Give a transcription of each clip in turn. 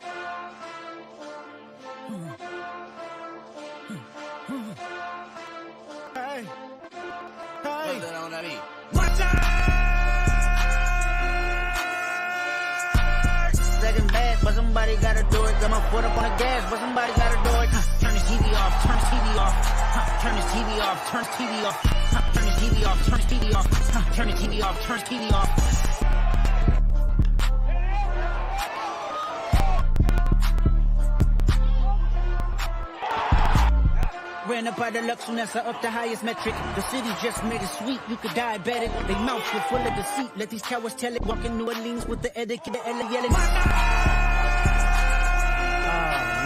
Hey, hey. Watch out! Second bad, but somebody gotta do it. Got my foot up on the gas, but somebody gotta do it. Turn this TV off, turn this TV off. Turn this TV off, turn this TV off. Turn this TV off, turn this TV off. Turn the TV off, turn this TV off. Ran up by the Lux and that's up the highest metric. The city just made it sweet, you could diabetic. They mouths were full of deceit, let these cowards tell it. Walking New Orleans with the etiquette, the Ella yelling. Oh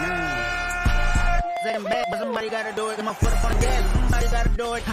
man. Second bad, but somebody gotta do it. Got my foot up on the gas, somebody gotta do it.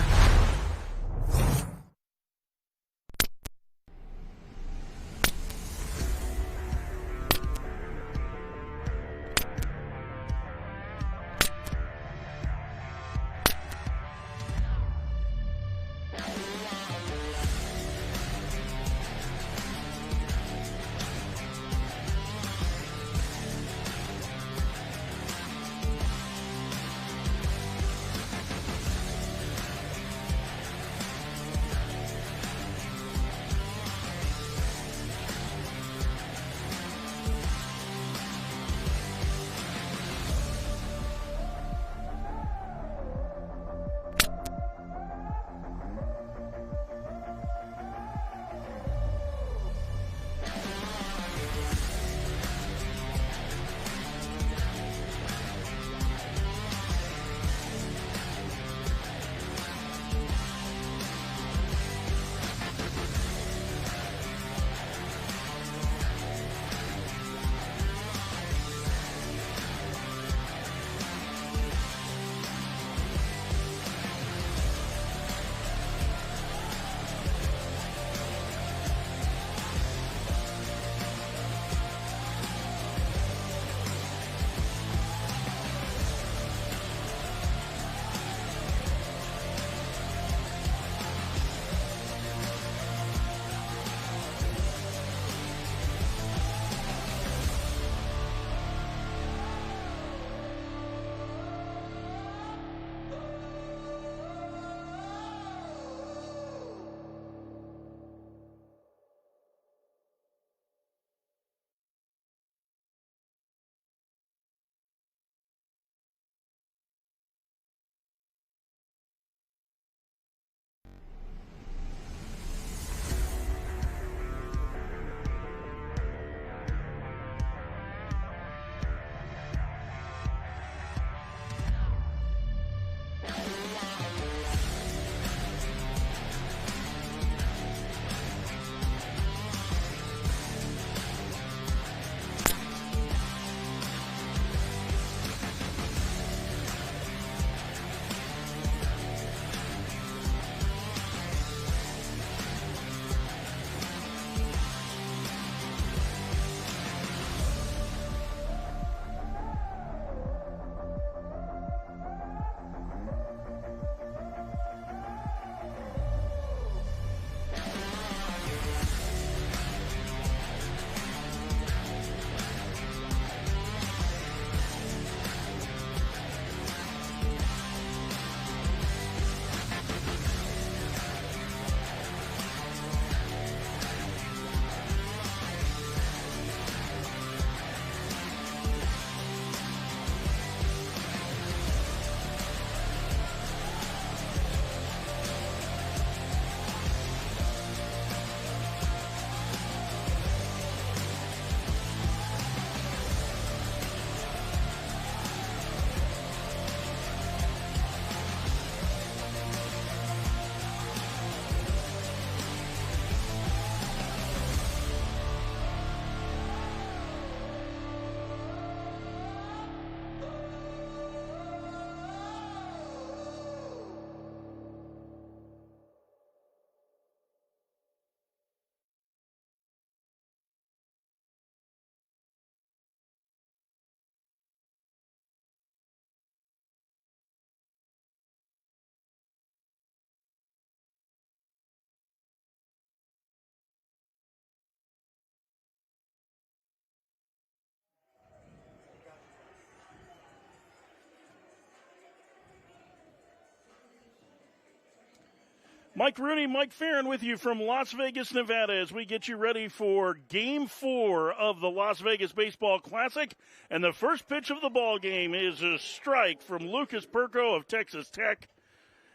Mike Rooney, Mike Farron with you from Las Vegas, Nevada, as we get you ready for Game 4 of the Las Vegas Baseball Classic. And the first pitch of the ball game is a strike from Lucas Perko of Texas Tech.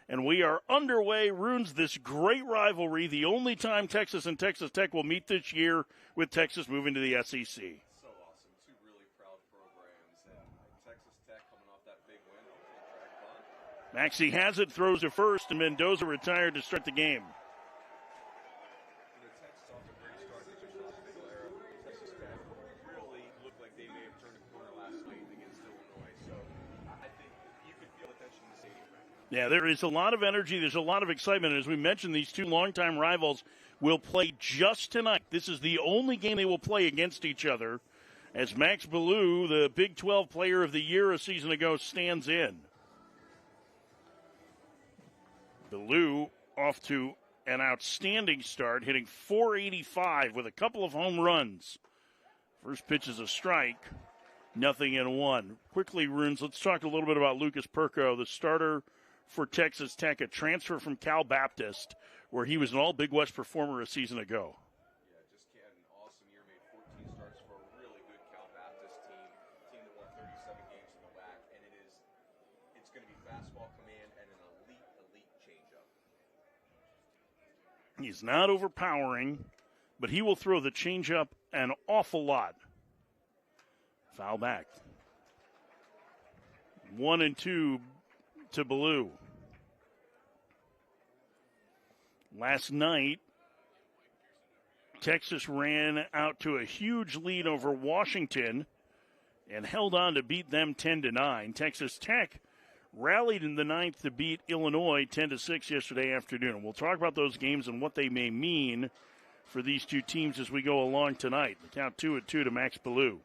And we are underway. Ruins this great rivalry, the only time Texas and Texas Tech will meet this year, with Texas moving to the SEC. So awesome. Two really proud programs. And Texas Tech coming off that big win. Maxey has it, throws to first, and Mendoza retired to start the game. Texas off a great start to just off the middle era. Texas Tech really looked like they may have turned a corner last night against Illinois. So I think you could feel the tension in the stadium right now. Yeah, there is a lot of energy. There's a lot of excitement. As we mentioned, these two longtime rivals will play just tonight. This is the only game they will play against each other, as Max Ballou, the Big 12 Player of the Year a season ago, stands in. Ballou off to an outstanding start, hitting .485 with a couple of home runs. First pitch is a strike, 0-1. Quickly, Runes, let's talk a little bit about Lucas Perko, the starter for Texas Tech, a transfer from Cal Baptist, where he was an All-Big West performer a season ago. Yeah, just had an awesome year, made 14 starts for a really good Cal Baptist team that won 37 games in the WAC, and it's going to be fastball command and an elite changeup. He's not overpowering, but he will throw the changeup an awful lot. Foul back. 1-2 to Ballou. Last night, Texas ran out to a huge lead over Washington and held on to beat them 10-9. Texas Tech rallied in the ninth to beat Illinois 10-6 yesterday afternoon. We'll talk about those games and what they may mean for these two teams as we go along tonight. The count 2-2 to Max Ballou.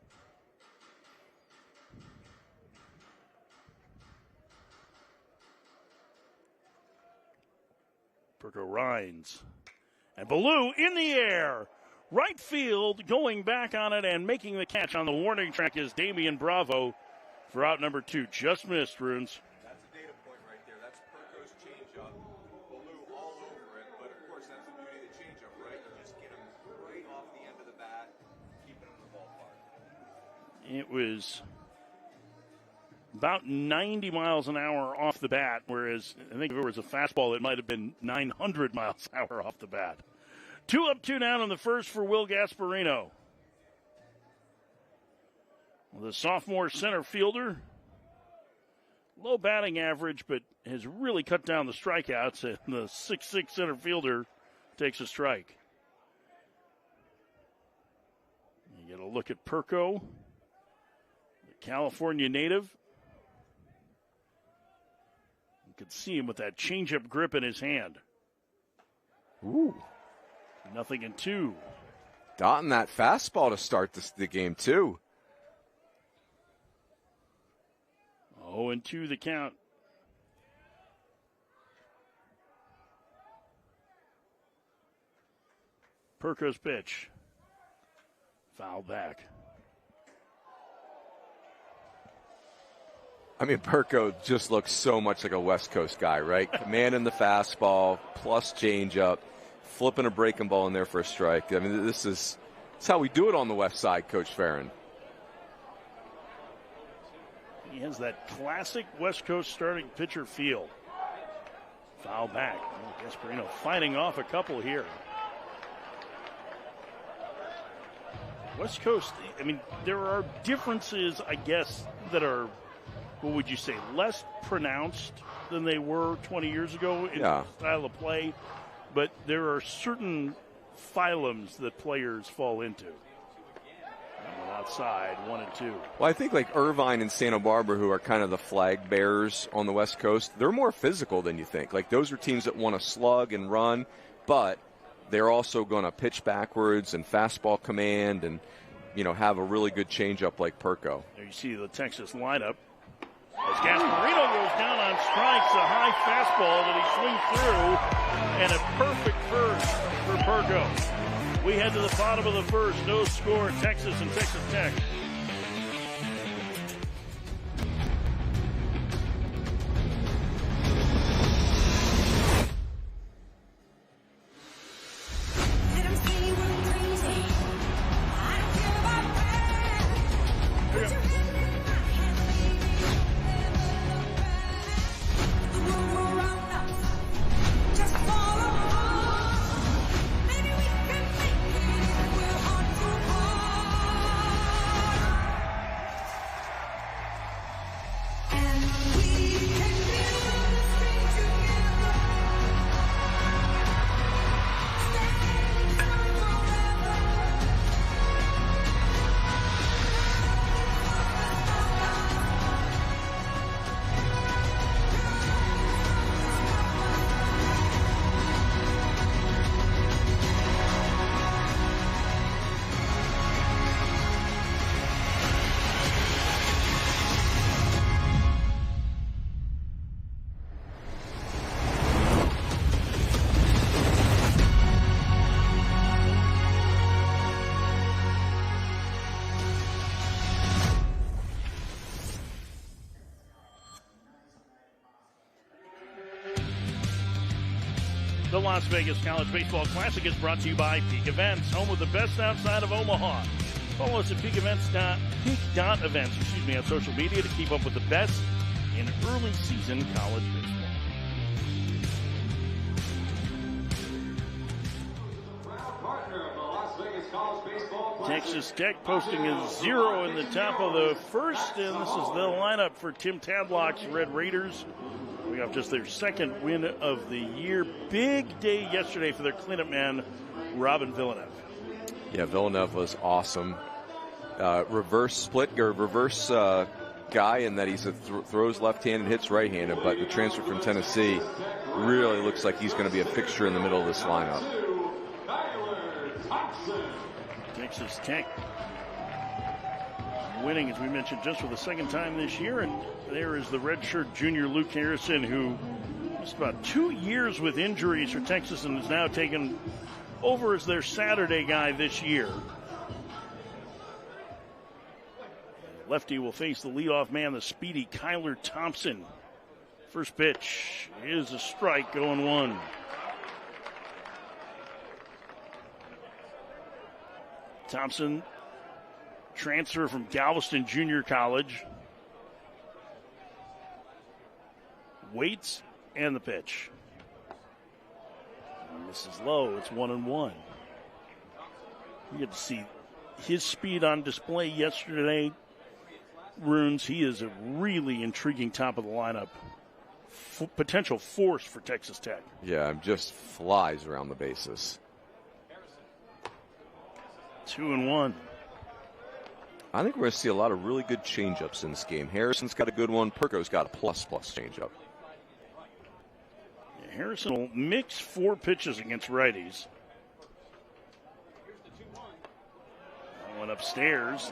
Perko Rines. And Ballou in the air. Right field, going back on it and making the catch on the warning track is Damian Bravo for out number 2. Just missed, Runes. That's a data point right there. That's Perko's changeup. Ballou all over it, but of course that's the beauty of the changeup, right? You just get him right off the end of the bat, keeping him in the ballpark. It was about 90 miles an hour off the bat, whereas I think if it was a fastball, it might have been 900 miles an hour off the bat. 2 up, 2 down in the first for Will Gasparino. The sophomore center fielder, low batting average, but has really cut down the strikeouts, and the 6'6" center fielder takes a strike. You get a look at Perko, the California native. You can see him with that changeup grip in his hand. Ooh. 0-2. Dotting that fastball to start the game, too. 0-2 the count. Perko's pitch. Foul back. I mean, Perko just looks so much like a West Coast guy, right? Commanding the fastball, plus changeup, flipping a breaking ball in there for a strike. I mean, that's how we do it on the West Side, Coach Farron. He has that classic West Coast starting pitcher feel. Foul back. Gasparino fighting off a couple here. West Coast, I mean, there are differences, I guess, that are, what would you say, less pronounced than they were 20 years ago in the style of play. But there are certain phylums that players fall into. Outside, 1-2. Well, I think like Irvine and Santa Barbara, who are kind of the flag bearers on the West Coast, they're more physical than you think. Like those are teams that want to slug and run, but they're also going to pitch backwards and fastball command and, you know, have a really good changeup like Perko. There you see the Texas lineup. As Gasparino goes down on strikes, a high fastball that he swings through, and a perfect first for Perko. We head to the bottom of the first. No score, Texas and Texas Tech. The Las Vegas College Baseball Classic is brought to you by Peak Events, home of the best outside of Omaha. Follow us at peak.events on social media to keep up with the best in early season college baseball. Texas Tech posting a 0 in the top of the first, and this is the lineup for Tim Tadlock's Red Raiders. We got just their second win of the year. Big day yesterday for their cleanup man, Robin Villeneuve. Yeah, Villeneuve was awesome. Reverse guy in that he throws left-handed, hits right-handed, but the transfer from Tennessee really looks like he's going to be a fixture in the middle of this lineup. Texas Tech winning, as we mentioned, just for the second time this year, and there is the redshirt junior Luke Harrison, who just about 2 years with injuries for Texas and is now taken over as their Saturday guy this year. Lefty will face the leadoff man, the speedy Kyler Thompson. First pitch is a strike, 0-1. Thompson, transfer from Galveston Junior College. Waits, and the pitch. And this is low. It's 1-1. You get to see his speed on display yesterday. Runes, he is a really intriguing top of the lineup. Potential force for Texas Tech. Yeah, just flies around the bases. 2-1. I think we're going to see a lot of really good changeups in this game. Harrison's got a good one. Perko's got a plus changeup. Yeah, Harrison will mix 4 pitches against righties. Went upstairs.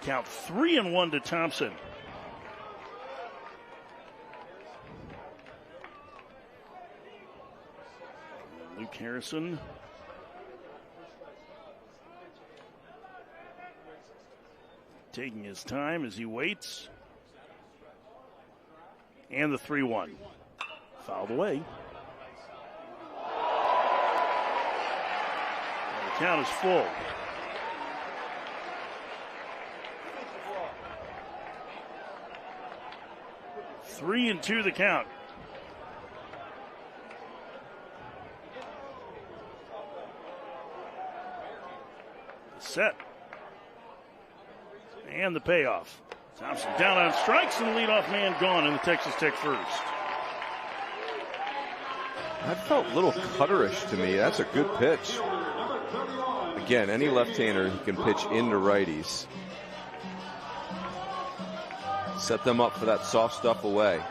Count 3-1 to Thompson. Luke Harrison. Taking his time as he waits. And the 3-1. Fouled away. And the count is full. Three and 2 the count. Set. And the payoff. Thompson down on strikes and the leadoff man gone in the Texas Tech first. That felt a little cutterish to me. That's a good pitch. Again, any left-hander he can pitch into righties. Set them up for that soft stuff away.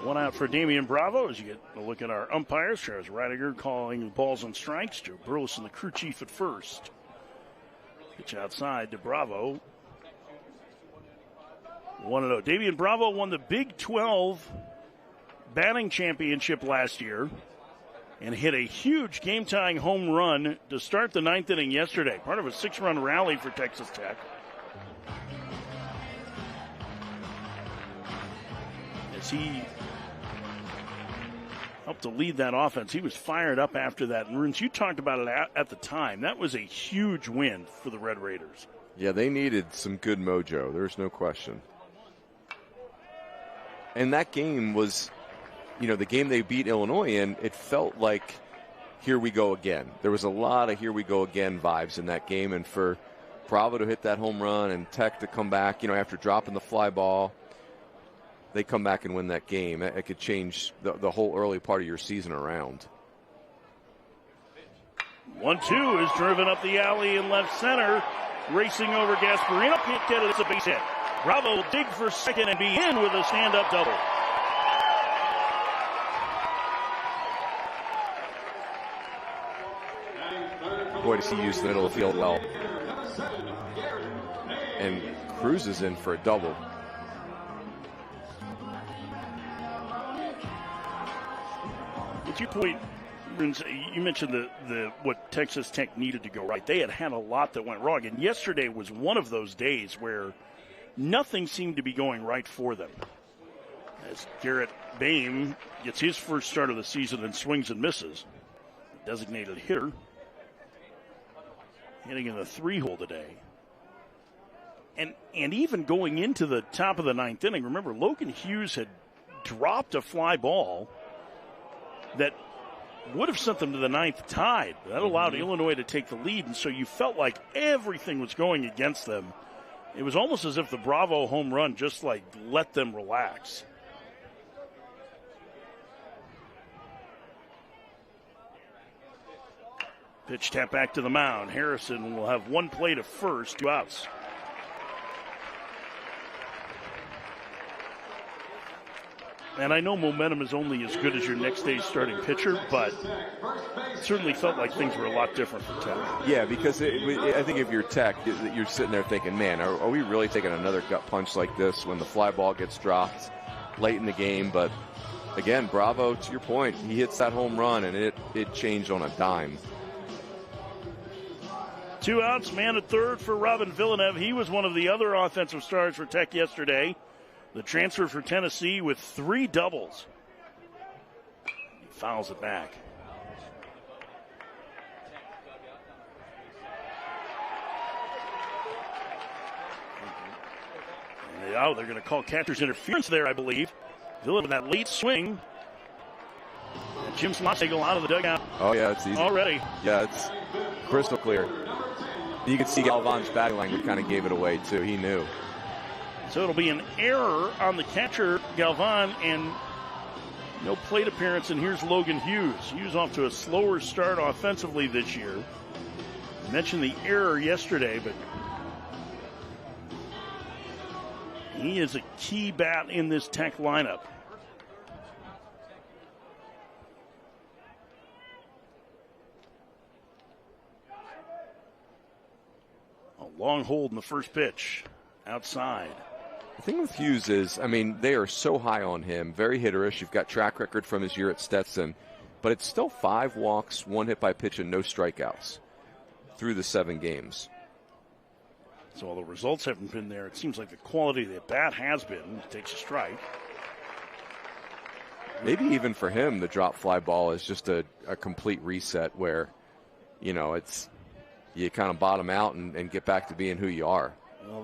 One out for Damian Bravo as you get a look at our umpires. Travis Ridiger calling the balls and strikes. Joe Burleson, the crew chief, at first. Pitch outside to Bravo. 1-0. Damian Bravo won the Big 12 batting championship last year and hit a huge game-tying home run to start the 9th inning yesterday. Part of a 6-run rally for Texas Tech. As he helped to lead that offense. He was fired up after that. And Runes, you talked about it at the time. That was a huge win for the Red Raiders. Yeah, they needed some good mojo. There's no question. And that game was, the game they beat Illinois in, it felt like here we go again. There was a lot of here we go again vibes in that game. And for Bravo to hit that home run and Tech to come back, after dropping the fly ball, they come back and win that game. It could change the whole early part of your season around. 1-2 is driven up the alley in left center. Racing over Gasparino. Can't get it. It's a base hit. Bravo will dig for second and be in with a stand-up double. Boy, does he use the middle of the field well. And Cruz is in for a double. At your point, you mentioned the what Texas Tech needed to go right. They had a lot that went wrong, and yesterday was one of those days where nothing seemed to be going right for them. As Garrett Boehm gets his first start of the season and swings and misses. Designated hitter. Hitting in the 3-hole today. And even going into the top of the ninth inning, remember Logan Hughes had dropped a fly ball that would have sent them to the ninth tied. That allowed Illinois to take the lead, and so you felt like everything was going against them. It was almost as if the Bravo home run just let them relax. Pitch tap back to the mound. Harrison will have one play to first, 2 outs. And I know momentum is only as good as your next day's starting pitcher, but it certainly felt like things were a lot different for Tech. Yeah, because I think if you're Tech, you're sitting there thinking, man, are we really taking another gut punch like this when the fly ball gets dropped late in the game? But again, Bravo, to your point, he hits that home run, and it changed on a dime. 2 outs, man at third for Robin Villeneuve. He was one of the other offensive stars for Tech yesterday. The transfer for Tennessee with 3 doubles. He fouls it back. And they're going to call catcher's interference there, I believe. Villeneuve with that late swing. And Jim Smossagel out of the dugout. Oh, yeah, it's easy. Already. Yeah, it's crystal clear. You could see Galvan's body language kind of gave it away, too. He knew. So it'll be an error on the catcher, Galvan, and no plate appearance. And here's Logan Hughes. Hughes off to a slower start offensively this year. I mentioned the error yesterday, but he is a key bat in this Tech lineup. A long hold in the first pitch. Outside. The thing with Hughes is, they are so high on him, very hitterish. You've got track record from his year at Stetson, but it's still 5 walks, 1 hit by pitch, and no strikeouts through the 7 games. So while the results haven't been there, it seems like the quality of the bat has been. He takes a strike. Maybe even for him, the drop fly ball is just a complete reset where, it's you kind of bottom out and get back to being who you are. Well,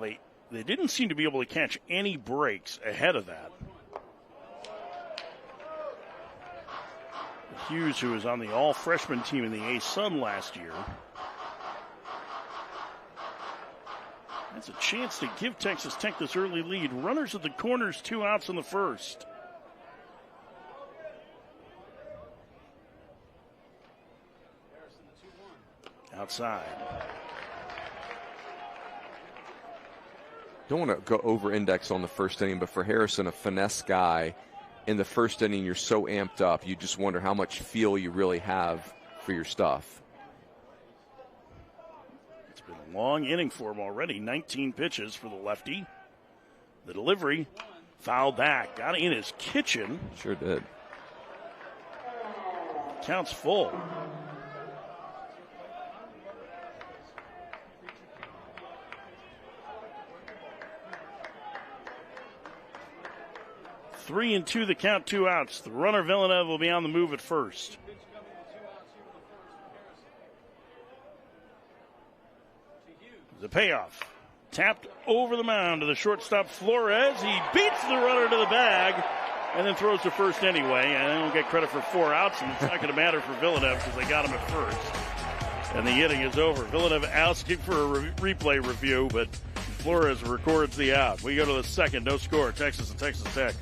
they didn't seem to be able to catch any breaks ahead of that. Hughes, who was on the all-freshman team in the A-Sun last year. That's a chance to give Texas Tech this early lead. Runners at the corners, 2 outs in the first. Outside. Don't want to go over-index on the first inning, but for Harrison, a finesse guy, in the first inning you're so amped up, you just wonder how much feel you really have for your stuff. It's been a long inning for him already. 19 pitches for the lefty. The delivery, foul back, got it in his kitchen. Sure did. Counts full. 3-2 the count, 2 outs. The runner Villeneuve will be on the move at first. The payoff. Tapped over the mound to the shortstop Flores. He beats the runner to the bag and then throws to first anyway. And they don't get credit for 4 outs, and it's not going to matter for Villeneuve because they got him at first. And the inning is over. Villeneuve asking for a replay review, but Flores records the out. We go to the second. No score. Texas and Texas Tech.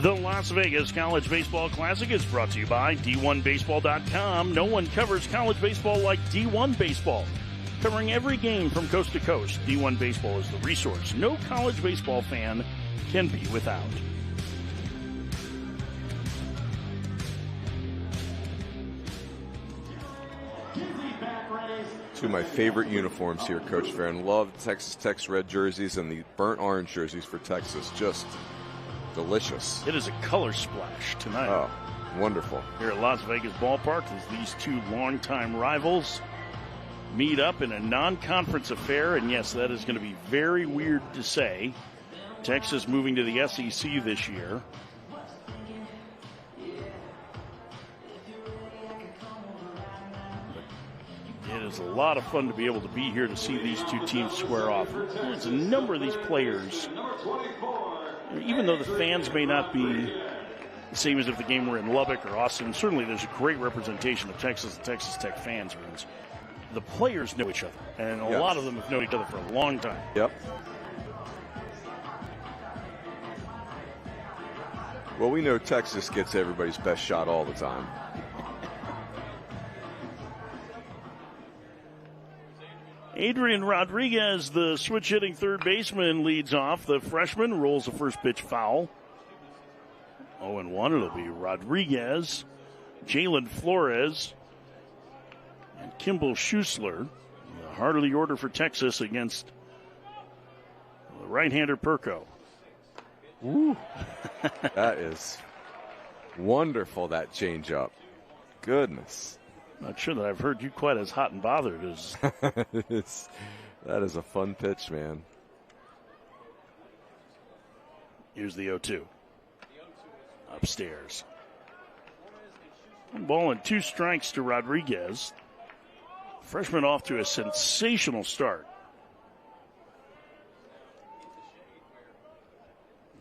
The Las Vegas College Baseball Classic is brought to you by D1Baseball.com. No one covers college baseball like D1 Baseball. Covering every game from coast to coast, D1 Baseball is the resource no college baseball fan can be without. Two of my favorite uniforms here, Coach Farron. Love Texas Tech's red jerseys and the burnt orange jerseys for Texas. Just delicious. It is a color splash tonight. Oh, wonderful. Here at Las Vegas Ballpark, as these two longtime rivals meet up in a non-conference affair. And yes, that is going to be very weird to say. Texas moving to the SEC this year. It is a lot of fun to be able to be here to see these two teams square off. There's a number of these players, even though the fans may not be the same as if the game were in Lubbock or Austin, certainly there's a great representation of Texas and Texas Tech fans. The players know each other, and a lot of them have known each other for a long time. Yep. Well, we know Texas gets everybody's best shot all the time. Adrian Rodriguez, the switch-hitting third baseman, leads off. The freshman rolls the first pitch foul. 0-1, it'll be Rodriguez, Jalen Flores, and Kimball Schussler. The heart of the order for Texas against the right-hander Perko. Ooh. That is wonderful, that changeup. Goodness. Not sure that I've heard you quite as hot and bothered as. That is a fun pitch, man. Here's the 0-2. Upstairs. 1 ball and 2 strikes to Rodriguez. Freshman off to a sensational start.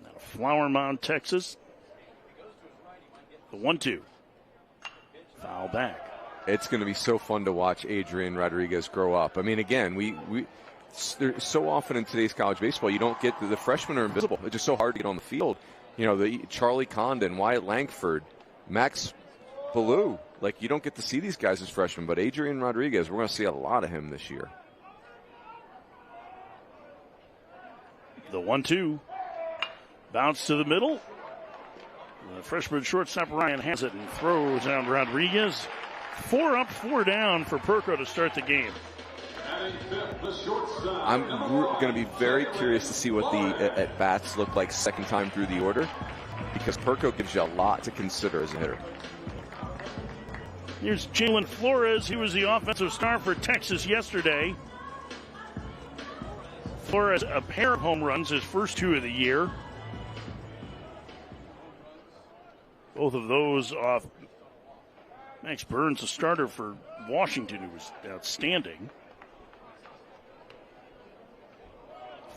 Now Flower Mound, Texas. The 1-2. Foul back. It's going to be so fun to watch Adrian Rodriguez grow up. I mean, again, we so often in today's college baseball, you don't get the freshmen are invisible. It's just so hard to get on the field. You know, the Charlie Condon, Wyatt Langford, Max Ballou. Like, you don't get to see these guys as freshmen, but Adrian Rodriguez, we're going to see a lot of him this year. The 1-2. Bounce to the middle. The freshman shortstop Ryan has it and throws down Rodriguez. 4 up, 4 down for Perko to start the game. I'm going to be very curious to see what the at-bats look like second time through the order, because Perko gives you a lot to consider as a hitter. Here's Jalen Flores. He was the offensive star for Texas yesterday. Flores, a pair of home runs, his first 2 of the year. Both of those off Max Burns, a starter for Washington, who was outstanding.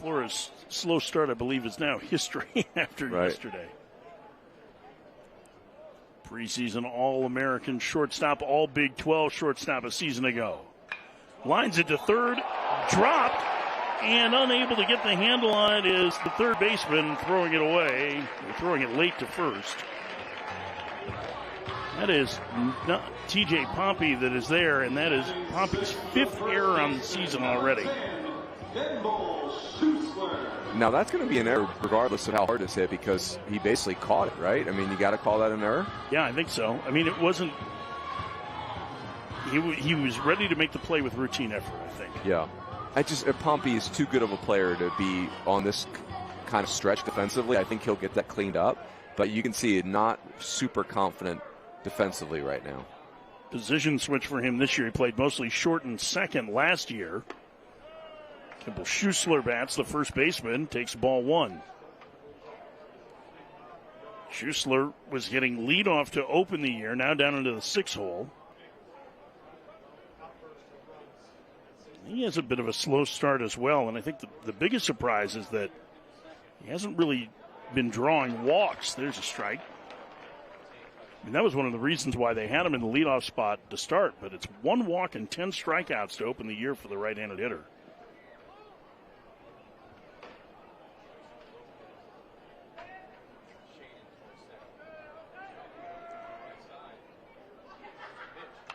Flores' slow start, I believe, is now history after yesterday. Preseason All-American shortstop, all Big 12 shortstop a season ago. Lines it to third, dropped, And unable to get the handle on it is the third baseman throwing it away. They're throwing it late to first. That is not T.J. Pompey that is there, and that is Pompey's fifth error on the season already. Now, that's going to be an error regardless of how hard it's hit because he basically caught it, right? I mean, you got to call that an error? Yeah, I think so. I mean, it wasn't... He was ready to make the play with routine effort, I think. Yeah. Pompey is too good of a player to be on this kind of stretch defensively. I think he'll get that cleaned up, but you can see not super confident defensively right now. Position switch for him this year. He played mostly short and second last year. Kimball Schuessler bats, the first baseman, takes ball one. Schuessler was hitting leadoff to open the year, now down into the 6 hole. He has a bit of a slow start as well, and I think the biggest surprise is that he hasn't really been drawing walks. There's a strike. I mean, that was one of the reasons why they had him in the leadoff spot to start, but it's 1 walk and 10 strikeouts to open the year for the right-handed hitter.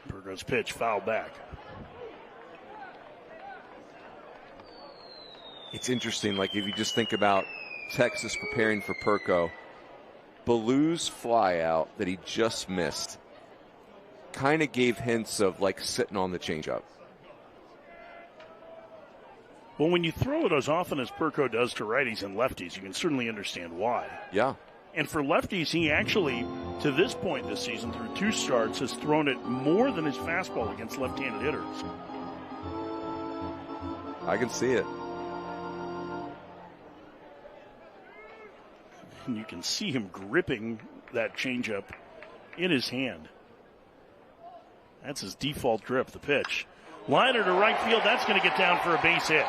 Pergo's pitch fouled back. It's interesting, like if you just think about Texas preparing for Perko, Ballou's fly out that he just missed kind of gave hints of like sitting on the changeup. Well, when you throw it as often as Perko does to righties and lefties, you can certainly understand why. Yeah. And for lefties, he actually, to this point this season, through 2 starts, has thrown it more than his fastball against left-handed hitters. I can see it. And you can see him gripping that changeup in his hand. That's his default grip, the pitch. Liner to right field, that's going to get down for a base hit.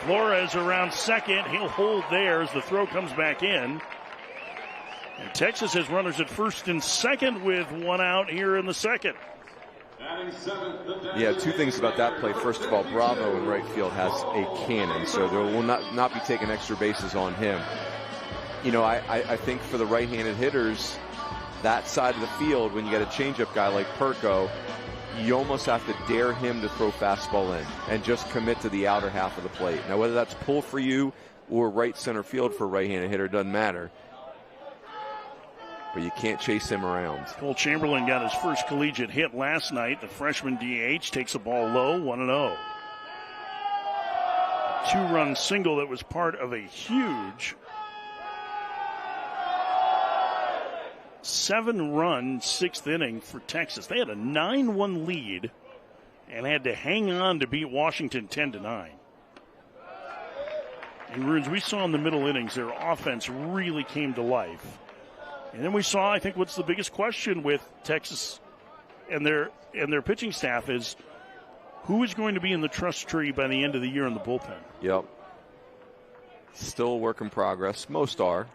Flores around second, he'll hold there as the throw comes back in. And Texas has runners at first and second with 1 out here in the second. Yeah, 2 things about that play. First of all, Bravo in right field has a cannon, so there will not be taking extra bases on him. You know, I think for the right-handed hitters, that side of the field, when you get a changeup guy like Perko, you almost have to dare him to throw fastball in and just commit to the outer half of the plate. Now, whether that's pull for you or right center field for a right-handed hitter, doesn't matter. But you can't chase him around. Cole Chamberlain got his first collegiate hit last night. The freshman DH takes a ball low, 1-0. A 2-run single that was part of a huge 7-run 6th inning for Texas. They had a 9-1 lead and had to hang on to beat Washington 10-9. And Runes, we saw in the middle innings their offense really came to life. And then we saw, I think, what's the biggest question with Texas and their pitching staff is who is going to be in the trust tree by the end of the year in the bullpen? Yep. Still a work in progress. Most are.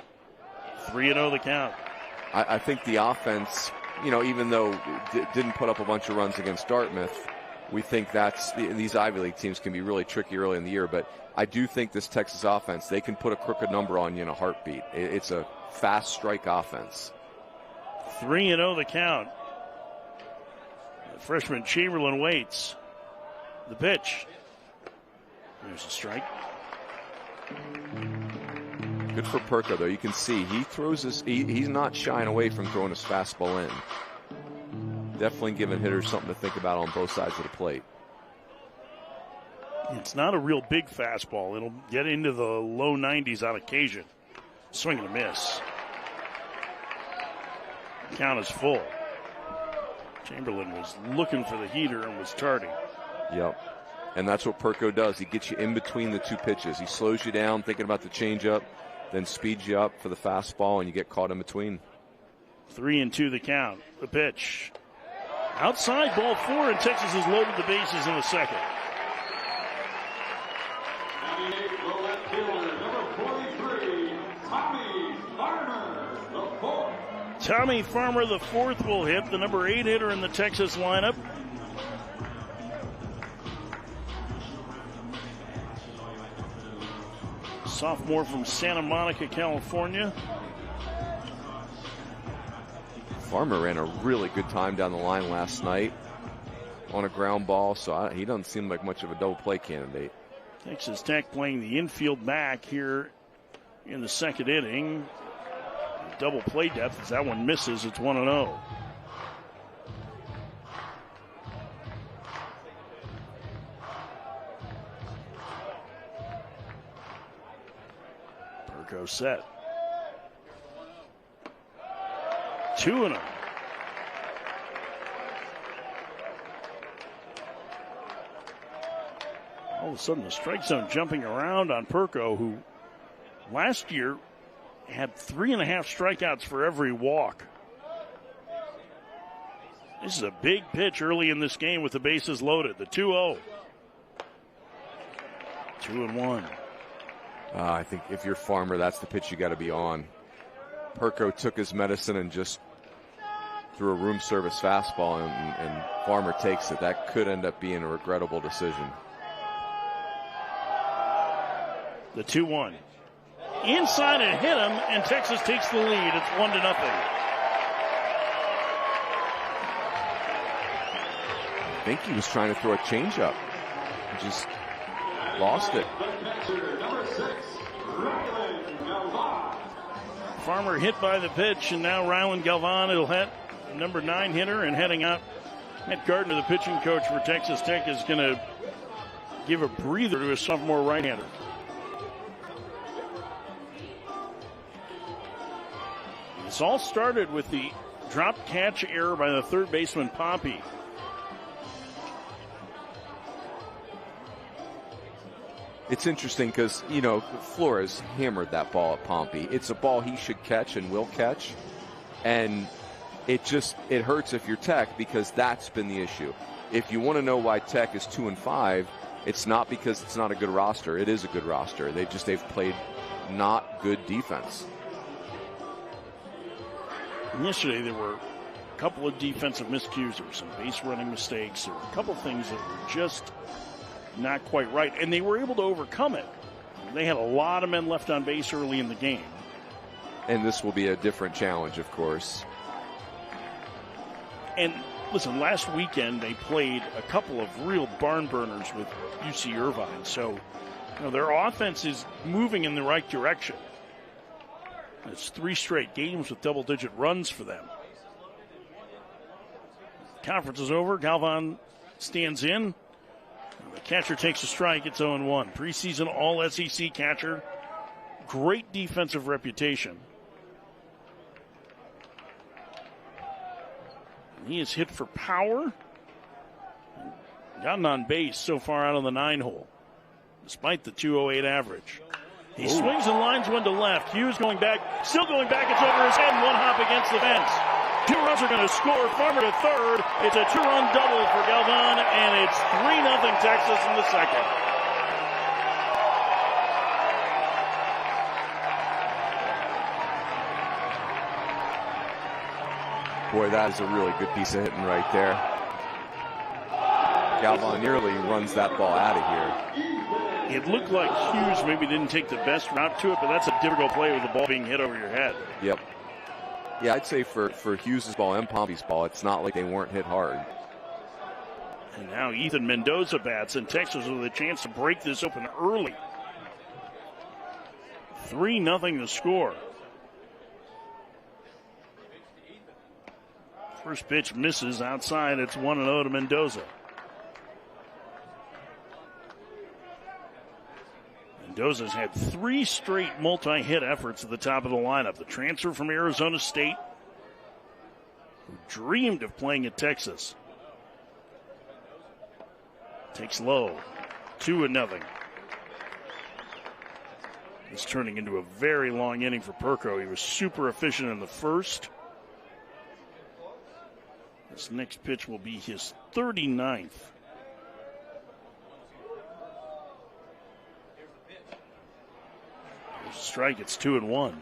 3-0 the count. I think the offense, you know, even though didn't put up a bunch of runs against Dartmouth, we think these Ivy League teams can be really tricky early in the year. But I do think this Texas offense, they can put a crooked number on you in a heartbeat. It's a fast strike offense. 3-0 the count. The freshman Chamberlain waits. The pitch. There's a strike. Good for Perko, though. You can see he throws he's not shying away from throwing his fastball in. Definitely giving hitters something to think about on both sides of the plate. It's not a real big fastball. It'll get into the low 90s on occasion. Swing and a miss. Count is full. Chamberlain was looking for the heater and was tardy. Yep. And that's what Perko does. He gets you in between the 2 pitches. He slows you down thinking about the changeup, then speeds you up for the fastball, and you get caught in between. 3-2 the count. The pitch. Outside, ball 4, and Texas has loaded the bases in the second. Tommy Farmer, the 4th, will hit, the number 8 hitter in the Texas lineup. sophomore from Santa Monica, California. Farmer ran a really good time down the line last night on a ground ball, so he doesn't seem like much of a double play candidate. Texas Tech playing the infield back here in the second inning. Double play depth as that one misses. It's 1-0. Perko set. 2-0. All of a sudden, the strike zone jumping around on Perko, who last year had 3.5 strikeouts for every walk. This is a big pitch early in this game with the bases loaded. The 2-0. 2-1. I think if you're Farmer, that's the pitch you got to be on. Perko took his medicine and just threw a room service fastball, and Farmer takes it. That could end up being a regrettable decision. The 2-1. Inside and hit him, and Texas takes the lead. It's 1-0. I think he was trying to throw a changeup. He just lost it. Farmer hit by the pitch, and now Rylan Galvan will hit number 9 hitter, and heading out. Matt Gardner, the pitching coach for Texas Tech, is going to give a breather to his sophomore right-hander. This all started with the drop catch error by the third baseman, Poppy. It's interesting because, Flores hammered that ball at Pompey. It's a ball he should catch and will catch. And it hurts if you're Tech, because that's been the issue. If you want to know why Tech is 2-5, it's not because it's not a good roster. It is a good roster. They've played not good defense. Yesterday there were a couple of defensive miscues. There were some base running mistakes. There were a couple of things that were just not quite right, and they were able to overcome it. They had a lot of men left on base early in the game. And this will be a different challenge, of course. And listen, last weekend they played a couple of real barn burners with UC Irvine, so their offense is moving in the right direction. It's 3 straight games with double-digit runs for them. Conference is over. Galvan stands in. The catcher takes a strike. It's 0-1. Preseason All-SEC catcher. Great defensive reputation. He is hit for power. Gotten on base so far out on the 9-hole, despite the 208 average. He swings and lines one to left. Hughes going back, still going back. It's over his head, 1 hop against the fence. 2 runs are going to score. Farmer to third. It's a 2-run double for Galvan, and it's 3-0 Texas in the second. Boy, that is a really good piece of hitting right there. Galvan nearly runs that ball out of here. It looked like Hughes maybe didn't take the best route to it, but that's a difficult play with the ball being hit over your head. Yep. Yeah, I'd say for Hughes' ball and Pompey's ball, it's not like they weren't hit hard. And now Ethan Mendoza bats, and Texas with a chance to break this open early. 3-0 the score. First pitch misses outside. It's 1-0 to Mendoza. Mendoza's had 3 straight multi-hit efforts at the top of the lineup. The transfer from Arizona State, who dreamed of playing at Texas. Takes low. 2-0. It's turning into a very long inning for Perko. He was super efficient in the first. This next pitch will be his 39th. Strike, it's 2-1.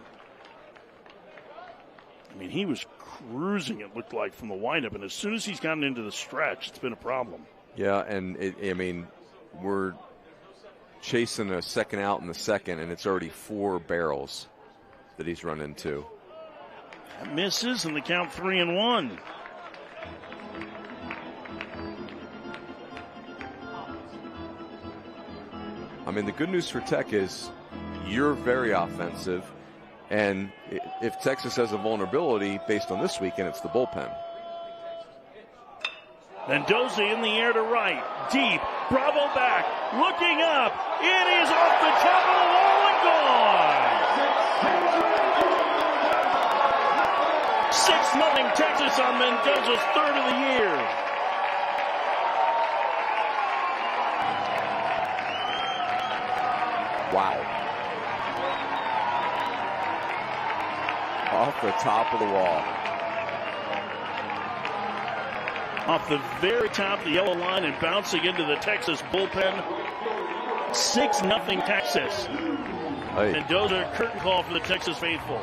I mean, he was cruising, it looked like, from the windup, and as soon as he's gotten into the stretch, it's been a problem. Yeah, and we're chasing a second out in the second, and it's already 4 barrels that he's run into. That misses, and the count 3-1. I mean, the good news for Tech is you're very offensive, and if Texas has a vulnerability based on this weekend, it's the bullpen. Mendoza in the air to right, deep, Bravo back, looking up, it is off the top of the wall and gone! 6-0 Texas on Mendoza's third of the year. Wow. Off the top of the wall. Off the very top of the yellow line and bouncing into the Texas bullpen. 6-0 Texas. Hey. Mendoza, curtain call for the Texas faithful.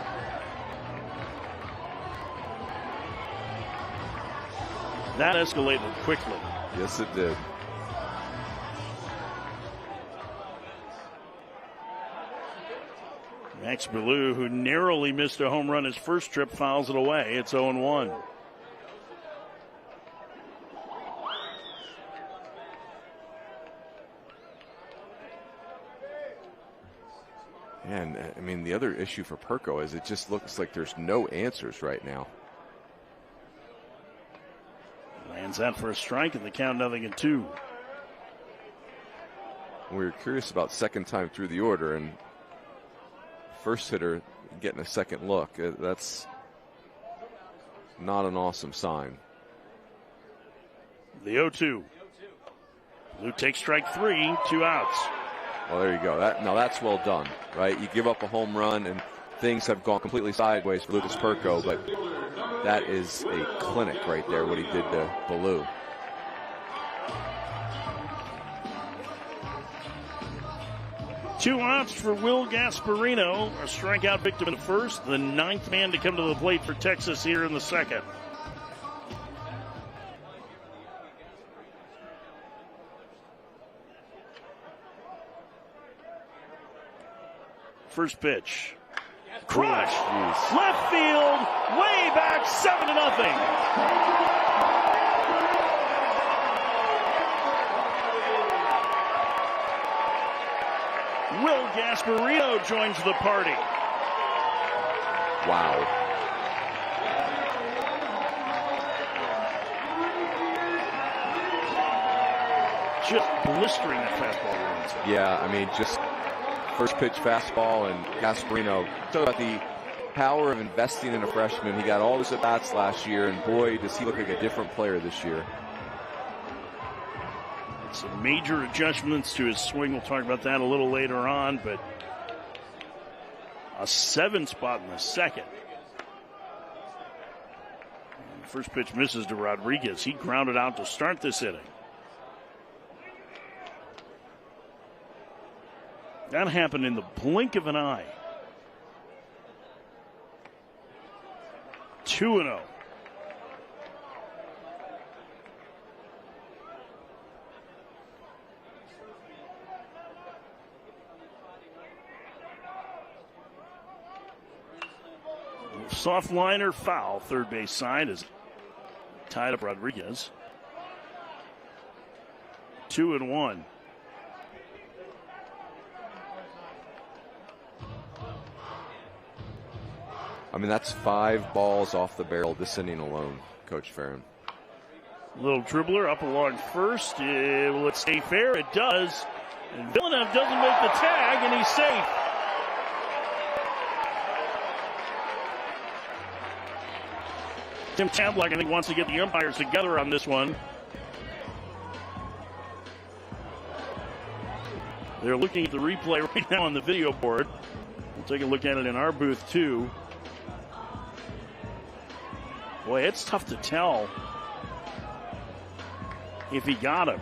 That escalated quickly. Yes, it did. Max Ballou, who narrowly missed a home run his first trip, fouls it away. It's 0-1. And I mean, the other issue for Perko is it just looks like there's no answers right now. Lands that for a strike, and the count 0-2. We were curious about second time through the order, and first hitter getting a second look. That's not an awesome sign. The 0-2. Blue takes strike 3, 2 outs. Well, there you go. Now that's well done, right? You give up a home run, and things have gone completely sideways for Lucas Perko, but that is a clinic right there, what he did to Ballou. Two outs for Will Gasparino, a strikeout victim in the first, the 9th man to come to the plate for Texas here in the second. First pitch. Crush! Jeez. Left field, way back, 7-0. Will Gasparino joins the party. Wow. Just blistering that fastball. Yeah, I mean, just first pitch fastball, and Gasparino. Talk about the power of investing in a freshman. He got all his at-bats last year, and boy, does he look like a different player this year. Some major adjustments to his swing. We'll talk about that a little later on, but a 7 spot in the second. And the first pitch misses to Rodriguez. He grounded out to start this inning. That happened in the blink of an eye. 2-0. Soft liner foul, third base side is tied up Rodriguez. 2-1. I mean, that's 5 balls off the barrel this inning alone, Coach Farron. Little dribbler up along first. Will it stay fair? It does. And Villeneuve doesn't make the tag, and he's safe. Tim Tadlock, I think, wants to get the umpires together on this one. They're looking at the replay right now on the video board. We'll take a look at it in our booth, too. Boy, it's tough to tell if he got him.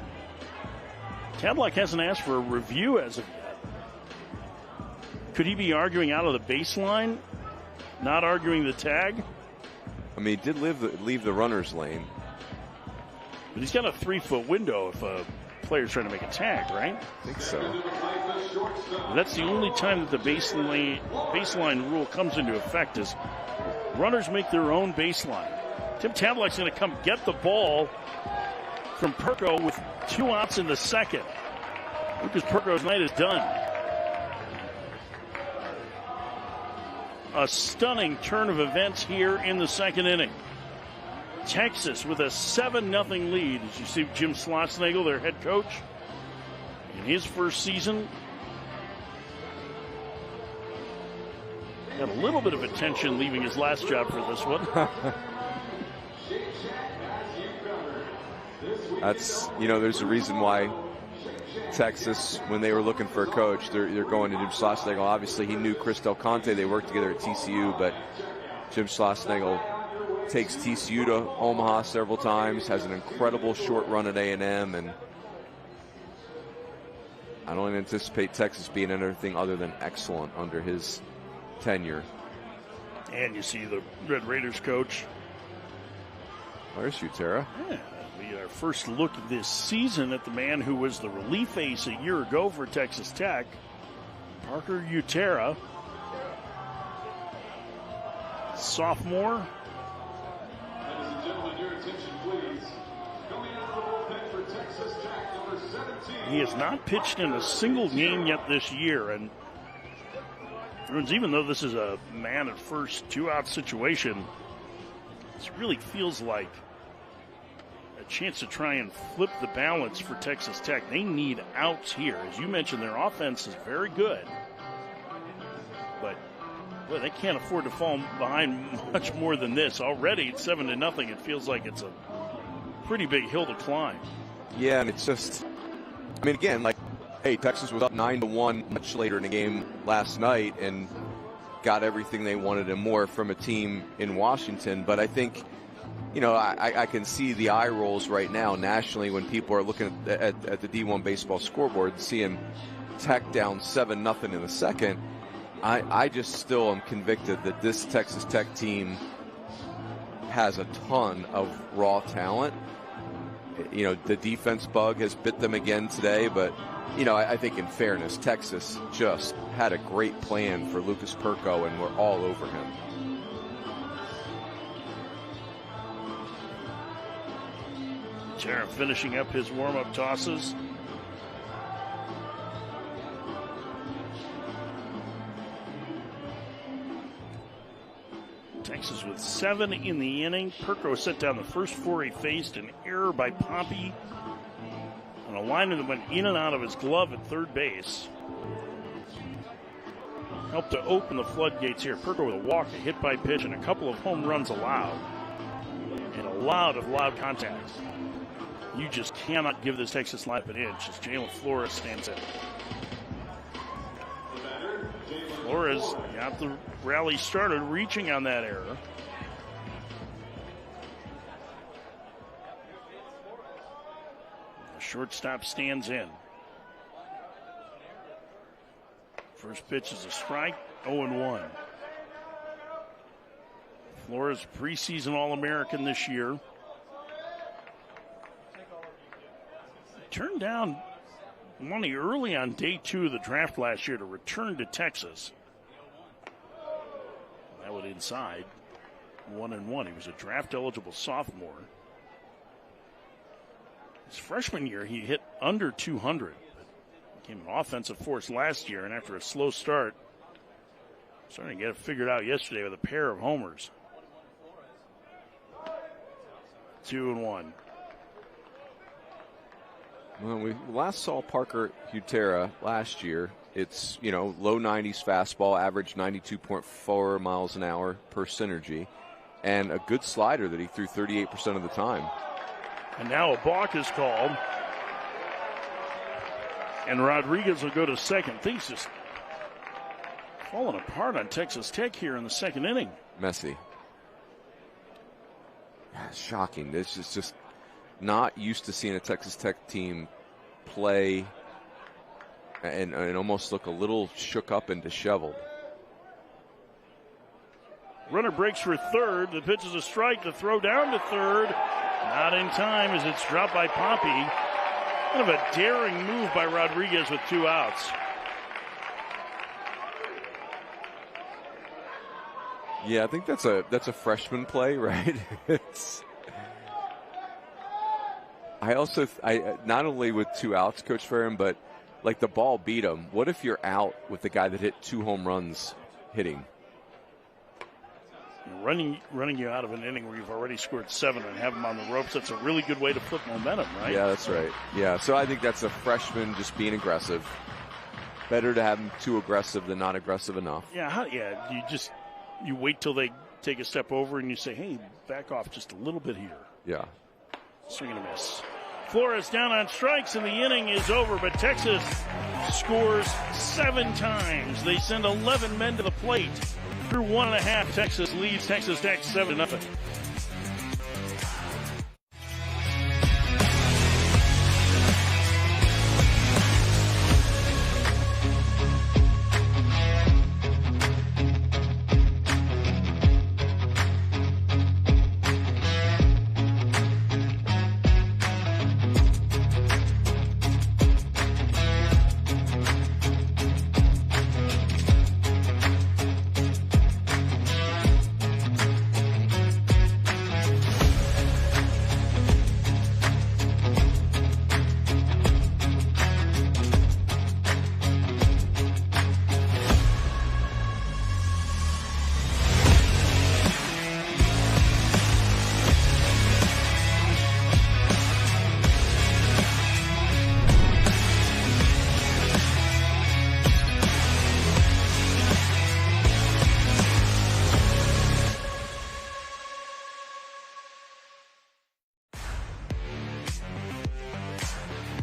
Tadlock hasn't asked for a review as of yet. Could he be arguing out of the baseline? Not arguing the tag? I mean, he did leave the runner's lane. But he's got a 3-foot window if a player's trying to make a tag, right? I think so. That's the only time that the baseline rule comes into effect is runners make their own baseline. Tim Tadlock's going to come get the ball from Perko with 2 outs in the second. Lucas Perko's night is done. A stunning turn of events here in the second inning. Texas with a 7-0 lead. As you see Jim Schlossnagle, their head coach, in his first season. Got a little bit of attention leaving his last job for this one. That's, there's a reason why Texas, when they were looking for a coach, they're going to Jim Schlossnagle. Obviously, he knew Chris Del Conte. They worked together at TCU, but Jim Schlossnagle takes TCU to Omaha several times, has an incredible short run at A&M, and I don't anticipate Texas being anything other than excellent under his tenure. And you see the Red Raiders coach. There's Utera. Yeah, we our first look this season at the man who was the relief ace a year ago for Texas Tech, Parker Utera, sophomore. Ladies and gentlemen, your attention, please. Coming out of the bullpen for Texas Tech, number 17. He has not pitched in a single game yet this year, and even though this is a man at first 2-out situation, this really feels like a chance to try and flip the balance for Texas Tech. They need outs here. As you mentioned, their offense is very good, but boy, they can't afford to fall behind much more than this. Already it's 7-0. It feels like it's a pretty big hill to climb. Yeah, and it's just, again, hey, Texas was up 9-1 much later in the game last night and got everything they wanted and more from a team in Washington. But I think, I can see the eye rolls right now nationally when people are looking at the D1 baseball scoreboard and seeing Tech down 7-0 in the second. I just still am convicted that this Texas Tech team has a ton of raw talent. The defense bug has bit them again today, but I think in fairness, Texas just had a great plan for Lucas Perko, and we're all over him. Tara finishing up his warm-up tosses. Texas with 7 in the inning. Perko set down the first 4 he faced, an error by Pompey on a liner that went in and out of his glove at third base. Helped to open the floodgates here. Perko with a walk, a hit by pitch, and a couple of home runs allowed. And a lot of loud contact. You just cannot give this Texas lineup an inch as Jalen Flores stands in. Flores got the rally started, reaching on that error. The shortstop stands in. First pitch is a strike, 0-1. Flores, preseason All-American this year. Turned down money early on day 2 of the draft last year to return to Texas. That went inside. 1-1. He was a draft-eligible sophomore. His freshman year, he hit under 200. Became an offensive force last year, and after a slow start, starting to get it figured out yesterday with a pair of homers. 2-1. Well, we last saw Parker Utera last year. It's, low 90s fastball, average 92.4 miles an hour per synergy, and a good slider that he threw 38% of the time. And now a balk is called. And Rodriguez will go to second. Things just falling apart on Texas Tech here in the second inning. Messy. Shocking. This is just not used to seeing a Texas Tech team play and almost look a little shook up and disheveled. Runner breaks for third. The pitch is a strike. The throw down to third. Not in time as it's dropped by Pompey. Kind of a daring move by Rodriguez with 2 outs. Yeah, I think that's a freshman play, right? I not only with 2 outs, Coach Farron, but like the ball beat him. What if you're out with the guy that hit 2 home runs hitting? Running you out of an inning where you've already scored 7 and have him on the ropes, that's a really good way to flip momentum, right? Yeah, that's right. Yeah, so I think that's a freshman just being aggressive. Better to have him too aggressive than not aggressive enough. Yeah, you wait till they take a step over and you say, hey, back off just a little bit here. Yeah. Swing and a miss. Flores down on strikes and the inning is over, but Texas scores 7 times. They send 11 men to the plate. Through 1.5, Texas leads Texas Tech 7-0.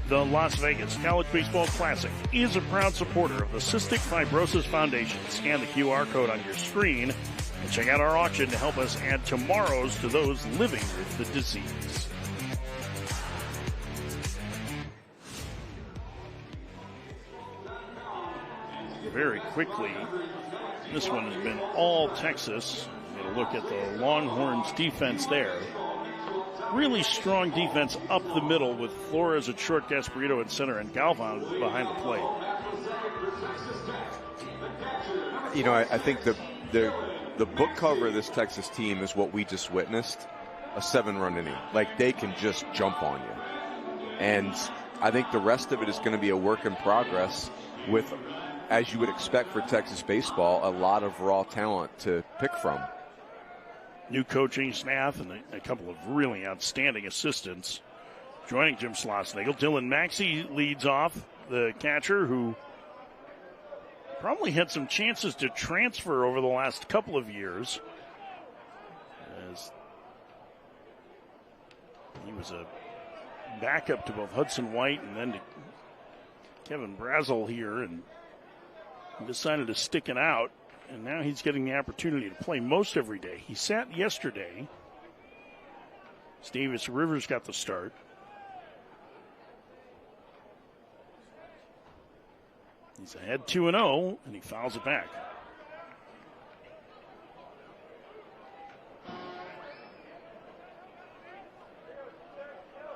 The Las Vegas College Baseball Classic is a proud supporter of the Cystic Fibrosis Foundation. Scan the QR code on your screen and check out our auction to help us add tomorrows to those living with the disease. Very quickly, this one has been all Texas. Get a look at the Longhorns defense there. Really strong defense up the middle with Flores at short, Gasparito at center, and Galvan behind the plate. You know, I think the book cover of this Texas team is what we just witnessed, a 7-run inning. Like, they can just jump on you. And I think the rest of it is going to be a work in progress with, as you would expect for Texas baseball, a lot of raw talent to pick from. New coaching staff and a couple of really outstanding assistants joining Jim Schlossnagle. Dylan Maxey leads off, the catcher, who probably had some chances to transfer over the last couple of years, as he was a backup to both Hudson White and then to Kevin Brazel here, and decided to stick it out. And now he's getting the opportunity to play most every day. He sat yesterday. Davis Rivers got the start. He's ahead 2-0, and he fouls it back.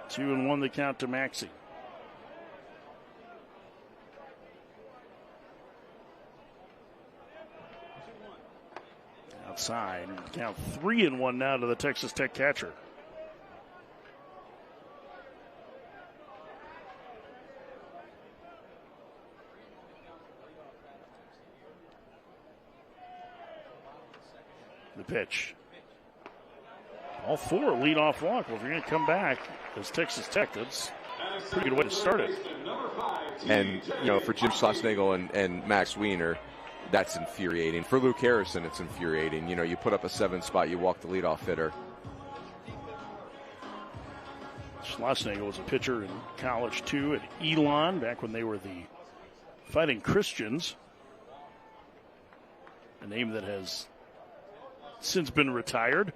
Two and one the count to Maxey. Outside, count 3-1 now to the Texas Tech catcher. The pitch. All 4 lead-off walk. Well, if you're going to come back as Texas Tech, that's a pretty good way to start it. And, you know, for Jim Schlossnagle and Max Wiener, that's infuriating. For Luke Harrison, it's infuriating. You know, you put up a 7 spot, you walk the leadoff hitter. Schlossnagle was a pitcher in college, too, at Elon, back when they were the Fighting Christians, a name that has since been retired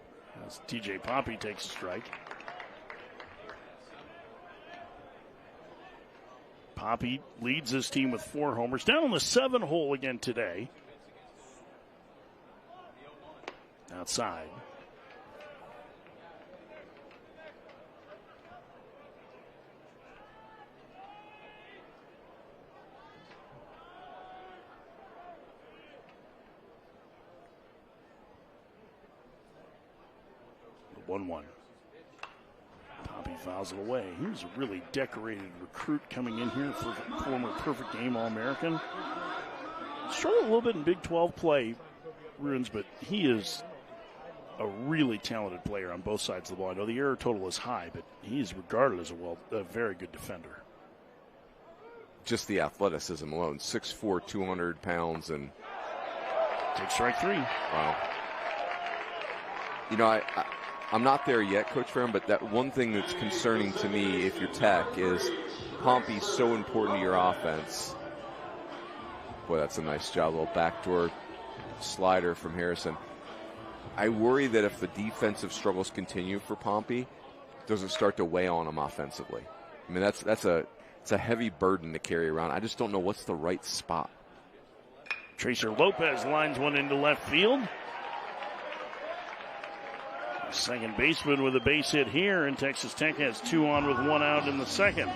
as TJ Poppy takes a strike. Poppy leads his team with 4 homers. Down on the 7 hole again today. Outside. 1-1. Poppy fouls it away. He was a really decorated recruit coming in here for the former perfect game All-American. Struggled a little bit in Big 12 play, Ruins, but he is a really talented player on both sides of the ball. I know the error total is high, but he is regarded as a very good defender. Just the athleticism alone, 6'4", 200 pounds, and take strike 3. Wow. You know, I'm not there yet, Coach Farron, but that one thing that's concerning to me, if you're Tech, is Pompey's so important to your offense. Boy, that's a nice job, a little backdoor slider from Harrison. I worry that if the defensive struggles continue for Pompey, it doesn't start to weigh on them offensively. I mean, it's a heavy burden to carry around. I just don't know what's the right spot. Tracer Lopez lines one into left field. Second baseman with a base hit here, and Texas Tech has 2 on with 1 out in the second.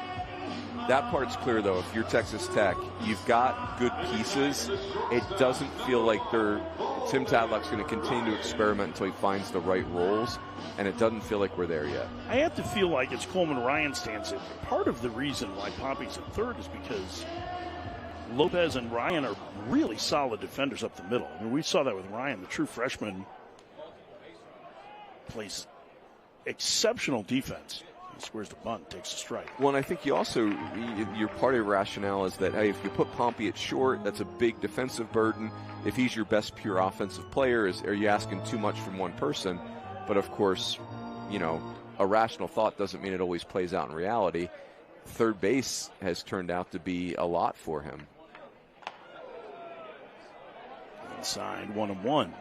That part's clear, though. If you're Texas Tech, you've got good pieces. It doesn't feel like Tim Tadlock's going to continue to experiment until he finds the right roles, and it doesn't feel like we're there yet. I have to feel like it's Coleman Ryan stands in. Part of the reason why Pompey's at third is because Lopez and Ryan are really solid defenders up the middle. I mean, we saw that with Ryan, the true freshman. Plays exceptional defense. He squares the bunt, takes a strike. Well, and I think you also, your part of your rationale is that, hey, if you put Pompey at short, that's a big defensive burden. If he's your best pure offensive player, are you asking too much from one person? But of course, you know, a rational thought doesn't mean it always plays out in reality. Third base has turned out to be a lot for him. Inside, 1-1.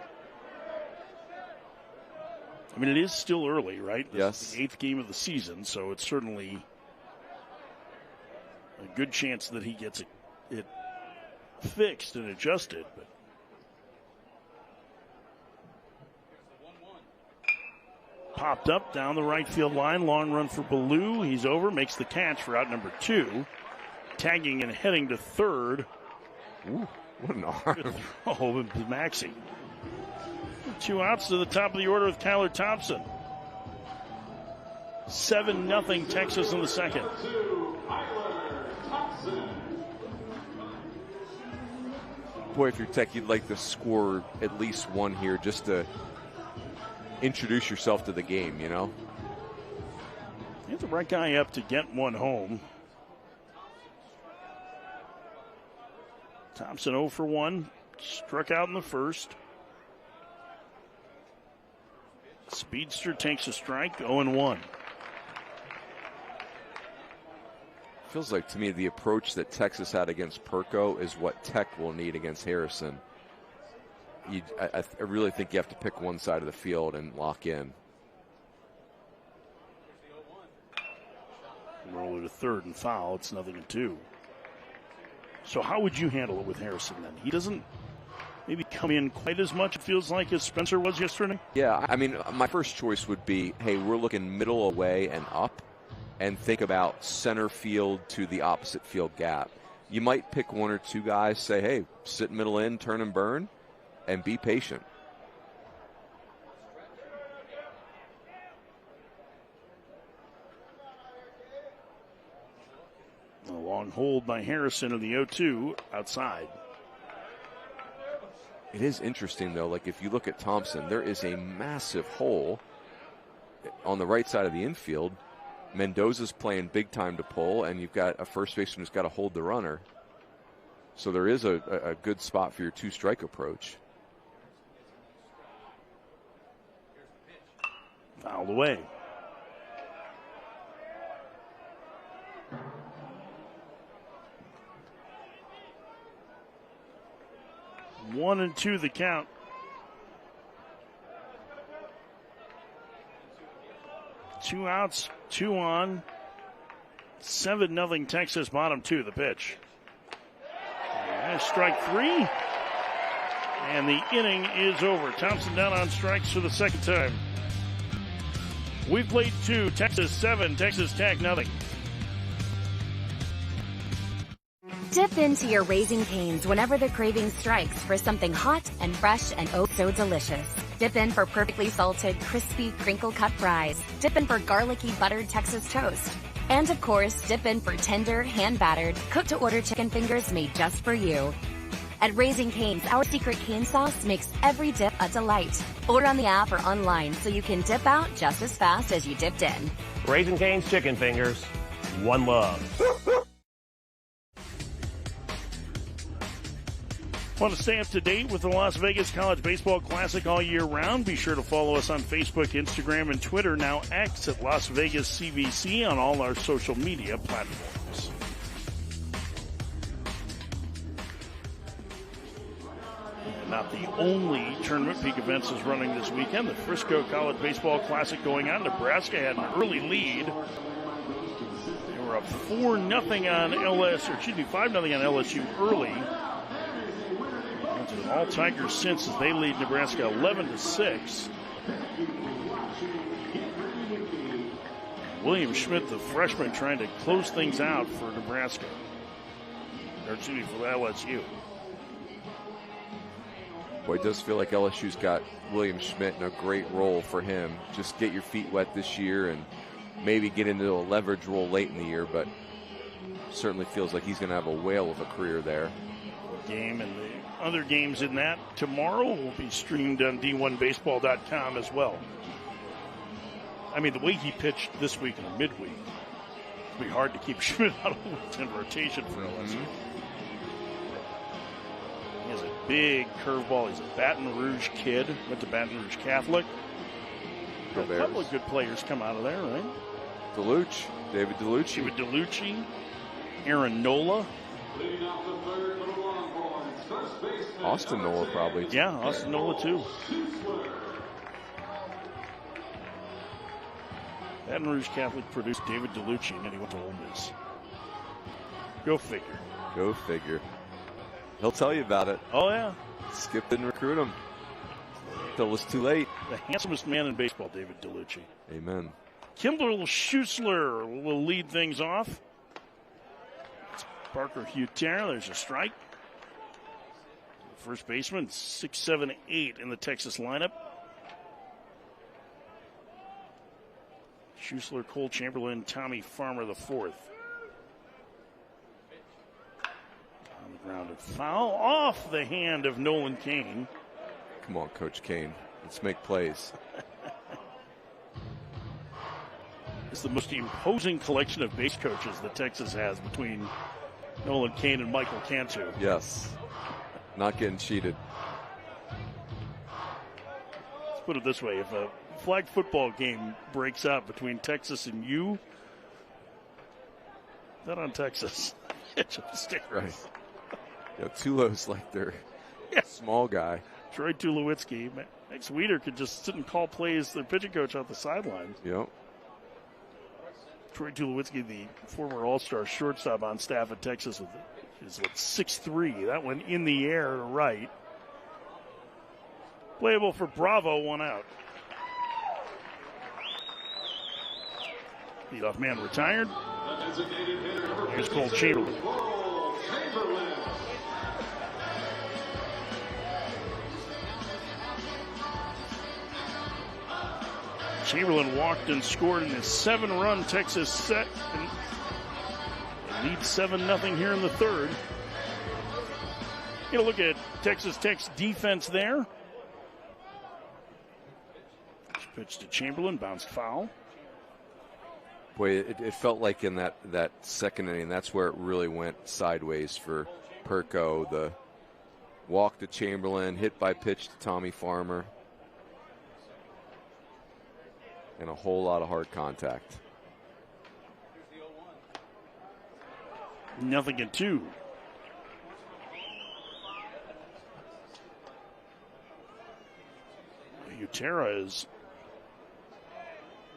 I mean, it is still early, right? This Yes. is the 8th game of the season, so it's certainly a good chance that he gets it fixed and adjusted. But popped up down the right field line, long run for Ballou. He's over, makes the catch for out number 2. Tagging and heading to third. Ooh, what an arm. Oh, Maxey. 2 outs to the top of the order with Tyler Thompson. 7-0 Texas in the second. Boy, if you're Tech, you'd like to score at least one here just to introduce yourself to the game, you know? You have the right guy up to get one home. Thompson 0 for 1. Struck out in the first. Speedster takes a strike, 0-1. Feels like to me the approach that Texas had against Perko is what Tech will need against Harrison. I really think you have to pick one side of the field and lock in. Roll it to third and foul. It's 0-2. So how would you handle it with Harrison then? He doesn't maybe come in quite as much, it feels like, as Spencer was yesterday? Yeah, I mean, my first choice would be, hey, we're looking middle away and up, and think about center field to the opposite field gap. You might pick 1 or 2 guys, say, hey, sit middle in, turn and burn, and be patient. A long hold by Harrison in the 0-2 outside. It is interesting, though, like if you look at Thompson, there is a massive hole on the right side of the infield. Mendoza's playing big time to pull, and you've got a first baseman who's got to hold the runner. So there is a good spot for your 2-strike approach. Fouled away. One and 2 the count. Two outs, 2 on. 7-0 Texas, bottom 2 the pitch. And strike 3. And the inning is over. Thompson down on strikes for the second time. We've played 2, Texas 7, Texas Tech 0. Dip into your Raising Cane's whenever the craving strikes for something hot and fresh and oh so delicious. Dip in for perfectly salted, crispy, crinkle-cut fries. Dip in for garlicky, buttered Texas toast. And of course, dip in for tender, hand-battered, cooked-to-order chicken fingers made just for you. At Raising Cane's, our secret cane sauce makes every dip a delight. Order on the app or online so you can dip out just as fast as you dipped in. Raising Cane's chicken fingers. One love. Want to stay up to date with the Las Vegas College Baseball Classic all year round? Be sure to follow us on Facebook, Instagram, and Twitter, now X at Las Vegas CVC on all our social media platforms. And not the only Tournament Peak events is running this weekend. The Frisco College Baseball Classic going on. Nebraska had an early lead. They were up 4-0 on LSU, or excuse me, 5-0 on LSU early. All Tigers since as they lead Nebraska 11-6. William Schmidt, the freshman, trying to close things out for Nebraska. Or excuse me, for LSU. Boy, it does feel like LSU's got William Schmidt in a great role for him. Just get your feet wet this year and maybe get into a leverage role late in the year, but certainly feels like he's going to have a whale of a career there. Game and the other games in that tomorrow will be streamed on D1Baseball.com as well. I mean, the way he pitched this week in the midweek, it'll be hard to keep Schmidt out of rotation for LSU. He has a big curveball. He's a Baton Rouge kid. Went to Baton Rouge Catholic. A couple of good players come out of there, right? David DeLucci. Aaron Nola. Austin Nola probably. Yeah, Austin Nola too. Baton Rouge Catholic produced David DeLucci, and then he went to Ole Miss. Go figure. He'll tell you about it. Oh, yeah. Skip didn't recruit him. Till it was too late. The handsomest man in baseball, David DeLucci. Amen. Kimball Schuessler will lead things off. Parker Hutera, there's a strike. First baseman, 6, 7, 8 in the Texas lineup. Schuessler, Cole Chamberlain, Tommy Farmer, the fourth. On the ground, a foul off the hand of Nolan Kane. Come on, Coach Kane. Let's make plays. It's the most imposing collection of base coaches that Texas has between Nolan Kane and Michael Cantu. Yes. Not getting cheated. Let's put it this way. If a flag football game breaks out between Texas and you, not on Texas. Right. Yeah, Tulo's like their small guy. Troy Tulowitzki. Max Weeder could just sit and call plays, the pitching coach off the sidelines. Yep. Troy Tulowitzki, the former All-Star shortstop on staff at Texas, is 6'3". That one in the air to right. Playable for Bravo, 1 out. Leadoff man retired. Here's Cole Chamberlain. Chamberlain walked and scored in his 7-run Texas set. And leads 7-0 here in the third. Get a look at Texas Tech's defense there. Pitch to Chamberlain, bounced foul. Boy, it felt like in that second inning, that's where it really went sideways for Perko. The walk to Chamberlain, hit by pitch to Tommy Farmer. And a whole lot of hard contact. 0-2. Hutera is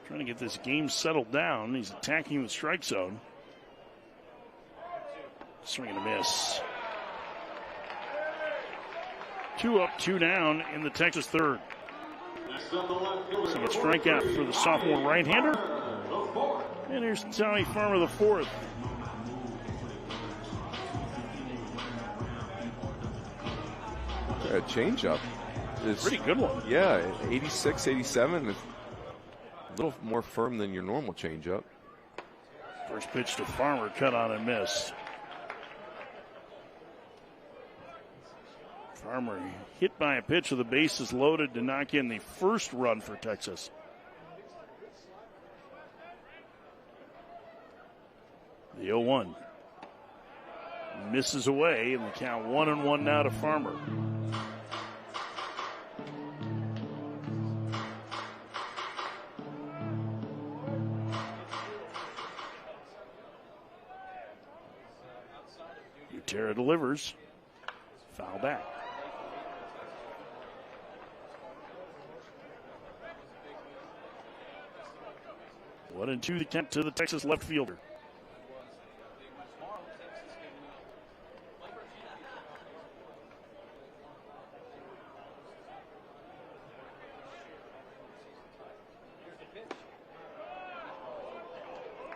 trying to get this game settled down. He's attacking the strike zone. Swing and a miss. 2 up, 2 down in the Texas third. So a strikeout for the sophomore right-hander. And here's Tommy Farmer, the fourth. A changeup. It's pretty good one. Yeah, 86, 87. A little more firm than your normal changeup. First pitch to Farmer, cut on and missed. Farmer hit by a pitch with the bases loaded to knock in the first run for Texas. The 0-1 misses away, and the count 1-1 now to Farmer. Utera delivers. Foul back. One and two to the Texas left fielder.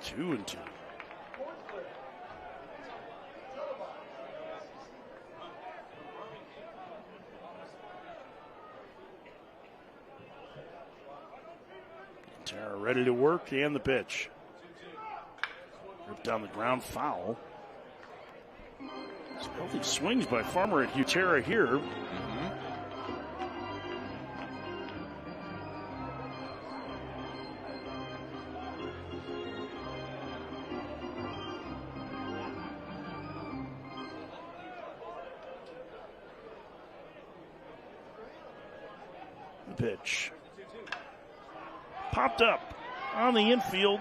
Two and two. Tara ready to work, and the pitch. Ripped down the ground, foul. Some healthy swings by Farmer at Utera here. The pitch. Popped up on the infield.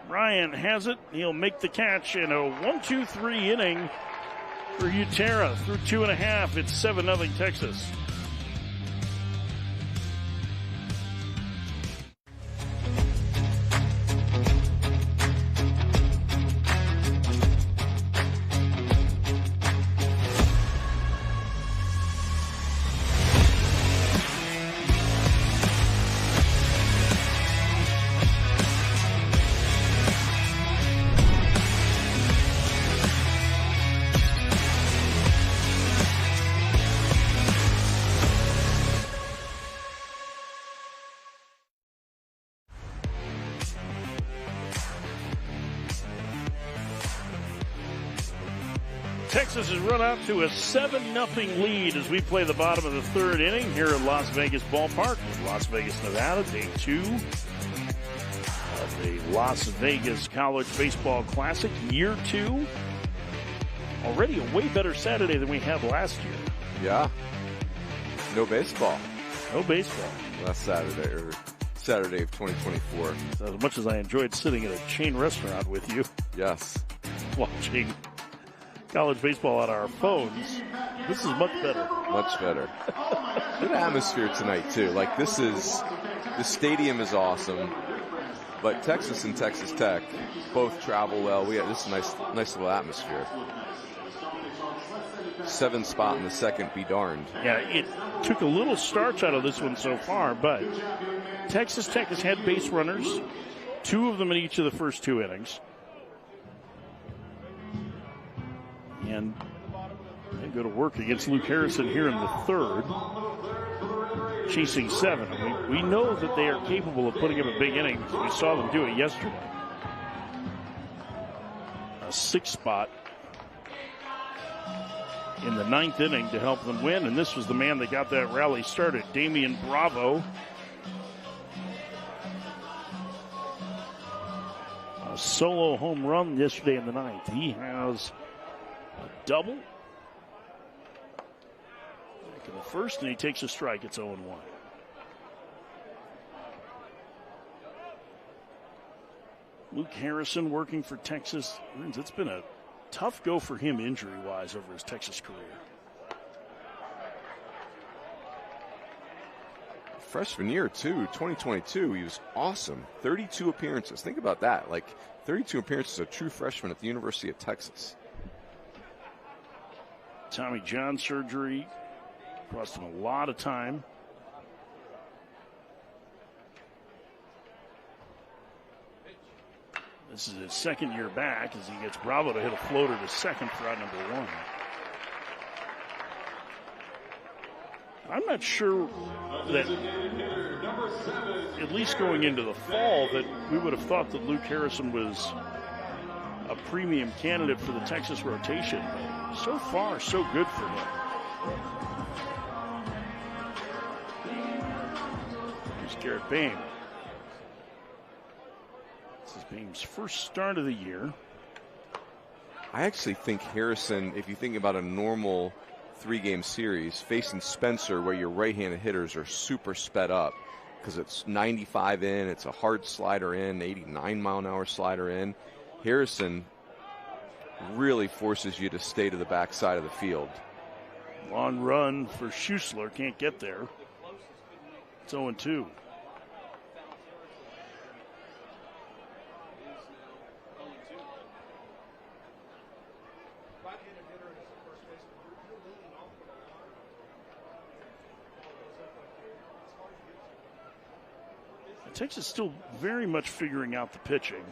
Ryan has it. He'll make the catch in a 1-2-3 inning for Utera. Through 2.5, it's 7-0 Texas. Texas has run out to a 7-0 lead as we play the bottom of the third inning here at Las Vegas Ballpark, Las Vegas, Nevada, day 2 of the Las Vegas College Baseball Classic, year 2. Already a way better Saturday than we had last year. Yeah. No baseball. No baseball. Last Saturday, or Saturday of 2024. So as much as I enjoyed sitting at a chain restaurant with you. Yes. Watching college baseball on our phones, this is much better. Much better. Good atmosphere tonight, too. Like, the stadium is awesome, but Texas and Texas Tech both travel well. This is a nice little atmosphere. 7th spot in the second, be darned. Yeah, it took a little starch out of this one so far, but Texas Tech has had base runners, 2 of them in each of the first 2 innings. And they go to work against Luke Harrison here in the third, chasing 7. We know that they are capable of putting up a big inning because we saw them do it yesterday. A 6th spot in the 9th inning to help them win, and this was the man that got that rally started, Damian Bravo. A solo home run yesterday in the 9th. He has a double. Back in the first, and he takes a strike. It's 0-1. Luke Harrison working for Texas. It's been a tough go for him injury-wise over his Texas career. Freshman year, too, 2022, he was awesome. 32 appearances. Think about that. Like, 32 appearances, a true freshman at the University of Texas. Tommy John surgery cost him a lot of time. This is his second year back as he gets Bravo to hit a floater to second for out number 1. I'm not sure that, at least going into the fall, that we would have thought that Luke Harrison was a premium candidate for the Texas rotation. But so far, so good for him. Here's Garrett Boehm. This is Boehm's first start of the year. I actually think Harrison, if you think about a normal 3-game series, facing Spencer, where your right-handed hitters are super sped up because it's 95 in, it's a hard slider in, 89-mile-an-hour slider in. Harrison really forces you to stay to the backside of the field. Long run for Schussler, can't get there. It's 0-2. Texas still very much figuring out the pitching.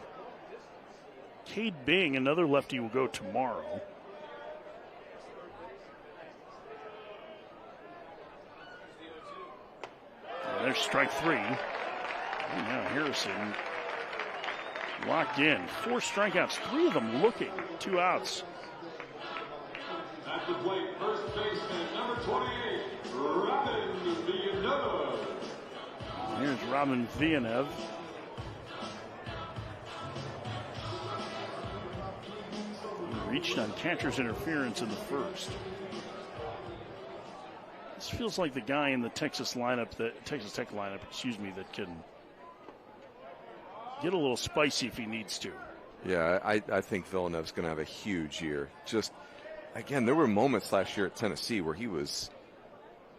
Cade Bing, another lefty, will go tomorrow. There's strike 3. And now Harrison locked in. 4 strikeouts, 3 of them looking. 2 outs. At the plate, first baseman, number 28, Robin Villanueva. Here's Robin Villanueva. He reached on catcher's interference in the first. This feels like the guy in the Texas Tech lineup, that can get a little spicy if he needs to. Yeah, I think Villanueva's going to have a huge year. Just, again, there were moments last year at Tennessee where he was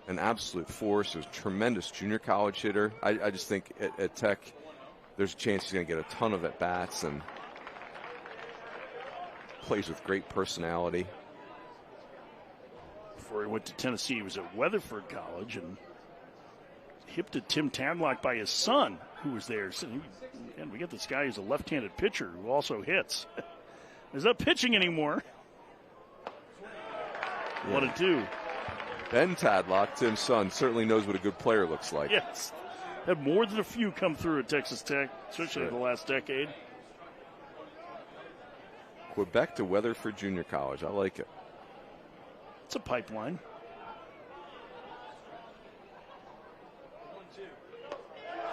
an absolute force. He was a tremendous junior college hitter. I just think at Tech, there's a chance he's going to get a ton of at-bats and plays with great personality. Before he went to Tennessee, he was at Weatherford College and hipped to Tim Tadlock by his son, who was there. So and we get this guy who's a left-handed pitcher who also hits. He's not pitching anymore. Yeah. 1-2. Ben Tadlock, Tim's son, certainly knows what a good player looks like. Yes. Had more than a few come through at Texas Tech, especially in the last decade. Quebec to Weatherford Junior College. I like it. It's a pipeline.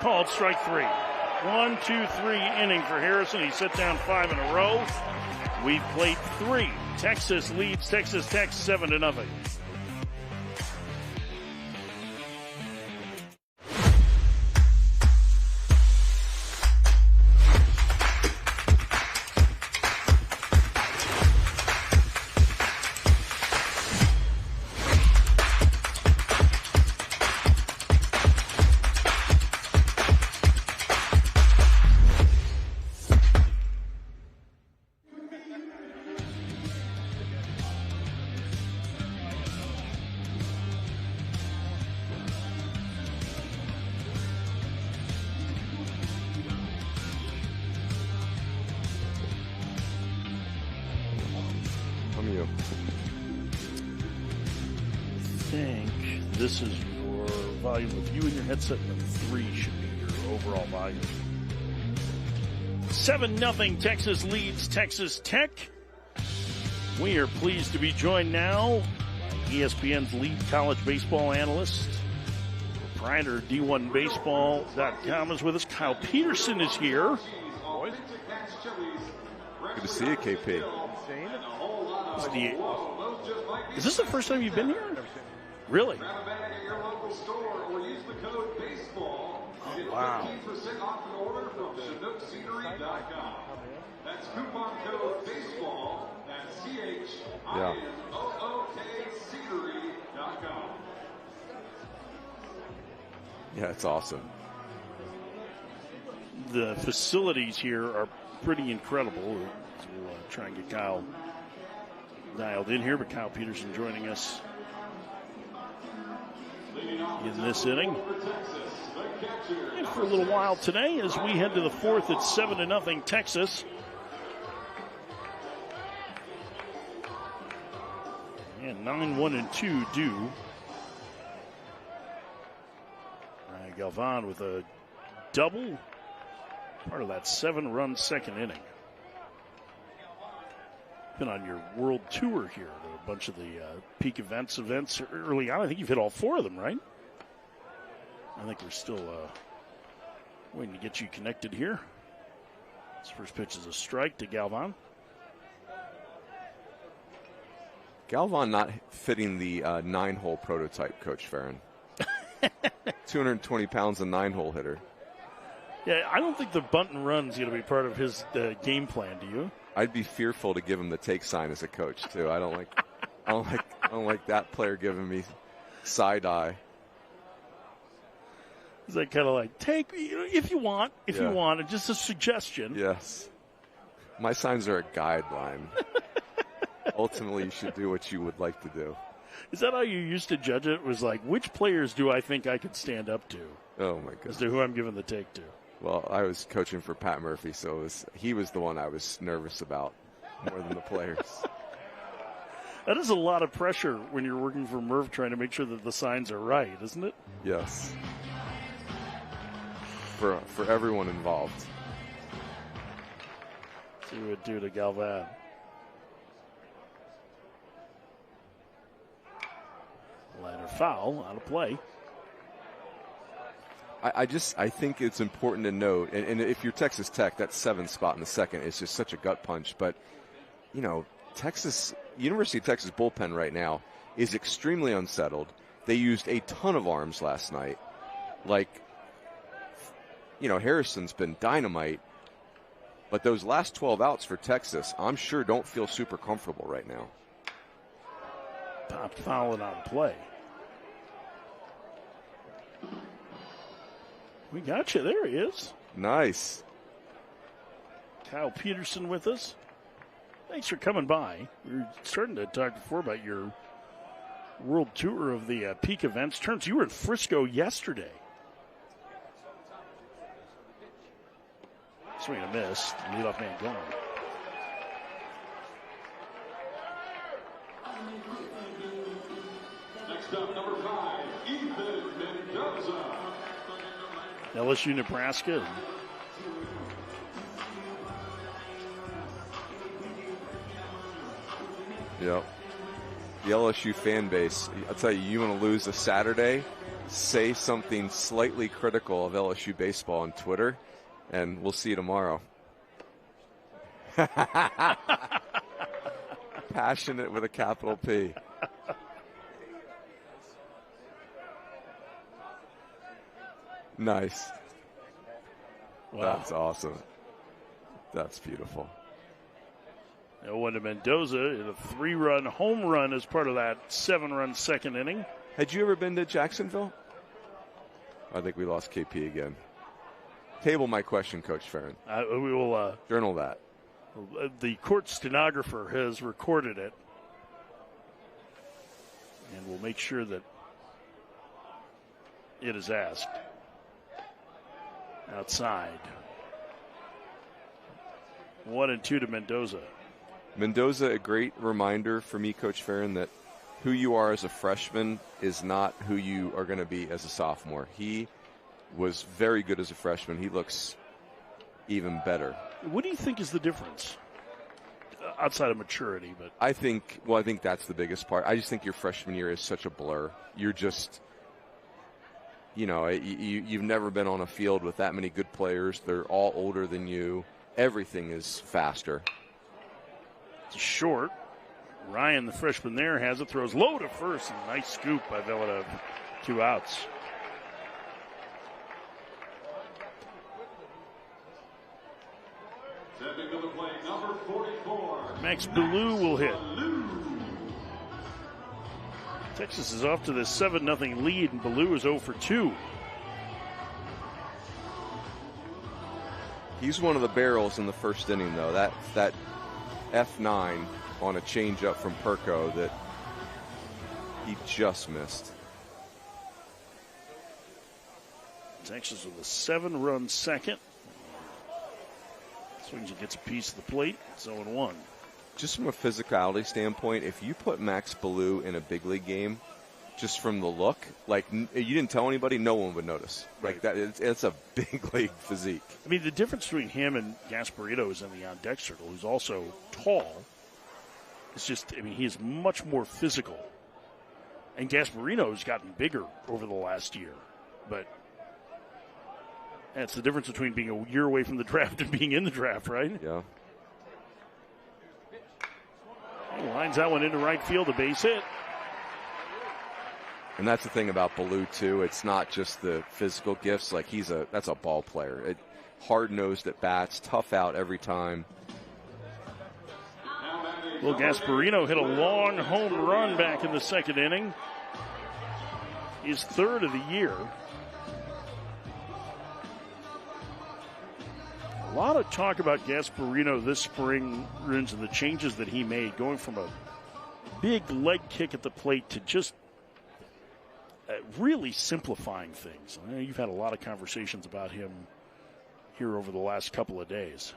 Called strike 3. 1, 2, 3 inning for Harrison. He set down 5 in a row. We've played 3. Texas leads Texas Tech 7-0. This is your volume with you and your headset. Number 3 should be your overall volume. 7-0 Texas leads Texas Tech. We are pleased to be joined now by ESPN's lead college baseball analyst, proprietor of D1Baseball.com is with us. Kyle Peterson is here. Good to see you, KP. Is this the first time you've been here? Really? Oh, wow. That's coupon code baseball at CHINOOK-Ceadery.com. Yeah, it's awesome. The facilities here are pretty incredible. We'll try and get Kyle dialed in here, but Kyle Peterson joining us in this inning. And for a little while today as we head to the 4th at 7-0 Texas. And 9-1-2 due Galvan with a double, part of that 7-run second inning. Been on your world tour here, a bunch of the peak events early on. I think you've hit all 4 of them, right? I think we're still waiting to get you connected here. This first pitch is a strike to Galvan. Galvan not fitting the 9-hole prototype, Coach Farron. 220 pounds, a 9-hole hitter. Yeah, I don't think the bunt and run is going to be part of his game plan. Do you? I'd be fearful to give him the take sign as a coach too. I don't like that player giving me side eye. Is that kind of like take if you want, you want, it's just a suggestion. Yes, my signs are a guideline. Ultimately, you should do what you would like to do. Is that how you used to judge it? It was like, which players do I think I could stand up to? Oh my goodness. As to who I'm giving the take to. Well, I was coaching for Pat Murphy, so he was the one I was nervous about more than the players. That is a lot of pressure when you're working for Murph trying to make sure that the signs are right, isn't it? Yes. For everyone involved. See what it do to Galvan. Ladder foul, out of play. I think it's important to note, and if you're Texas Tech, that 7th spot in the second is just such a gut punch. But, you know, University of Texas bullpen right now is extremely unsettled. They used a ton of arms last night. Like, you know, Harrison's been dynamite. But those last 12 outs for Texas, I'm sure don't feel super comfortable right now. Popped foul and out of play. We got you. There he is. Nice. Kyle Peterson with us. Thanks for coming by. We were starting to talk before about your world tour of the peak events. Turns you were in Frisco yesterday. Swing and a miss. Leadoff man gone. Next up, number 5, Ethan Mendoza. LSU, Nebraska. Yep. The LSU fan base, I'll tell you, you want to lose a Saturday, say something slightly critical of LSU baseball on Twitter, and we'll see you tomorrow. Passionate with a capital P. Nice. Wow. That's awesome. That's beautiful. 0-1 to Mendoza in a 3-run home run as part of that 7-run second inning. Had you ever been to Jacksonville? I think we lost KP again. Table my question, Coach Farron. We will journal that. The court stenographer has recorded it, and we'll make sure that it is asked. Outside. 1-2 to Mendoza. Mendoza, a great reminder for me, Coach Farron, that who you are as a freshman is not who you are going to be as a sophomore. He was very good as a freshman. He looks even better. What do you think is the difference outside of maturity? But I think that's the biggest part. I just think your freshman year is such a blur. You're just, you know, you've never been on a field with that many good players. They're all older than you. Everything is faster. It's short. Ryan, the freshman there, has it. Throws low to first. And nice scoop by Villanova. 2 outs. Stepping to the plate, number 44. Max Ballou will hit. Texas is off to this 7-0 lead, and Ballou is 0 for 2. He's one of the barrels in the first inning, though. That F9 on a changeup from Perko that he just missed. Texas with a 7-run second. Swings and gets a piece of the plate. It's 0-1. Just from a physicality standpoint, if you put Max Ballou in a big league game, just from the look. Like, you didn't tell anybody, no one would notice. Like, that, it's a big league physique. I mean, the difference between him and Gasparino is in the on-deck circle, who's also tall. It's just, I mean, he is much more physical. And Gasparino's gotten bigger over the last year. But that's the difference between being a year away from the draft and being in the draft, right? Yeah. He lines that one into right field, a base hit. And that's the thing about Ballou, too. It's not just the physical gifts. Like, that's a ball player. Hard-nosed at bats, tough out every time. Well, Gasparino hit a long home run back in the second inning. His third of the year. A lot of talk about Gasparino this spring, and the changes that he made, going from a big leg kick at the plate to just really simplifying things. I know you've had a lot of conversations about him here over the last couple of days.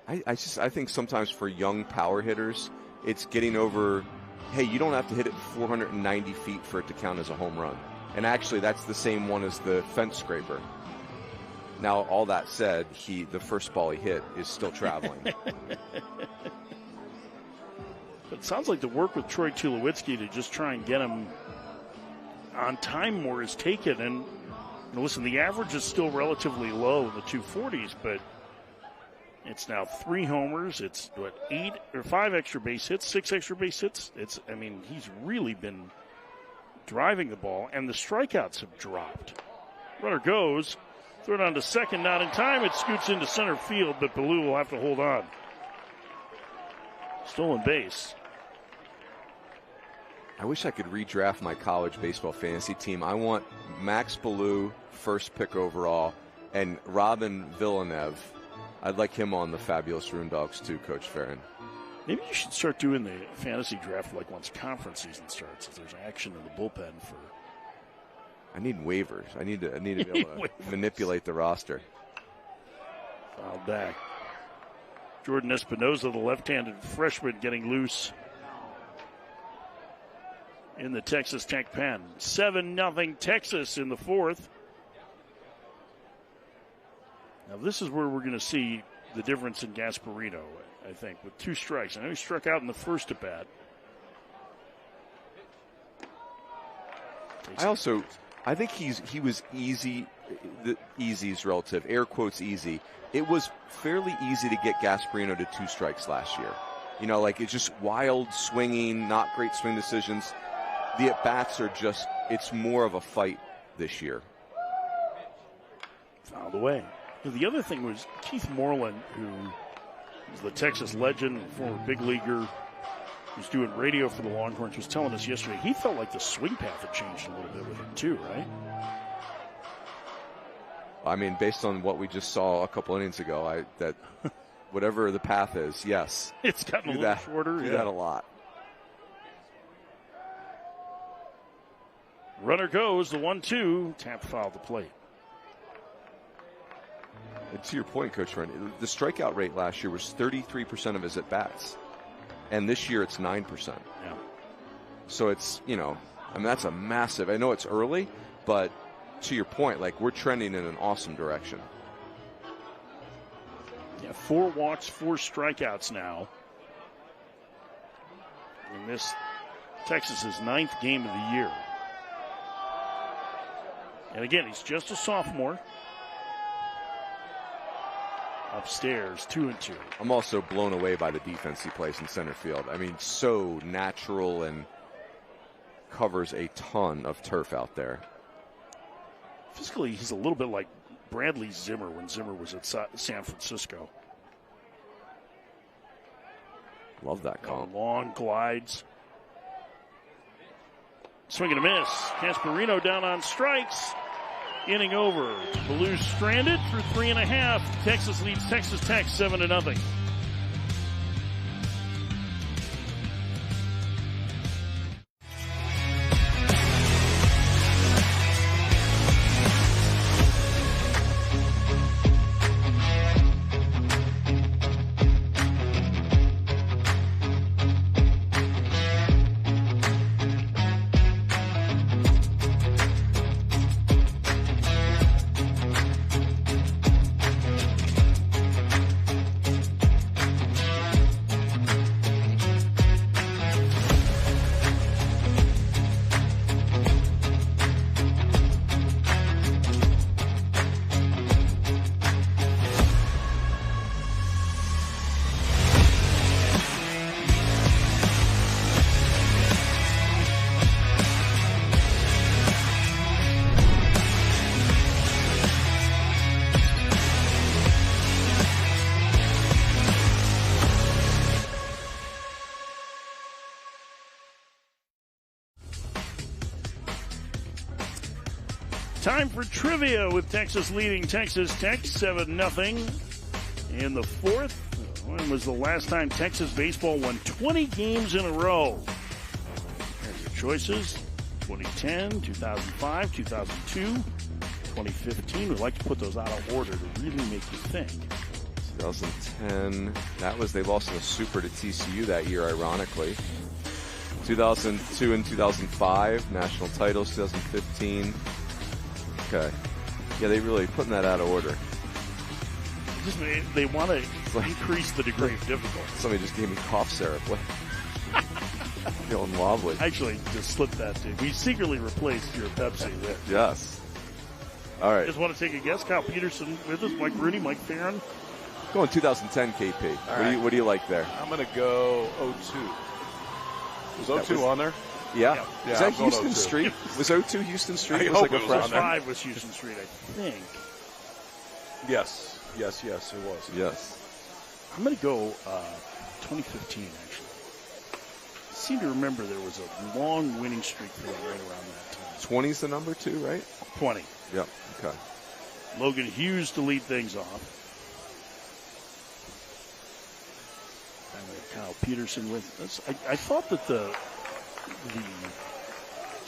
I think sometimes for young power hitters, it's getting over, hey, you don't have to hit it 490 feet for it to count as a home run. And actually, that's the same one as the fence scraper. Now, all that said, the first ball he hit is still traveling. It sounds like the work with Troy Tulowitzki to just try and get him on time more is taken. And listen, the average is still relatively low in the 240s, but it's now 3 homers. It's 5 extra base hits, 6 extra base hits. He's really been driving the ball, and the strikeouts have dropped. Runner goes, throw it on to second, not in time. It scoots into center field, but Ballou will have to hold on. Stolen base. I wish I could redraft my college baseball fantasy team. I want Max Ballou, first pick overall, and Robin Villeneuve. I'd like him on the Fabulous Rune Dogs too, Coach Farron. Maybe you should start doing the fantasy draft like once conference season starts, if there's action in the bullpen for. I need waivers. I need to be able to manipulate the roster. Fouled back. Jordan Espinoza, the left-handed freshman, getting loose in the Texas Tech pen. 7-0 Texas in the fourth. Now this is where we're going to see the difference in Gasparino, I think, with 2 strikes. I know he struck out in the first at bat. I think he was easy. The easy is relative. Air quotes easy. It was fairly easy to get Gasparino to 2 strikes last year. It's just wild swinging, not great swing decisions. The at-bats are just, it's more of a fight this year. Fouled away. The other thing was Keith Moreland, who is the Texas legend, former big leaguer, who's doing radio for the Longhorns, was telling us yesterday he felt like the swing path had changed a little bit with him too, right? I mean, based on what we just saw a couple innings ago, that whatever the path is, yes. It's gotten a little shorter. Do that a lot. Runner goes, the 1-2, tap foul the plate. And to your point, Coach Ryan, the strikeout rate last year was 33% of his at-bats. And this year it's 9%. Yeah. So it's, that's a massive, I know it's early, but to your point, we're trending in an awesome direction. Yeah, 4 walks, 4 strikeouts now. In this Texas's 9th game of the year. And again, he's just a sophomore. Upstairs, 2-2. I'm also blown away by the defense he plays in center field. I mean, so natural and covers a ton of turf out there. Physically, he's a little bit like Bradley Zimmer when Zimmer was at San Francisco. Love that call. Long glides. Swing and a miss. Gasparino down on strikes. Inning over. Ballou stranded through 3.5. Texas leads Texas Tech 7-0. Time for trivia with Texas leading Texas Tech 7-0 in the fourth. When was the last time Texas baseball won 20 games in a row? Here's your choices. 2010, 2005, 2002, 2015. We'd like to put those out of order to really make you think. 2010, they lost in a super to TCU that year, ironically. 2002 and 2005, national titles, 2015. Okay. Yeah, they really putting that out of order. They want to increase the degree of difficulty. Somebody just gave me cough syrup. Feeling wobbly. Actually, just slip that, dude. We secretly replaced your Pepsi with. Yes. All right. Just want to take a guess. Kyle Peterson with us, Mike Rooney, Mike Farron. Going 2010 KP. What do you like there? I'm going to go 02. Was 02 on there? Yeah. Is that I'm Houston Street? Was 02 Houston Street? I hope it was on there. 5 was Houston Street, I think. Yes, it was. Yes. I'm going to go 2015, actually. I seem to remember there was a long winning streak for them right around that time. 20's the number 2, right? 20. Yep. Okay. Logan Hughes to lead things off. And Kyle Peterson with us. I thought that the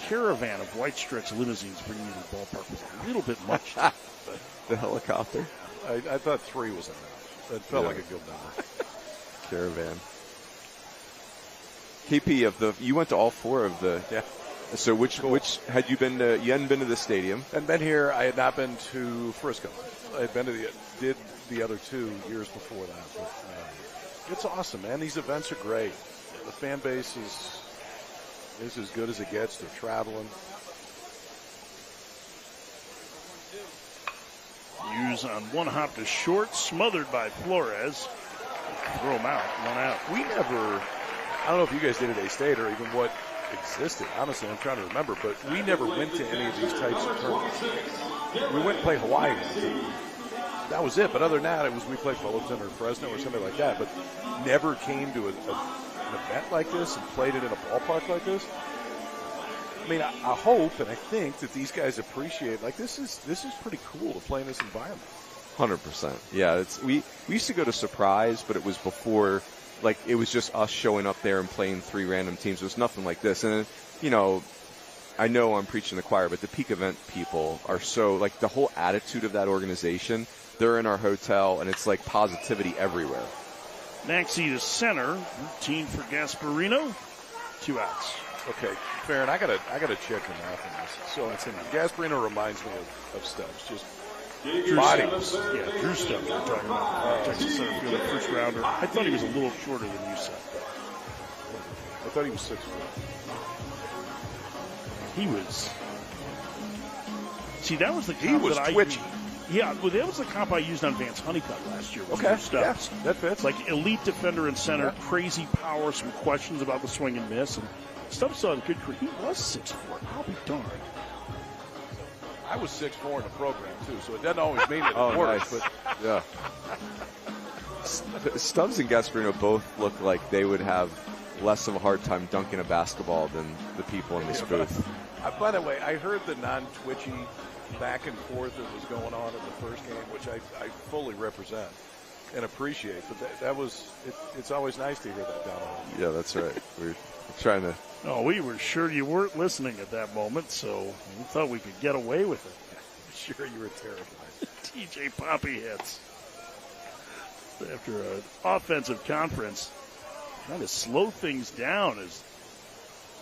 caravan of White Stretch limousines bringing you to the ballpark was a little bit much. The helicopter? I thought 3 was enough. It felt like a good number. Caravan. KP, you went to all 4 of the. Yeah. So which had you been to? You hadn't been to the stadium. Hadn't been here. I had not been to Frisco. I had been to did the other 2 years before that. But, it's awesome, man. These events are great. The fan base is as good as it gets. They're traveling. Hughes on one hop to short, smothered by Flores. Throw him out, 1 out. We never, I don't know if you guys did at A-State or even what existed. Honestly, I'm trying to remember, but we never went to any of these types of tournaments. We went and played Hawaii. That was it. But other than that, we played Fullerton or Fresno or something like that. But never came to an event like this and played it in a ballpark like this. I mean, I hope and I think that these guys appreciate, like, this is pretty cool to play in this environment. 100%. Yeah, we used to go to Surprise, but it was before, like, it was just us showing up there and playing 3 random teams. It was nothing like this. And, I know I'm preaching the choir, but the peak event people are so, like, the whole attitude of that organization, they're in our hotel, and it's like positivity everywhere. Maxey to center, routine for Gasparino, 2 outs. Okay, Farron, I gotta check your math on this. So Gasparino reminds me of Stubbs, just body. Yeah, Drew Stubbs we're talking about. Texas center fielder, first rounder. I thought he was a little shorter than you said. I thought he was 6'4". He was. See, that was the comp he was that twitchy. Yeah, well, that was the comp I used on Vance Honeycutt last year. Okay, Stubbs. yeah, that fits. Like elite defender in center, crazy power, some questions about the swing and miss, and Stubbs saw a good career. He was 6'4". I'll be darned. I was 6'4" in the program too, so it doesn't always mean that it works. Nice. But yeah. Stubbs and Gasparino both look like they would have less of a hard time dunking a basketball than the people in this booth. By the way, I heard the non-twitchy back and forth that was going on in the first game, which I fully represent and appreciate. But that was it's always nice to hear that down home. Yeah, that's right. We're trying to. No, we were sure you weren't listening at that moment, so we thought we could get away with it. Sure, you were terrified. TJ Poppy hits after an offensive conference, trying to slow things down as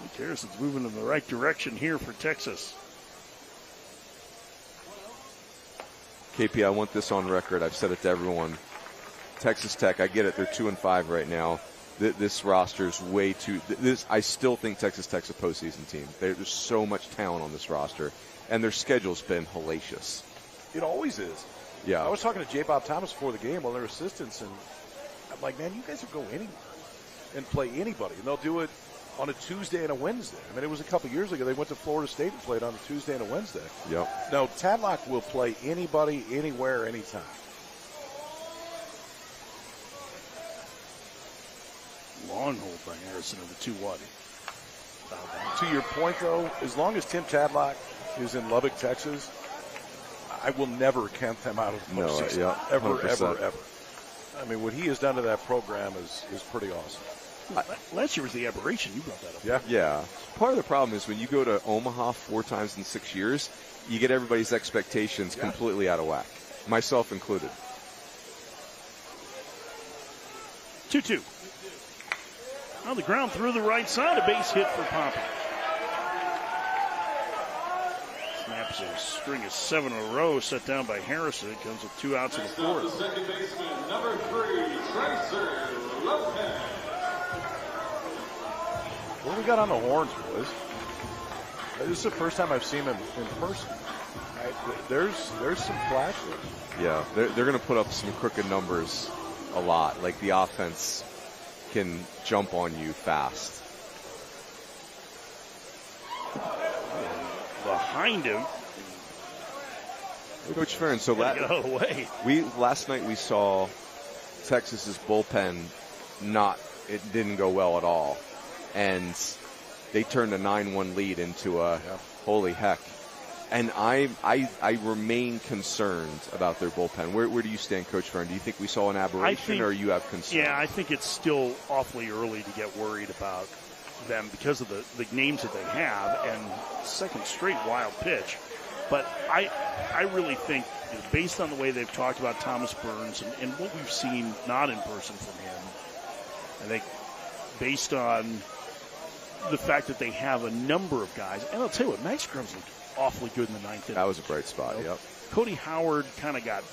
Luke Harrison's moving in the right direction here for Texas. KP, I want this on record. I've said it to everyone. Texas Tech, I get it. They're 2-5 right now. This roster's way too. I still think Texas Tech's a postseason team. There's so much talent on this roster, and their schedule's been hellacious. It always is. Yeah. I was talking to J. Bob Thomas before the game, while their assistants, and I'm like, man, you guys will go anywhere and play anybody, and they'll do it on a Tuesday and a Wednesday. I mean, it was a couple years ago. They went to Florida State and played on a Tuesday and a Wednesday. Yep. Now, Tadlock will play anybody, anywhere, anytime. Long hold by Harrison of the 2-1. To your point, though, as long as Tim Tadlock is in Lubbock, Texas, I will never count them out of the postseason. Yeah, ever, 100%. ever. I mean, what he has done to that program is pretty awesome. Last year was the aberration. You brought that up. Yeah. Part of the problem is when you go to Omaha 4 times in 6 years, you get everybody's expectations completely out of whack, myself included. 2-2. On the ground through the right side, a base hit for Poppy. Snaps a string of 7 in a row set down by Harrison. It comes with 2 outs in the fourth. The second baseman, number 3, Tracer Lopez. What do we got on the horns, boys? This is the first time I've seen him in person. There's some flashes. Yeah, they're going to put up some crooked numbers a lot. Like the offense can jump on you fast. Behind him. Coach Farron, so Get out of the way. last night we saw Texas's bullpen it didn't go well at all. And they turned a 9-1 lead into a holy heck. And I remain concerned about their bullpen. Where do you stand, Coach Farron? Do you think we saw an aberration, or you have concern? Yeah, I think it's still awfully early to get worried about them because of the names that they have and second straight wild pitch. But I really think, based on the way they've talked about Thomas Burns and what we've seen not in person from him, I think based on the fact that they have a number of guys, and I'll tell you what, Max Grum's looked awfully good in the ninth inning. That was a bright spot, yep. Cody Howard kind of got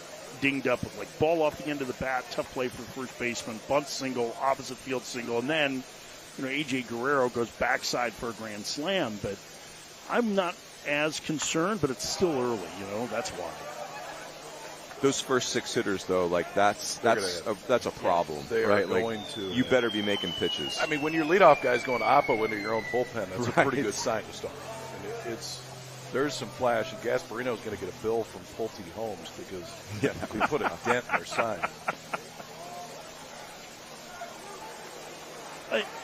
dinged up with ball off the end of the bat, tough play for first baseman, bunt single, opposite field single, and then A.J. Guerrero goes backside for a grand slam. But I'm not as concerned, but it's still early, that's why. Those first 6 hitters, though, that's a problem, They right? are going to. You better be making pitches. I mean, when your leadoff guy's going oppo into your own bullpen, that's a pretty good sign to start. And there's some flash, and Gasparino's going to get a bill from Pulte Homes because we put a dent in their sign.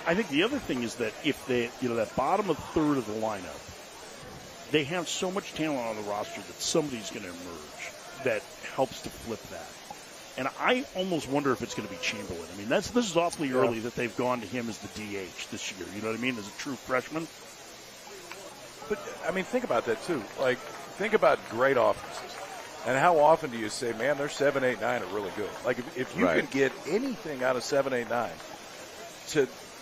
I think the other thing is that if they, that bottom of third of the lineup, they have so much talent on the roster that somebody's going to emerge that helps to flip that. And I almost wonder if it's going to be Chamberlain. I mean, this is awfully early that they've gone to him as the DH this year. You know what I mean? As a true freshman. But, I mean, think about that, too. Think about great offenses. And how often do you say, man, their 7, 8, 9 are really good? If you can get anything out of 7, 8, 9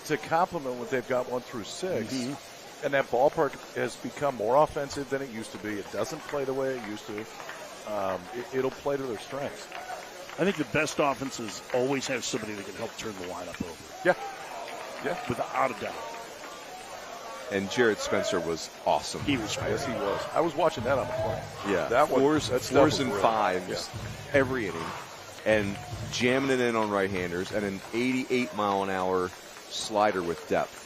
to complement what they've got 1 through 6, and that ballpark has become more offensive than it used to be. It doesn't play the way it used to. It'll play to their strengths. I think the best offenses always have somebody that can help turn the lineup over. Yeah. Without a doubt. And Jared Spencer was awesome. He was great. Yes, he was. I was watching that on the plane. Yeah. That was, fours and fives every inning, and jamming it in on right-handers, and an 88-mile-an-hour slider with depth.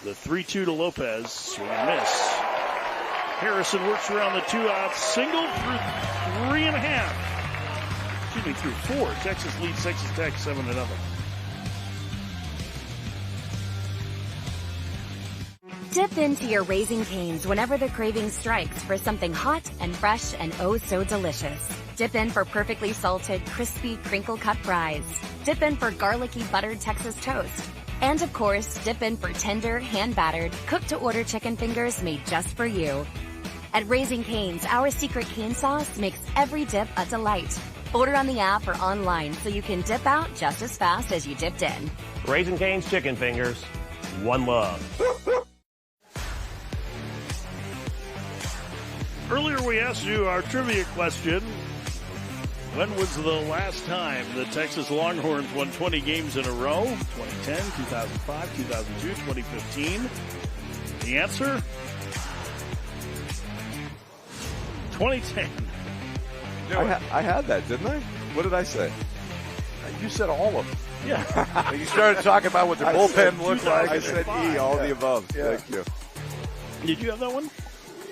The 3-2 to Lopez. Swing and miss. Harrison works around the 2 outs. Single through 3.5. Excuse me, through 4. Texas leads Texas Tech 7-0. Dip into your Raising Cane's whenever the craving strikes for something hot and fresh and oh so delicious. Dip in for perfectly salted, crispy, crinkle-cut fries. Dip in for garlicky buttered Texas toast. And of course, dip in for tender, hand-battered, cooked-to-order chicken fingers made just for you. At Raising Cane's, our secret cane sauce makes every dip a delight. Order on the app or online so you can dip out just as fast as you dipped in. Raising Cane's chicken fingers. One love. Earlier we asked you our trivia question. When was the last time the Texas Longhorns won 20 games in a row? 2010, 2005, 2002, 2015. The answer? 2010. I had that, didn't I? What did I say? You said all of them. Yeah. You started talking about what the bullpen looked like. I said E, all the above. Yeah. Thank you. Did you have that one?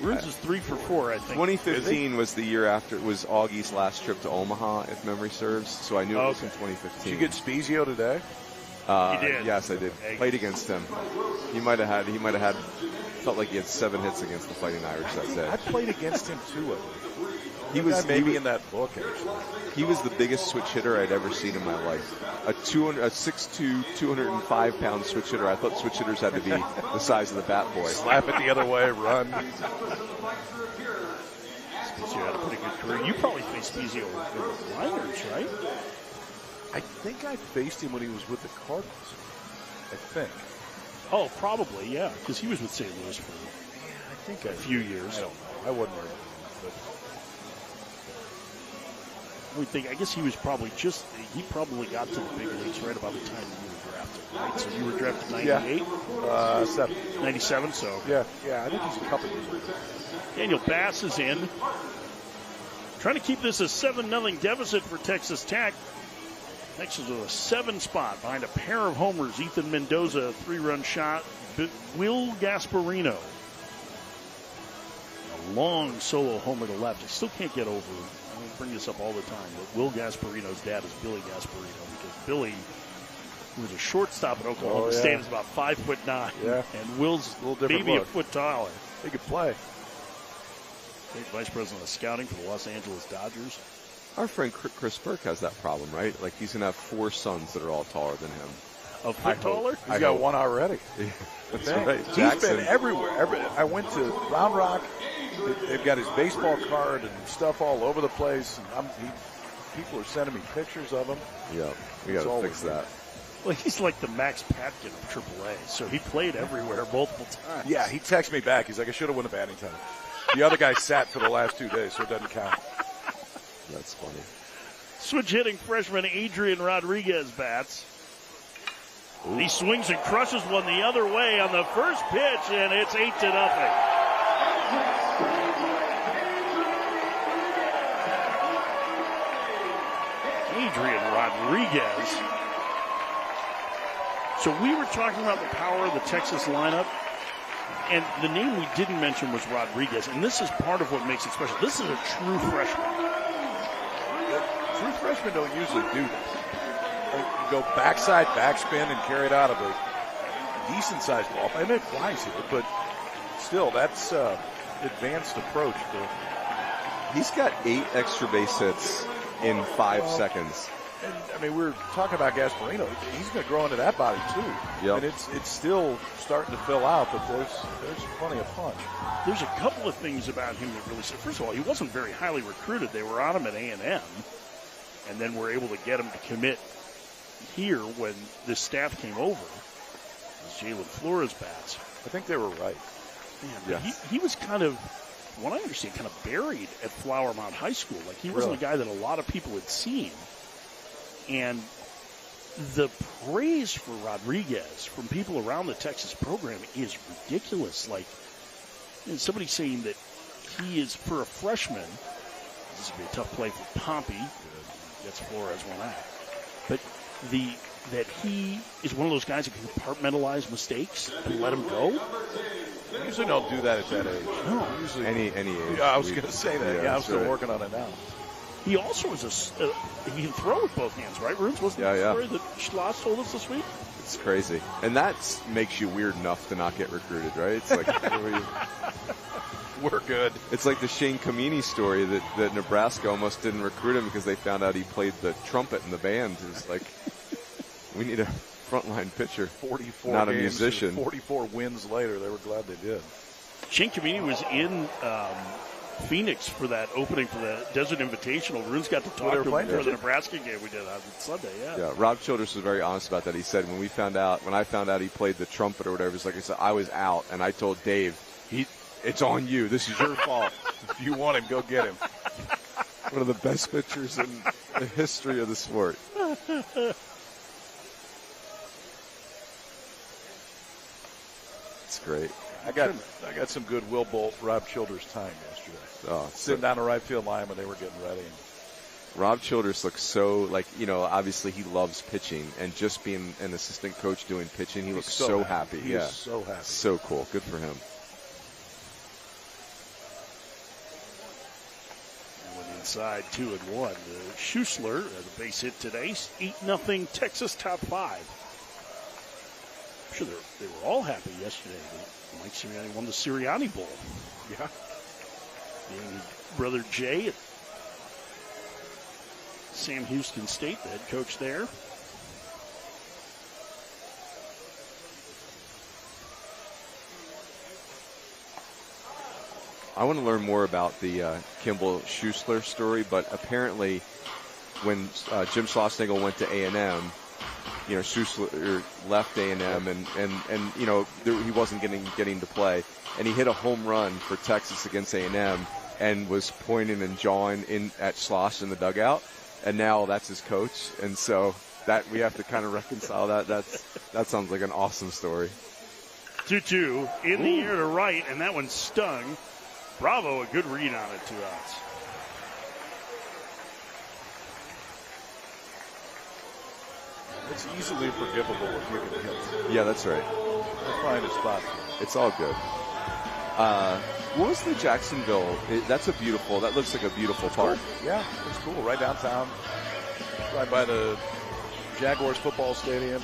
Runes is 3 for 4, I think. 2015 was the year after. It was Augie's last trip to Omaha, if memory serves. So I knew it was in 2015. Did you get Spezio today? You did? Yes, I did. Played against him. He might have had. Felt like he had 7 hits against the Fighting Irish that day. I played against him too. He was maybe in that book. Actually, he was the biggest switch hitter I'd ever seen in my life. A 6'2", 205-pound switch hitter. I thought switch hitters had to be the size of the bat boy. Slap it the other way, run. Spezio had a pretty good career. You probably faced Spezio in the minors, right? I think I faced him when he was with the Cardinals. I think. Oh, probably, yeah, because he was with St. Louis for I think a few years. I don't know. I wasn't really. I guess he was probably he probably got to the big leagues right about the time you were drafted, right? So you were drafted 98? Yeah. 7. 97, so. Yeah, I think he's a couple years old. Daniel Bass is in. Trying to keep this a 7-0 deficit for Texas Tech. Texas with a 7 spot behind a pair of homers. Ethan Mendoza, a 3-run shot. Will Gasparino. A long solo homer to left. I still can't get over. I bring this up all the time, but Will Gasparino's dad is Billy Gasparino, because Billy, who was a shortstop at Oklahoma State, is about 5'9", and Will's maybe a foot taller. He could play. State Vice President of Scouting for the Los Angeles Dodgers. Our friend Chris Burke has that problem, right? Like, he's going to have 4 sons that are all taller than him. A foot taller? He's got one already. That's right. He's been everywhere. I went to Round Rock. They've got his baseball card and stuff all over the place. And people are sending me pictures of him. Yeah, we got to fix that. Well, he's like the Max Patkin of AAA, so he played everywhere multiple times. Yeah, he texted me back. He's like, I should have won the batting title. The other guy sat for the last 2 days, so it doesn't count. That's funny. Switch hitting freshman Adrian Rodriguez bats. Ooh. He swings and crushes one the other way on the first pitch, and it's 8-0. Adrian Rodriguez. So we were talking about the power of the Texas lineup, and the name we didn't mention was Rodriguez, and this is part of what makes it special. This is a true freshman. True freshmen don't usually do that. Like, go backside, backspin, and carry it out of a decent-sized ball. I mean, it flies here, but still, that's advanced approach. He's got 8 extra base hits in 5 seconds. And, I mean, we're talking about Gasparino. He's going to grow into that body, too. Yep. And it's still starting to fill out, but there's plenty of punch. There's a couple of things about him that really... First of all, he wasn't very highly recruited. They were on him at A&M, and then were able to get him to commit here when this staff came over. Jalen Flores bats. I think they were right. Man, yes. He was kind of, from what I understand, kind of buried at Flower Mound High School. Like, he wasn't a guy that a lot of people had seen. And the praise for Rodriguez from people around the Texas program is ridiculous. Like, somebody saying that he is, for a freshman, this would be a tough play for Pompey. Gets Flores one out. But that he is one of those guys that can compartmentalize mistakes and let them go. I usually don't do that at that age. No. Usually, any age. Yeah, I was going to say that. Yeah, I'm still working on it now. He also is he can throw with both hands, right, Runes? Wasn't that the story that Schloss told us this week? It's crazy. And that makes you weird enough to not get recruited, right? It's like, we're good. It's like the Shane Kamini story that Nebraska almost didn't recruit him because they found out he played the trumpet in the band. It was like, we need a frontline pitcher, 44 not games, a musician. 44 wins later, they were glad they did. Shane Kamini was in Phoenix for that opening for the Desert Invitational. Runes got to talk to him for the Nebraska game we did on Sunday. Yeah. Rob Childress was very honest about that. He said when I found out he played the trumpet or whatever, it's like I said, I was out, and I told Dave, it's on you. This is your fault. If you want him, go get him. One of the best pitchers in the history of the sport. It's great. I got some good Will Bolt, Rob Childress time yesterday. Sitting down the right field line when they were getting ready. Rob Childress looks so, obviously he loves pitching, and just being an assistant coach doing pitching, he looks so happy. He's so happy. So cool. Good for him. Inside 2-1. Schussler, the base hit today. 8-0 Texas top 5. I'm sure they were all happy yesterday that Mike Sirianni won the Sirianni Bowl. Yeah. And brother Jay at Sam Houston State, the head coach there. I want to learn more about the Kimball Schuessler story, but apparently when Jim Schlossnagle went to A&M, you know, Schuessler left A&M and you know, he wasn't getting to play, and he hit a home run for Texas against A&M and was pointing and jawing in at Schloss in the dugout, and now that's his coach, and so that we have to kind of reconcile that. That sounds like an awesome story. 2-2 in the air to right, and that one stung. Bravo, a good read on it, 2 outs. It's easily forgivable if you can hit. Yeah, that's right. We'll find a spot. It's all good. What was the Jacksonville? That looks like a beautiful park. Cool. Yeah, it's cool. Right downtown, right by the Jaguars football stadium.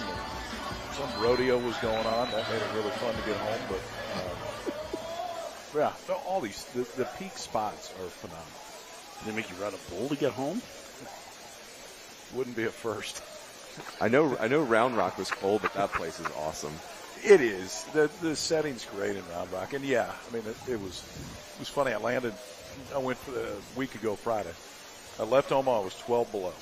Some rodeo was going on. That made it really fun to get home. But yeah, all these the peak spots are phenomenal. Did they make you ride a bull to get home? Wouldn't be a first. I know Round Rock was cold, but that place is awesome. It is. The setting's great in Round Rock, and yeah, I mean it was funny. I went for a week ago Friday. I left Omaha, it was 12 below.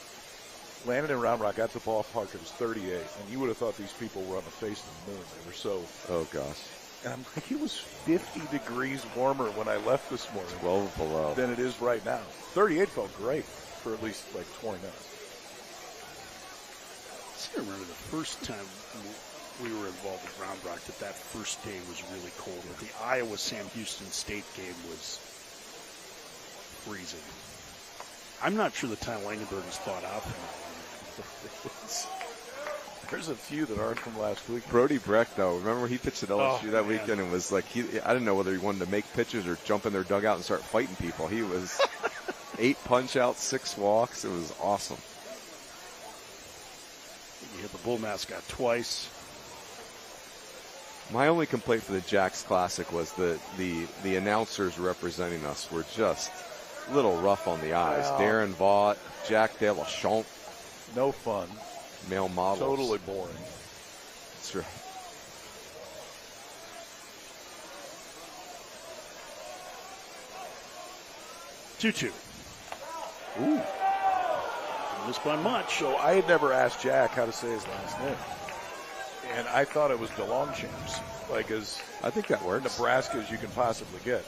Landed in Round Rock, got to the ballpark, it was 38, and you would have thought these people were on the face of the moon. They were so. Oh gosh. And I'm like, it was 50 degrees warmer when I left this morning. 12 below. Than it is right now. 38 felt great for at least like 20 minutes. I remember the first time we were involved with Round Rock that first day was really cold. But the Iowa-Sam Houston State game was freezing. I'm not sure the Ty Langenberg was thought out for that. There's a few that aren't from last week. Brody Breck, though, remember he pitched at LSU that weekend and was like, I didn't know whether he wanted to make pitches or jump in their dugout and start fighting people. He was 8 punch-outs, 6 walks. It was awesome. You hit the Bull mascot twice. My only complaint for the Jacks Classic was the announcers representing us were just a little rough on the eyes. Wow. Darren Vaught, Jack De La Champ. No fun. Male models. Totally boring. That's right. Two. Ooh. Missed by much. So I had never asked Jack how to say his last name. And I thought it was DeLongchamps. Like as I think that works. Nebraska as you can possibly get.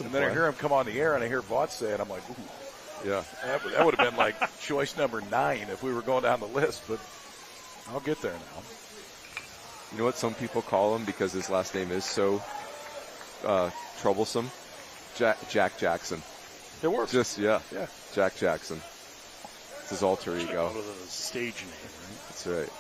And then I hear him come on the air and I hear Vaught say it. I'm like, ooh. Yeah. That would have been like choice number 9 if we were going down the list, but I'll get there now. You know what some people call him because his last name is so troublesome? Jack Jackson. It works. Yeah. Jack Jackson. It's his alter ego. Out of the stage name, right? That's right.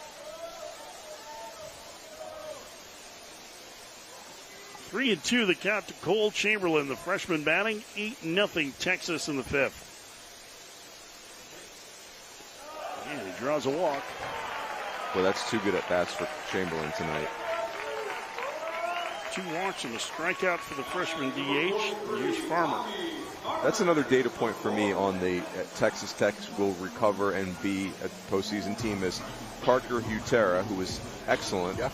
3-2 the count to Cole Chamberlain, the freshman batting. 8-0 Texas in the 5th. And he draws a walk. Well, that's 2 good at-bats for Chamberlain tonight. 2 walks and a strikeout for the freshman DH. Here's Farmer. That's another data point for me on the Texas Tech will recover and be a postseason team is Parker Hutera, who was excellent. Yeah.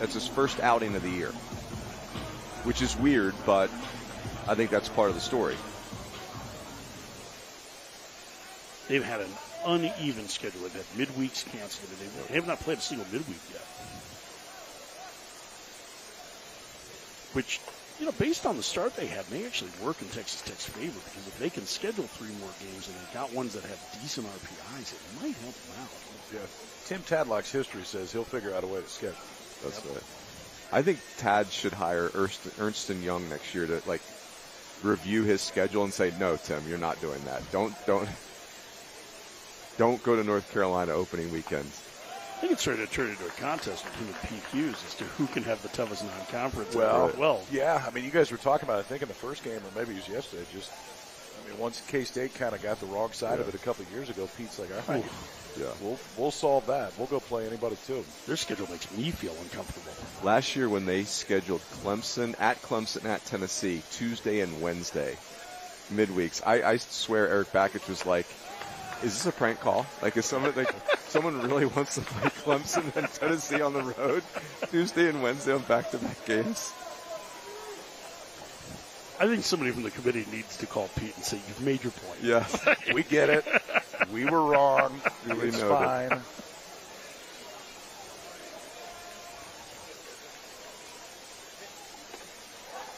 That's his first outing of the year, which is weird, but I think that's part of the story. They've had an uneven schedule. They've had midweeks canceled. They have not played a single midweek yet. Which, you know, based on the start they had, may actually work in Texas Tech's favor because if they can schedule 3 more games and they've got ones that have decent RPIs, it might help them out. Yeah. Tim Tadlock's history says he'll figure out a way to schedule. That's right. I think Tad should hire Ernst & Young next year to like review his schedule and say, no, Tim, you're not doing that. Don't go to North Carolina opening weekends. I think it's starting to turn into a contest between the PQs as to who can have the toughest non-conference. Well, yeah. I mean, you guys were talking about, I think, in the first game, or maybe it was yesterday, I mean, once K-State kind of got the wrong side of it a couple of years ago, Pete's like, all right, we'll solve that. We'll go play anybody too. Their schedule makes me feel uncomfortable. Last year when they scheduled Clemson at Tennessee, Tuesday and Wednesday, midweeks, I swear Eric Bakich was like, is this a prank call? Like, is someone really wants to play Clemson and Tennessee on the road Tuesday and Wednesday on back-to-back games? I think somebody from the committee needs to call Pete and say, you've made your point. Yeah. We get it. We were wrong. It's fine.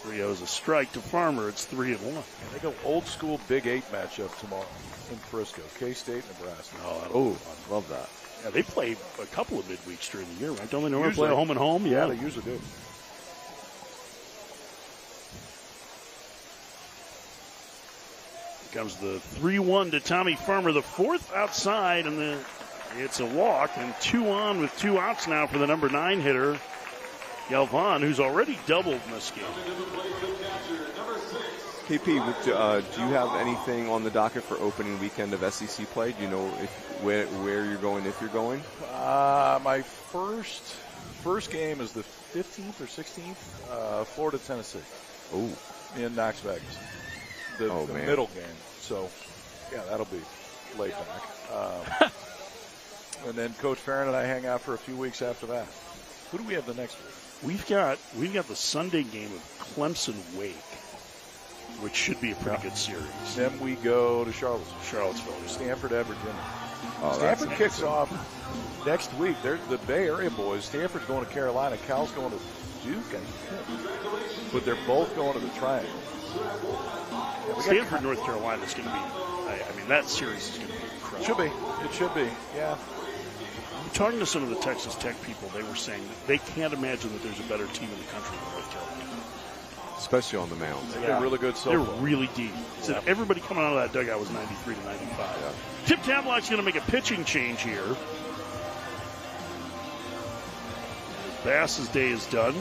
Rio's a strike to Farmer. It's 3-1. They go old school Big 8 matchup tomorrow in Frisco. K-State, Nebraska. Oh, love that. Yeah, they play a couple of midweeks during the year, right? Don't they normally play a home and home? Yeah, they usually do. Comes the 3-1 to Tommy Farmer, the fourth outside, and it's a walk, and 2 on with 2 outs now for the number 9 hitter, Galvan, who's already doubled in this game. KP, do you have anything on the docket for opening weekend of SEC play? Do you know where you're going, if you're going? My first game is the 15th or 16th, Florida, Tennessee. Oh, in Knox Vegas. The middle game. So, yeah, that'll be laid back. And then Coach Farron and I hang out for a few weeks after that. Who do we have the next week? We've got the Sunday game of Clemson Wake, which should be a pretty good series. Then we go to Charlottesville. Stanford at Virginia. Stanford kicks off next week. They're the Bay Area boys. Stanford's going to Carolina. Cal's going to Duke, I think. But they're both going to the Triangle. Stanford, North Carolina is going to be, I mean, that series is going to be incredible. It should be, yeah. Talking to some of the Texas Tech people, they were saying that they can't imagine that there's a better team in the country than North Carolina. Especially on the mound. They're really good so far. They're really deep. So everybody coming out of that dugout was 93 to 95. Yeah. Tip Tavlock's going to make a pitching change here. Bass's day is done.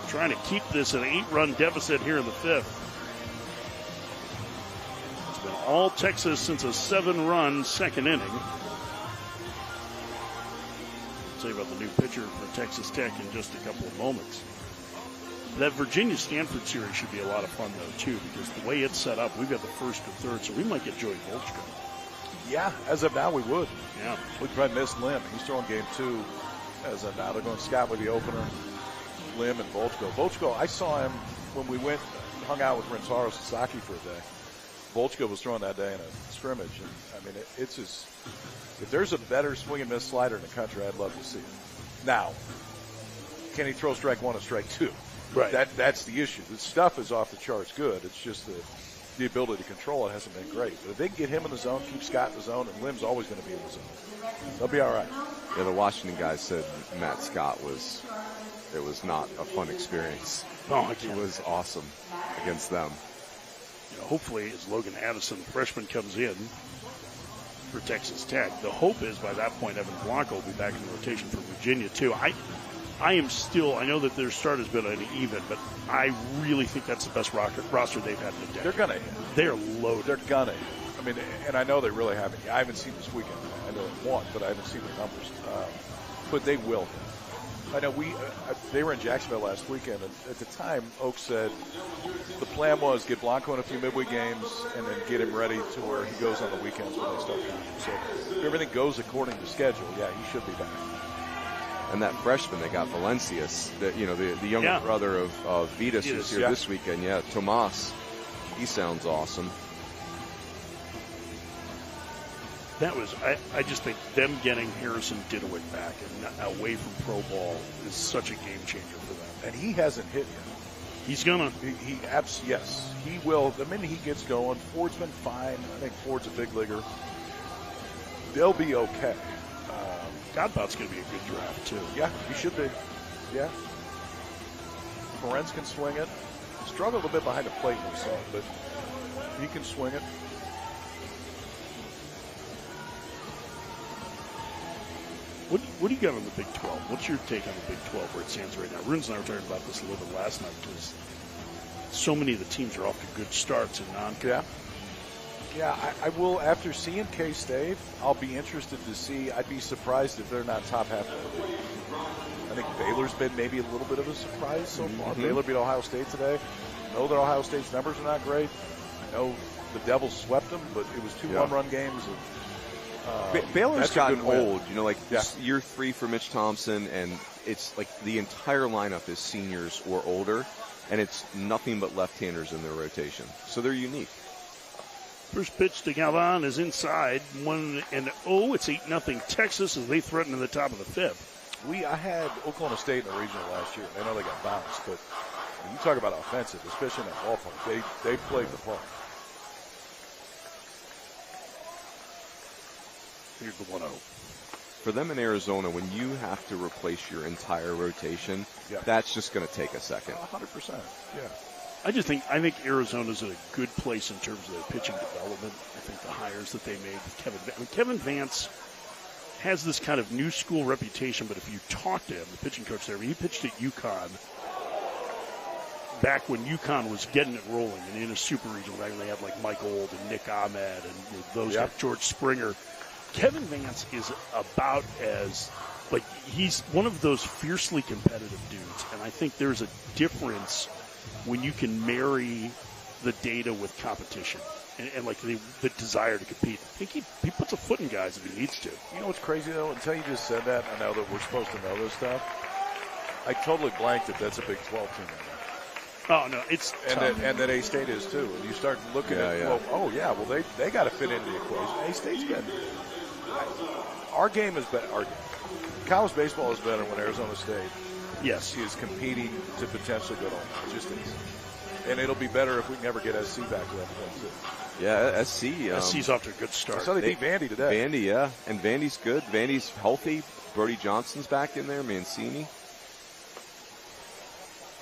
Trying to keep this an 8-run deficit here in the 5th. It's been all Texas since a 7-run second inning. I'll tell you about the new pitcher for Texas Tech in just a couple of moments. That Virginia-Stanford series should be a lot of fun, though, too, because the way it's set up, we've got the first and third, so we might get Joey Volchko. Yeah, as of now, we would. Yeah. We'd probably miss Lim. He's throwing game 2 as of now. They're going Scott with the opener. Lim and Volchko. Volchko, I saw him when we hung out with Rentaro Sasaki for a day. Volchko was throwing that day in a scrimmage. And, I mean, it's just, if there's a better swing and miss slider in the country, I'd love to see it. Now, can he throw strike 1 and strike 2? Right. That's the issue. The stuff is off the charts good. It's just the ability to control it hasn't been great. But if they can get him in the zone, keep Scott in the zone, and Lim's always going to be in the zone, they'll be all right. Yeah, the Washington guys said Matt Scott it was not a fun experience. Oh, it was awesome against them. Hopefully, as Logan Addison, the freshman, comes in for Texas Tech, the hope is by that point Evan Blanco will be back in the rotation for Virginia, too. I know that their start has been uneven, but I really think that's the best roster they've had in a decade. They're going to. They're loaded. They're going to. I mean, and I know they really haven't. I haven't seen this weekend. I know they won, but I haven't seen the numbers. But they will. I know they were in Jacksonville last weekend, and at the time, Oak said the plan was get Blanco in a few midweek games and then get him ready to where he goes on the weekends when they start counting. So if everything goes according to schedule, yeah, he should be back. And that freshman they got, Valencius, the younger brother of Vitas, who's here this weekend. Yeah, Tomas, he sounds awesome. That was, I just think them getting Harrison Didowick back and away from pro ball is such a game changer for them. And he hasn't hit yet. He's gonna. Yes, he will. The minute he gets going, Ford's been fine. I think Ford's a big leaguer. They'll be okay. Godbout's going to be a good draft, too. Yeah, he should be. Yeah. Morenz can swing it. Struggled a bit behind the plate in the song, but he can swing it. What do you got on the Big 12? What's your take on the Big 12 where it stands right now? Runes and I were talking about this a little bit last night because so many of the teams are off to good starts in non-con. Yeah, I will. After seeing K-State, I'll be interested to see. I'd be surprised if they're not top half of the league. I think Baylor's been maybe a little bit of a surprise so far. Baylor beat Ohio State today. I know that Ohio State's numbers are not great. I know the Devils swept them, but it was 2 one-run games. Baylor's gotten old. Year 3 for Mitch Thompson, and it's like the entire lineup is seniors or older, and it's nothing but left-handers in their rotation. So they're unique. First pitch to Galvan is inside, 1-0. It's 8-0 Texas as they threaten in the top of the 5th. I had Oklahoma State in the regional last year. I know they got bounced, but when you talk about offensive, especially in that ballpark, they played the ball. Here's the 1-0. For them in Arizona, when you have to replace your entire rotation, that's just going to take a second. 100%. Yeah. I think Arizona's in a good place in terms of their pitching development. I think the hires that they made with Kevin Vance has this kind of new school reputation, but if you talk to him, the pitching coach there, he pitched at UConn back when UConn was getting it rolling and in a super regional, back when they had like Mike Old and Nick Ahmed and those like George Springer. Kevin Vance is about as, he's one of those fiercely competitive dudes, and I think there's a difference when you can marry the data with competition and the desire to compete. I think he puts a foot in guys if he needs to. You know what's crazy, though? Until you just said that, I know that we're supposed to know this stuff. I totally blanked that that's a Big 12 team right now. Oh, no, it's tough. And that A-State is, too. And you start looking they got to fit into the equation. A-State's been – our game is better. Our game. College baseball is better when Arizona State is competing to potentially go to Omaha. It just is. And it'll be better if we can ever get SC back to that point, too. Yeah, SC's off to a good start. So they beat Vandy today. Vandy, yeah. And Vandy's good. Vandy's healthy. Brody Johnson's back in there. Mancini.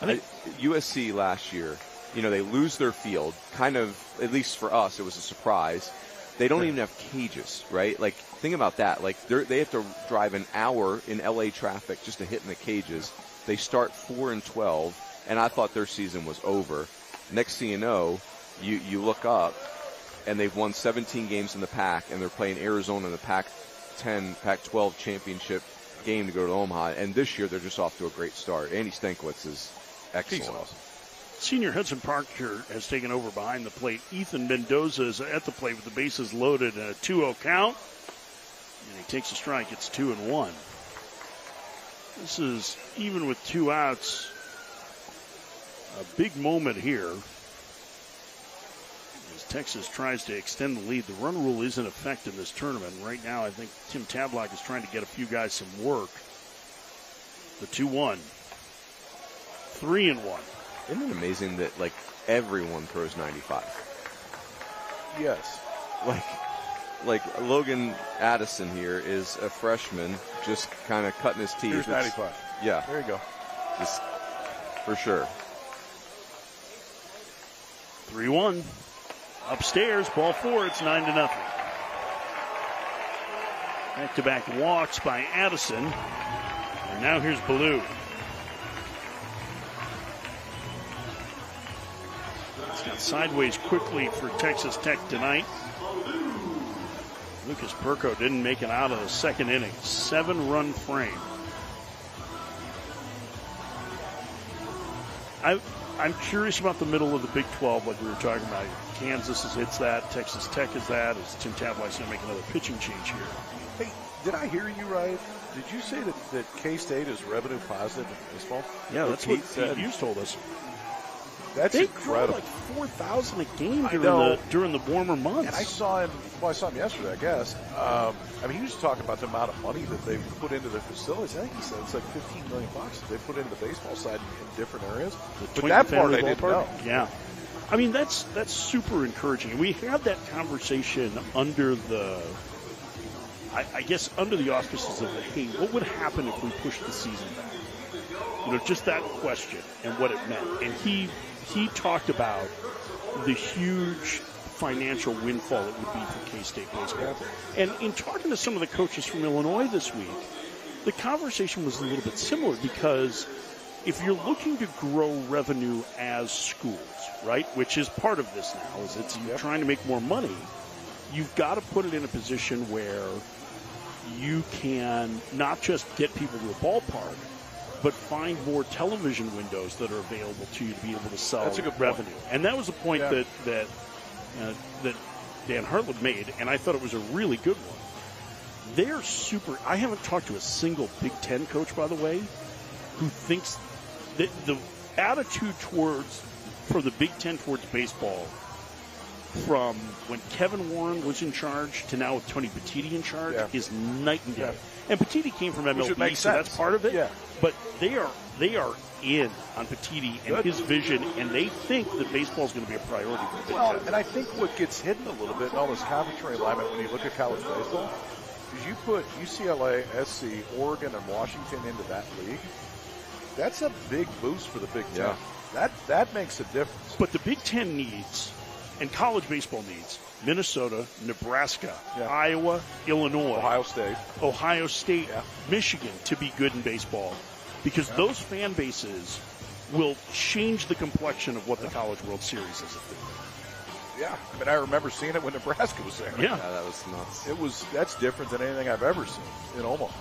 USC last year, they lose their field. Kind of, at least for us, it was a surprise. They don't even have cages, right? Think about that. They have to drive an hour in LA traffic just to hit in the cages. They start 4-12, and I thought their season was over. Next thing you know, you look up, and they've won 17 games in the Pac, and they're playing Arizona in the Pac-10, Pac-12 championship game to go to Omaha. And this year, they're just off to a great start. Andy Stankiewicz is excellent. He's awesome. Senior Hudson Parker has taken over behind the plate. Ethan Mendoza is at the plate with the bases loaded and a 2-0 count. And he takes a strike. It's 2-1. This is, even with 2 outs, a big moment here as Texas tries to extend the lead. The run rule is in effect in this tournament. Right now, I think Tim Tadlock is trying to get a few guys some work. The 2-1. 3-1. Isn't it amazing that, everyone throws 95? Yes. Like Logan Addison here is a freshman, just kind of cutting his teeth. Here's 95. Yeah. There you go. Just for sure. 3-1. Upstairs, ball 4, it's 9-0. Back-to-back walks by Addison. And now here's Ballou. Sideways quickly for Texas Tech tonight. Lucas Perko didn't make it out of the second inning. 7-run frame. I'm curious about the middle of the Big 12, like we were talking about. Kansas hits that. Texas Tech is that. Is Tim Tadlock's going to make another pitching change here? Hey, did I hear you right? Did you say that K-State is revenue positive in baseball? Yeah, that's what Pete Hughes told us. That's incredible. They grow 4,000 a game during the warmer months. And I saw him yesterday, I guess. He was talking about the amount of money that they've put into their facilities. I think he said it's like $15 million that they put into the baseball side in different areas. But that part I didn't know. Yeah. That's super encouraging. We had that conversation under the, under the auspices of hey, what would happen if we pushed the season back? Just that question and what it meant. And he talked about the huge financial windfall it would be for K-State baseball. And in talking to some of the coaches from Illinois this week, the conversation was a little bit similar because if you're looking to grow revenue as schools, right? Which is part of this now, is it's you're trying to make more money. You've got to put it in a position where you can not just get people to a ballpark, but find more television windows that are available to you to be able to sell revenue. And that was a point that Dan Hartland made, and I thought it was a really good one. They're super. I haven't talked to a single Big Ten coach, by the way, who thinks that the attitude for the Big Ten towards baseball, from when Kevin Warren was in charge to now with Tony Petitti in charge, is night and day. And Petitti came from MLB, so that's part of it. Yeah. But they are in on Petitti and his vision, and they think that baseball is going to be a priority for the Big Ten. And I think what gets hidden a little bit in all this conference realignment when you look at college baseball is you put UCLA, SC, Oregon, and Washington into that league. That's a big boost for the Big Ten. That makes a difference. But the Big Ten needs, and college baseball needs, Minnesota, Nebraska, Iowa, Illinois, Ohio State, Michigan to be good in baseball, because those fan bases will change the complexion of what the College World Series is. Yeah, I mean, I remember seeing it when Nebraska was there. Yeah, that was nuts. That's different than anything I've ever seen in Omaha.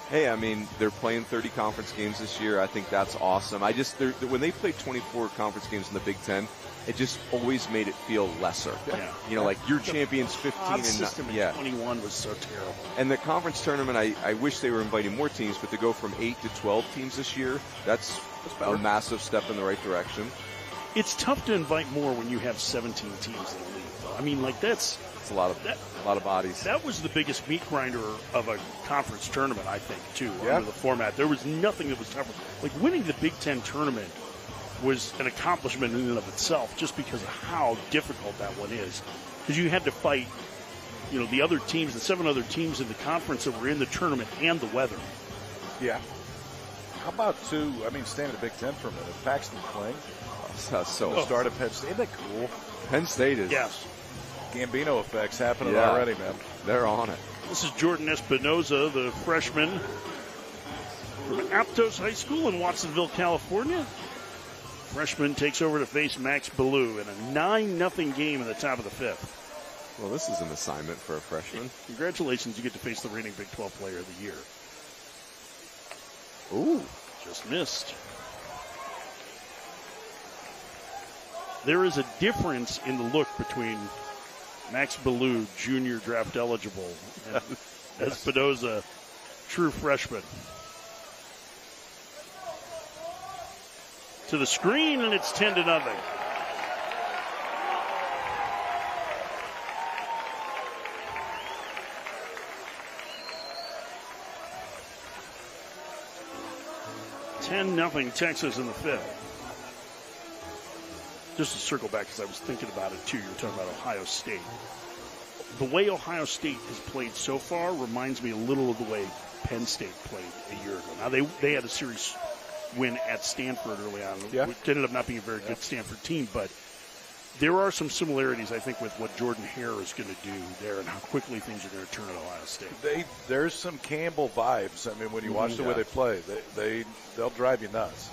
Hey, I mean, they're playing 30 conference games this year. I think that's awesome. When they played 24 conference games in the Big Ten, it just always made it feel lesser. Yeah. You know, like your champions 15 and system in 21 was so terrible. And the conference tournament, I wish they were inviting more teams, but to go from 8 to 12 teams this year, that's a massive step in the right direction. It's tough to invite more when you have 17 teams in the league, though. I mean, like it's a lot of bodies. That was the biggest meat grinder of a conference tournament, I think, too, under the format. There was nothing that was tougher. Like winning the Big Ten tournament was an accomplishment in and of itself, just because of how difficult that one is. Because you had to fight, the other teams, the 7 other teams in the conference that were in the tournament, and the weather. Yeah. How about staying in the Big Ten for a minute? Paxton Kling. Start at Penn State. Isn't that cool? Penn State is. Yes. Gambino effects happening already, man. They're on it. This is Jordan Espinoza, the freshman from Aptos High School in Watsonville, California. Freshman takes over to face Max Ballou in a 9-0 game in the top of the 5th. Well, this is an assignment for a freshman. Congratulations, you get to face the reigning Big 12 Player of the Year. Ooh. Just missed. There is a difference in the look between Max Ballou, junior draft eligible, and Espinoza, true freshman. To the screen, and it's 10-0. Texas in the 5th. Just to circle back, because I was thinking about it too. You were talking about Ohio State. The way Ohio State has played so far reminds me a little of the way Penn State played a year ago. Now, they had a series win at Stanford early on. Yeah. It ended up not being a very good Stanford team, but there are some similarities, I think, with what Jordan Hare is going to do there and how quickly things are going to turn at Ohio State. There's some Campbell vibes. I mean, when you watch the way they play, they'll drive you nuts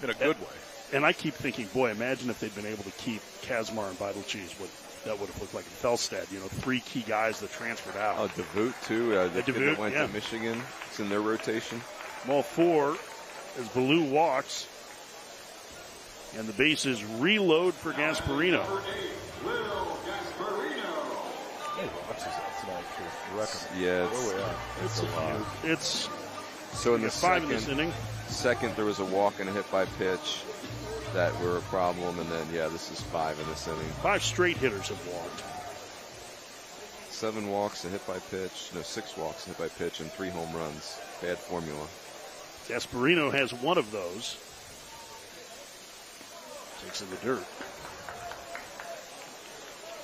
in a good way. And I keep thinking, boy, imagine if they'd been able to keep Kazmar and Vital Cheese. What that would have looked like in Fellstead. 3 key guys that transferred out. Oh, DeVoot, too. The kid that went to Michigan. It's in their rotation. Ball 4 as Ballou walks. And the bases reload for Gasparino. Yeah, it's a lot. So in the second, there was a walk and a hit by pitch that were a problem, and then this is 5 in this inning. 5 straight hitters have walked. 7 walks, a hit by pitch. No, 6 walks, a hit by pitch, and 3 home runs. Bad formula. Gasparino has one of those. Takes in the dirt.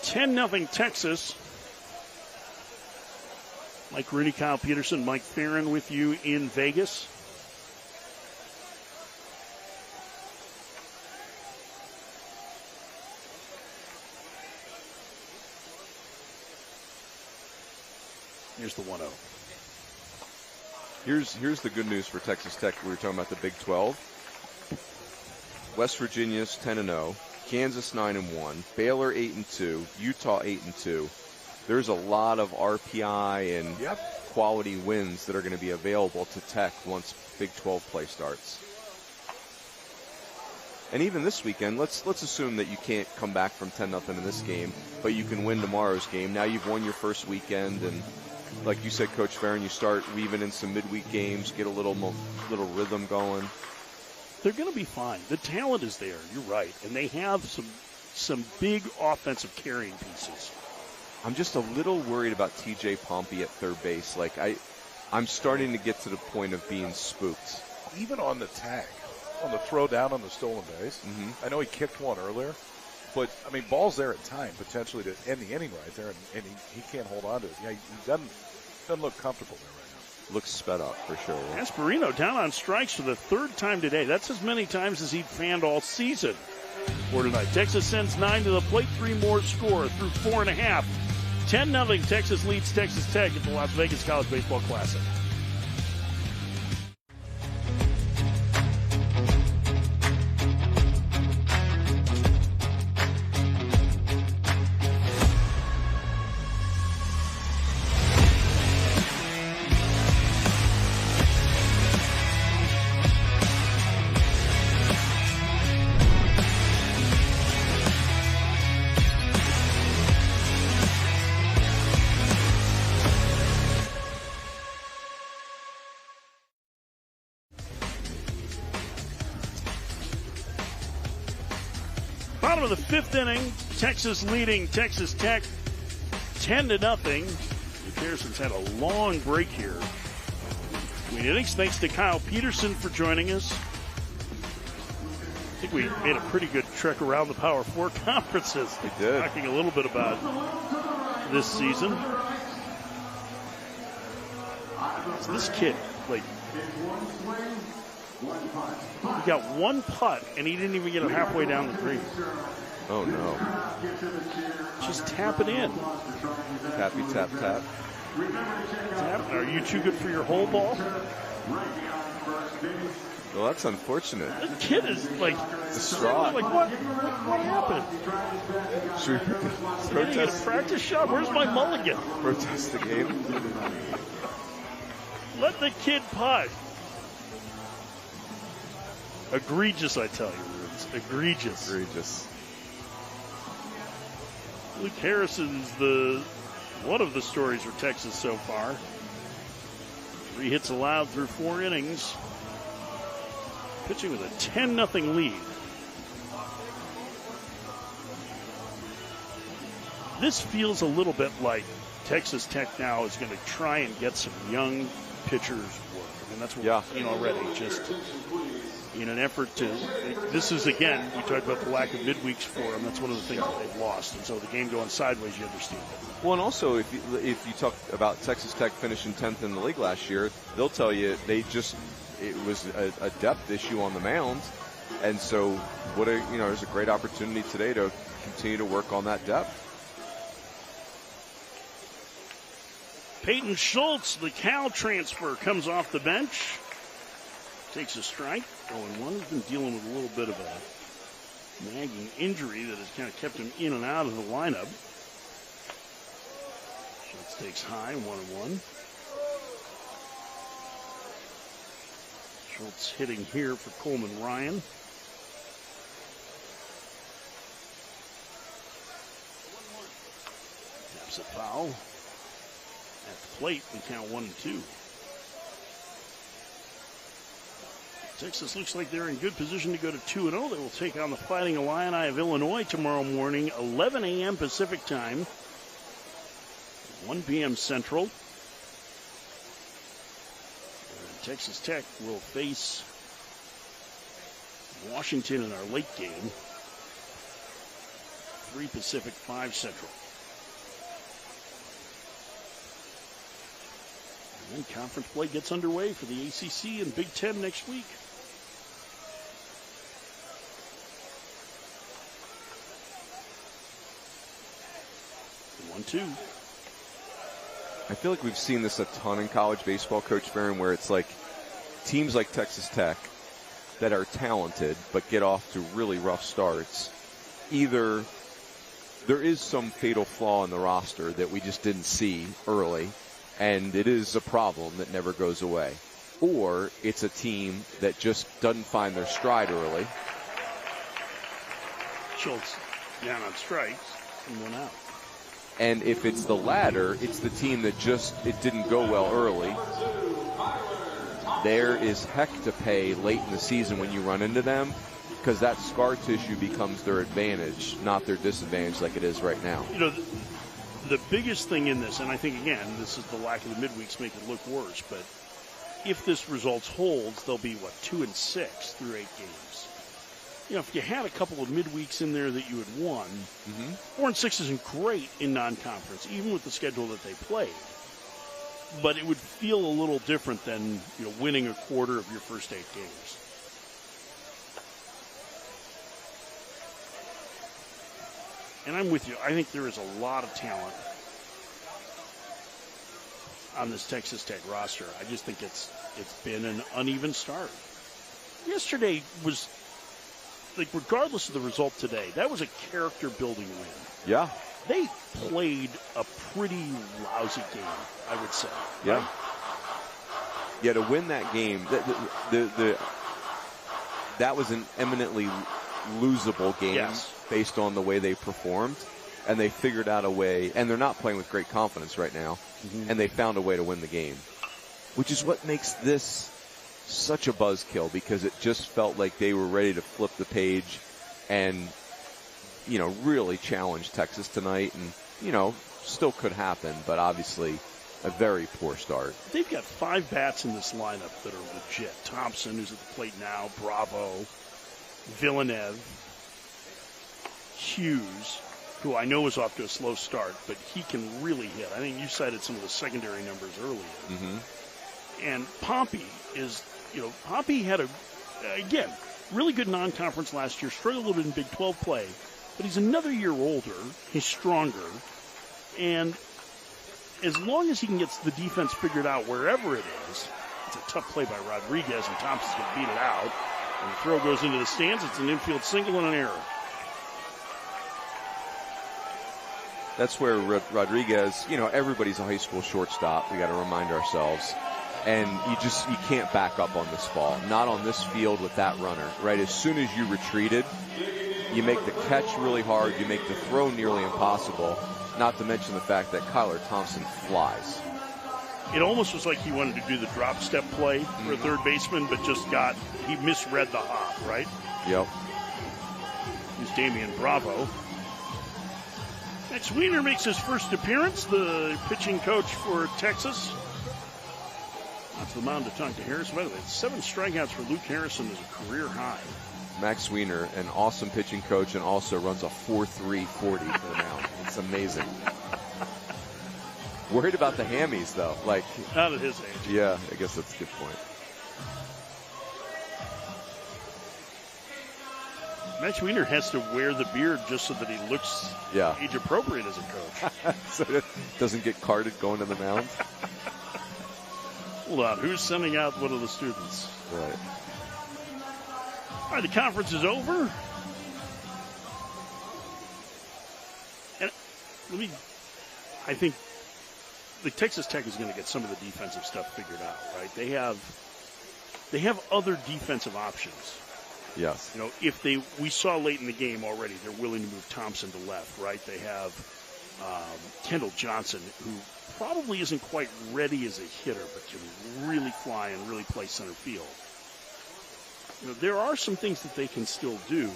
10-0 Texas. Mike Rooney, Kyle Peterson, Mike Farron with you in Vegas. Here's the 1-0. Here's the good news for Texas Tech. We were talking about the Big 12. West Virginia's 10-0, Kansas 9-1, Baylor 8-2, Utah 8-2. There's a lot of RPI and quality wins that are going to be available to Tech once Big 12 play starts. And even this weekend, let's assume that you can't come back from 10-0 in this game, but you can win tomorrow's game. Now you've won your first weekend, and like you said, Coach Farron, you start weaving in some midweek games, get a little rhythm going. They're going to be fine. The talent is there. You're right, and they have some big offensive carrying pieces. I'm just a little worried about T.J. Pompey at third base. Like I'm starting to get to the point of being spooked. Even on the tag, on the throw down on the stolen base, I know he kicked one earlier, but, I mean, ball's there at time potentially to end the inning right there, and he can't hold on to it. Yeah, he doesn't look comfortable there right now. Looks sped up for sure. Asperino down on strikes for the third time today. That's as many times as he'd fanned all season. For tonight, Texas sends 9 to the plate, 3 more score through 4.5. 10-0, Texas leads Texas Tech at the Las Vegas College Baseball Classic. Bottom of the 5th inning, Texas leading Texas Tech 10-0. The Harrison's had a long break here between innings. Thanks to Kyle Peterson for joining us. I think we made a pretty good trek around the Power 4 conferences. We did. Talking a little bit about this season. So this kid, like, he got one putt, and he didn't even get it halfway down the green. Oh, no. Just tap it in. Tappy, tap, tap. Tap. Are you too good for your whole ball? Well, that's unfortunate. The kid is, like, distraught. Like, what happened? Should we Did he get a practice shot? Where's my mulligan? Protest the game. Let the kid putt. Egregious, I tell you, Rubes. Egregious. Egregious. Luke Harrison's one of the stories for Texas so far. 3 hits allowed through 4 innings. Pitching with a 10-0 lead. This feels a little bit like Texas Tech now is going to try and get some young pitchers work. I mean, that's what we've seen already. Just in an effort to, this is, again, we talked about the lack of midweeks for them. That's one of the things that they've lost. And so the game going sideways, you understand that. Well, and also, if you talk about Texas Tech finishing 10th in the league last year, they'll tell you it was a depth issue on the mound. And so there's a great opportunity today to continue to work on that depth. Peyton Schultz, the Cal transfer, comes off the bench. Takes a strike. 0-1. He's been dealing with a little bit of a nagging injury that has kind of kept him in and out of the lineup. Schultz takes high, 1-1. Schultz hitting here for Coleman Ryan. Taps it foul. At the plate, we count 1-2. Texas looks like they're in good position to go to 2-0. They will take on the Fighting Illini of Illinois tomorrow morning, 11 a.m. Pacific time, 1 p.m. Central. And Texas Tech will face Washington in our late game, 3 Pacific, 5 Central. And then conference play gets underway for the ACC and Big Ten next week. I feel like we've seen this a ton in college baseball, Coach Farron, where it's like teams like Texas Tech that are talented but get off to really rough starts, either there is some fatal flaw in the roster that we just didn't see early, and it is a problem that never goes away, or it's a team that just doesn't find their stride early. Schultz down on strikes and 1 out. And if it's the latter, it's the team that just, it didn't go well early. There is heck to pay late in the season when you run into them, because that scar tissue becomes their advantage, not their disadvantage like it is right now. You know, the biggest thing in this, and I think, again, this is the lack of the midweeks make it look worse, but if this results holds, they'll be, 2-6 through 8 games. You know, if you had a couple of midweeks in there that you had won, 4-6 isn't great in non-conference, even with the schedule that they played. But it would feel a little different than, winning a quarter of your first 8 games. And I'm with you. I think there is a lot of talent on this Texas Tech roster. I just think it's been an uneven start. Yesterday was, regardless of the result today, that was a character-building win. Yeah. They played a pretty lousy game, I would say. Yeah. Right? Yeah, to win that game, that was an eminently losable game. Yes. Based on the way they performed, and they figured out a way, and they're not playing with great confidence right now, and they found a way to win the game, which is what makes this such a buzzkill, because it just felt like they were ready to flip the page and, really challenge Texas tonight, and, still could happen, but obviously a very poor start. They've got 5 bats in this lineup that are legit. Thompson, who's at the plate now, Bravo, Villeneuve, Hughes, who I know is off to a slow start, but he can really hit. I think you cited some of the secondary numbers earlier. And Pompey is, Pompey had again, really good non-conference last year, struggled a little bit in Big 12 play, but he's another year older, he's stronger, and as long as he can get the defense figured out wherever it is, it's a tough play by Rodriguez, and Thompson's going to beat it out, and the throw goes into the stands. It's an infield single and an error. That's where Rodriguez, everybody's a high school shortstop. We got to remind ourselves. And you can't back up on this ball. Not on this field with that runner, right? As soon as you retreated, you make the catch really hard. You make the throw nearly impossible. Not to mention the fact that Kyler Thompson flies. It almost was like he wanted to do the drop step play for a third baseman, but he misread the hop, right? Yep. Here's Damian Bravo. Max Wiener makes his first appearance, the pitching coach for Texas. Off the mound to talk to Harrison. By the way, 7 strikeouts for Luke Harrison is a career high. Max Wiener, an awesome pitching coach, and also runs a 4.3 40 for the mound. It's amazing. Worried about the hammies, though. Not at his age. Yeah, I guess that's a good point. Max Wiener has to wear the beard just so that he looks age appropriate as a coach. So it doesn't get carded going to the mound. Hold on, who's sending out one of the students? Right. All right, the conference is over. And I think the Texas Tech is going to get some of the defensive stuff figured out, right? They have other defensive options. Yes. If we saw late in the game already, they're willing to move Thompson to left, right? They have Kendall Johnson, who probably isn't quite ready as a hitter, but can really fly and really play center field. There are some things that they can still do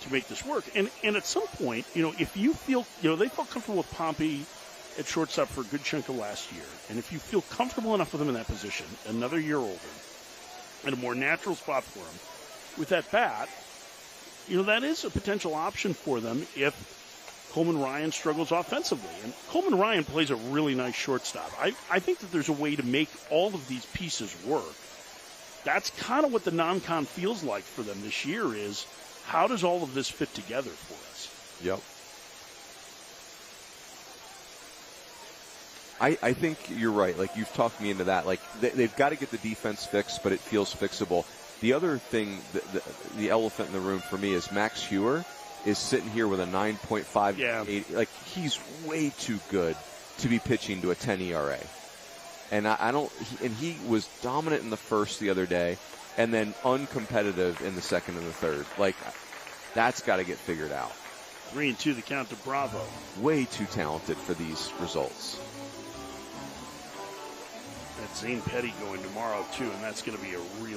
to make this work. And at some point, if you feel, they felt comfortable with Pompey at shortstop for a good chunk of last year. And if you feel comfortable enough with him in that position, another year older, and a more natural spot for him, with that bat, that is a potential option for them if Coleman Ryan struggles offensively. And Coleman Ryan plays a really nice shortstop. I think that there's a way to make all of these pieces work. That's kind of what the non-con feels like for them this year is, how does all of this fit together for us? Yep. I think you're right. You've talked me into that. They've got to get the defense fixed, but it feels fixable. The other thing, the elephant in the room for me is Max Hewer is sitting here with a 9.58. Like, he's way too good to be pitching to a 10 ERA. And he was dominant in the first the other day, and then uncompetitive in the second and the third. Like, that's got to get figured out. 3-2 the count to Bravo. Way too talented for these results. That's Zane Petty going tomorrow, too, and that's going to be a really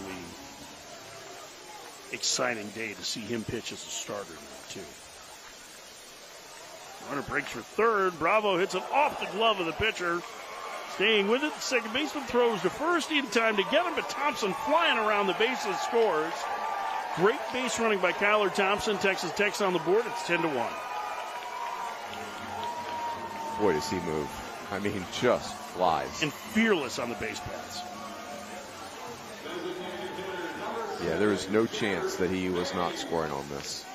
exciting day to see him pitch as a starter now, too. Runner breaks for third. Bravo hits it off the glove of the pitcher. Staying with it, the second baseman throws to first in time to get him, but Thompson flying around the bases scores. Great base running by Kyler Thompson. Texas Tech's on the board. It's 10-1. Boy, does he move. I mean, just flies. And fearless on the base paths. Yeah, there is no chance that he was not scoring on this.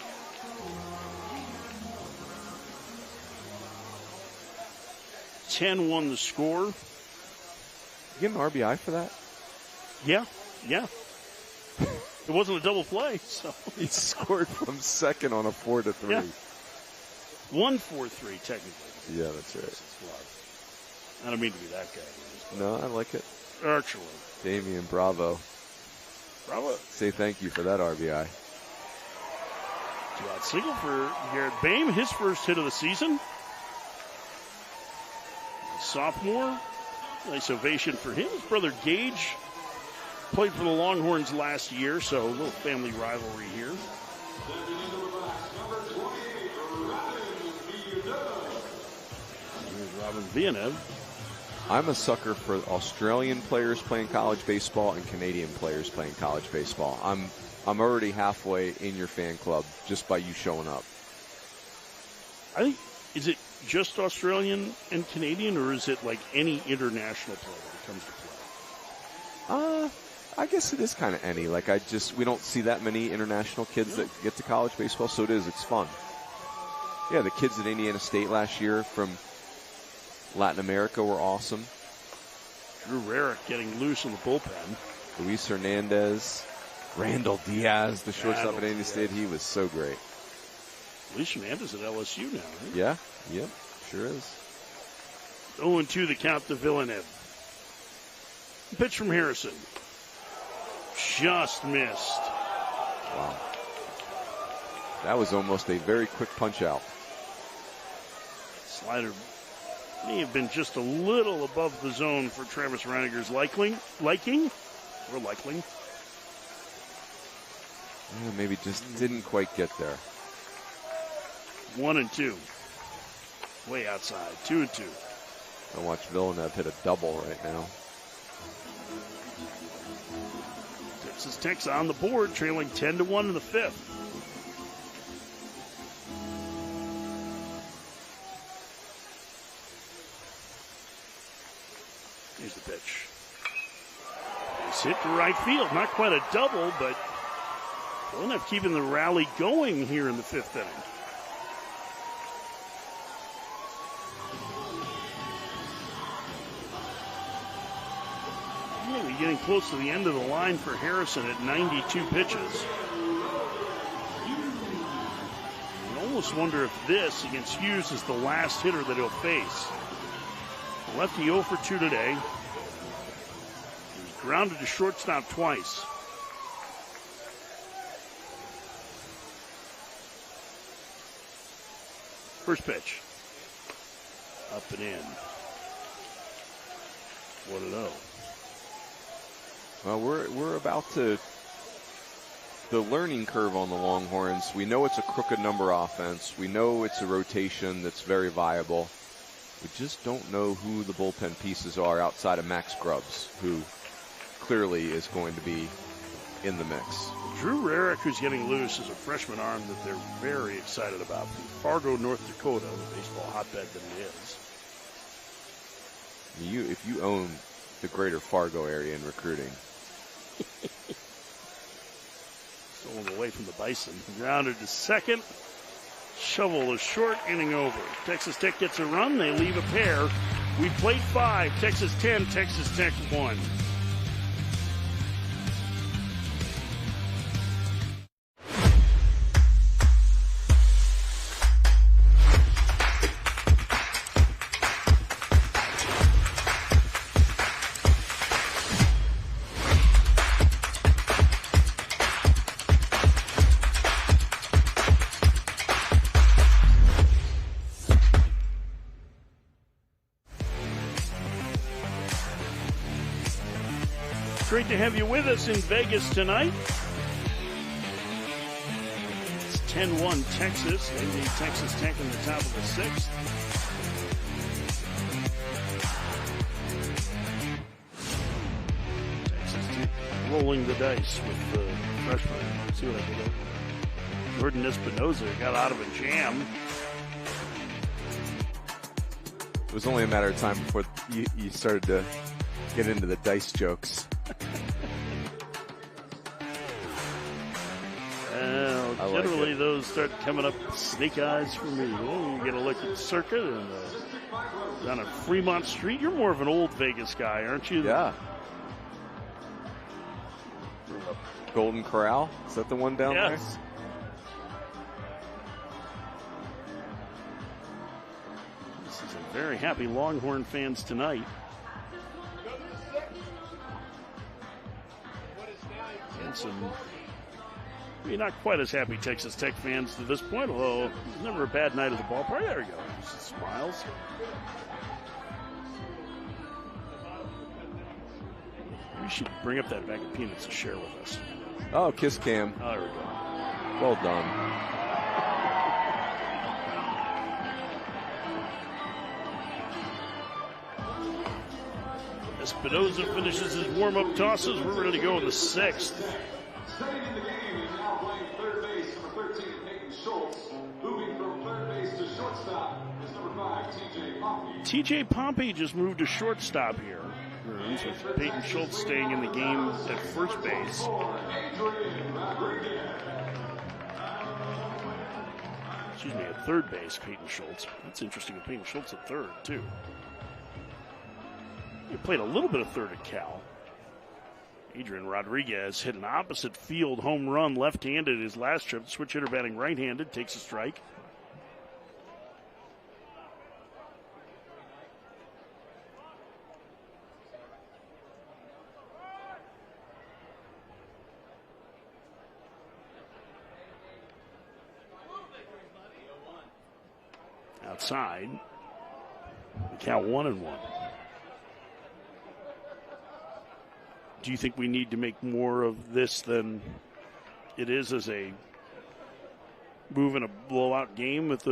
Won the score. You get an RBI for that? Yeah. It wasn't a double play, so. He scored from second on a 4-3. Yeah. 1-4-3, technically. Yeah, that's right. I don't mean to be that guy. No, I like it. Actually. Damian, bravo. Say thank you for that RBI. Two-out single for Garrett Boehm, his first hit of the season. Sophomore. Nice ovation for him. His brother Gage played for the Longhorns last year, so a little family rivalry here. Here's Robin Villeneuve. I'm a sucker for Australian players playing college baseball and Canadian players playing college baseball. I'm already halfway in your fan club just by you showing up. I think, is it just Australian and Canadian, or is it like any international player that comes to play? I guess it is kind of any. Like, we don't see that many international kids that get to college baseball, so it's fun. Yeah, the kids at Indiana State last year from Latin America were awesome. Drew Rarick getting loose in the bullpen. Luis Hernandez, Randall Diaz, the shortstop at Indiana State, he was so great. Luis Hernandez at LSU now, right? Yeah, yep, sure is. 0-2 the count to Villeneuve. Pitch from Harrison. Just missed. Wow. That was almost a very quick punch out. Slider may have been just a little above the zone for Travis Reiniger's liking. Yeah, maybe just didn't quite get there. 1-2. Way outside. 2-2. I watch Villeneuve hit a double right now. Texas Tech's on the board, trailing 10-1 in the fifth. Here's the pitch. It's hit to right field. Not quite a double, but Villeneuve keeping the rally going here in the fifth inning. We're getting close to the end of the line for Harrison at 92 pitches. I almost wonder if this against Hughes is the last hitter that he'll face. Lefty 0 for 2 today. He's grounded to shortstop twice. First pitch. Up and in. 1-0. Well, we're about to the learning curve on the Longhorns. We know it's a crooked number offense. We know it's a rotation that's very viable. We just don't know who the bullpen pieces are outside of Max Grubbs, who clearly is going to be in the mix. Drew Rarick, who's getting loose, is a freshman arm that they're very excited about from Fargo, North Dakota, the baseball hotbed that it is. If you own the greater Fargo area in recruiting. Stolen away from the Bison. Grounded to second. Shovel a short, inning over. Texas Tech gets a run. They leave a pair. We played 5. Texas 10. Texas Tech 1. great to have you with us in Vegas tonight. It's 10-1 Texas. They lead Texas Tech in the top of the sixth. Texas Tech rolling the dice with the freshman. See what I did there? Jordan Espinoza got out of a jam. It was only a matter of time before you started to get into the dice jokes. Generally, those start coming up snake eyes for me. Oh, you get a look at Circuit and down at Fremont Street. You're more of an old Vegas guy, aren't you? Yeah. Golden Corral? Is that the one down there? Yes. This is a very happy Longhorn fans tonight. And some, maybe not quite as happy Texas Tech fans to this point, although it's never a bad night at the ballpark. There we go. Smiles. We should bring up that bag of peanuts to share with us. Oh, kiss cam. Oh, there we go. Well done. Espinoza finishes his warm-up tosses. We're ready to go in the sixth. Setting in the game is now playing third base, number 13, Peyton Schultz. Moving from third base to shortstop is number 5, T.J. Pompey. T.J. Pompey just moved to shortstop here. With Peyton Schultz staying in the game at first base. Excuse me, at third base, Peyton Schultz. That's interesting with Peyton Schultz at third, too. He played a little bit of third at Cal. Adrian Rodriguez hit an opposite field home run left-handed his last trip. Switch hitter batting right-handed, takes a strike. Outside, the count 1-1. Do you think we need to make more of this than it is as a move in a blowout game with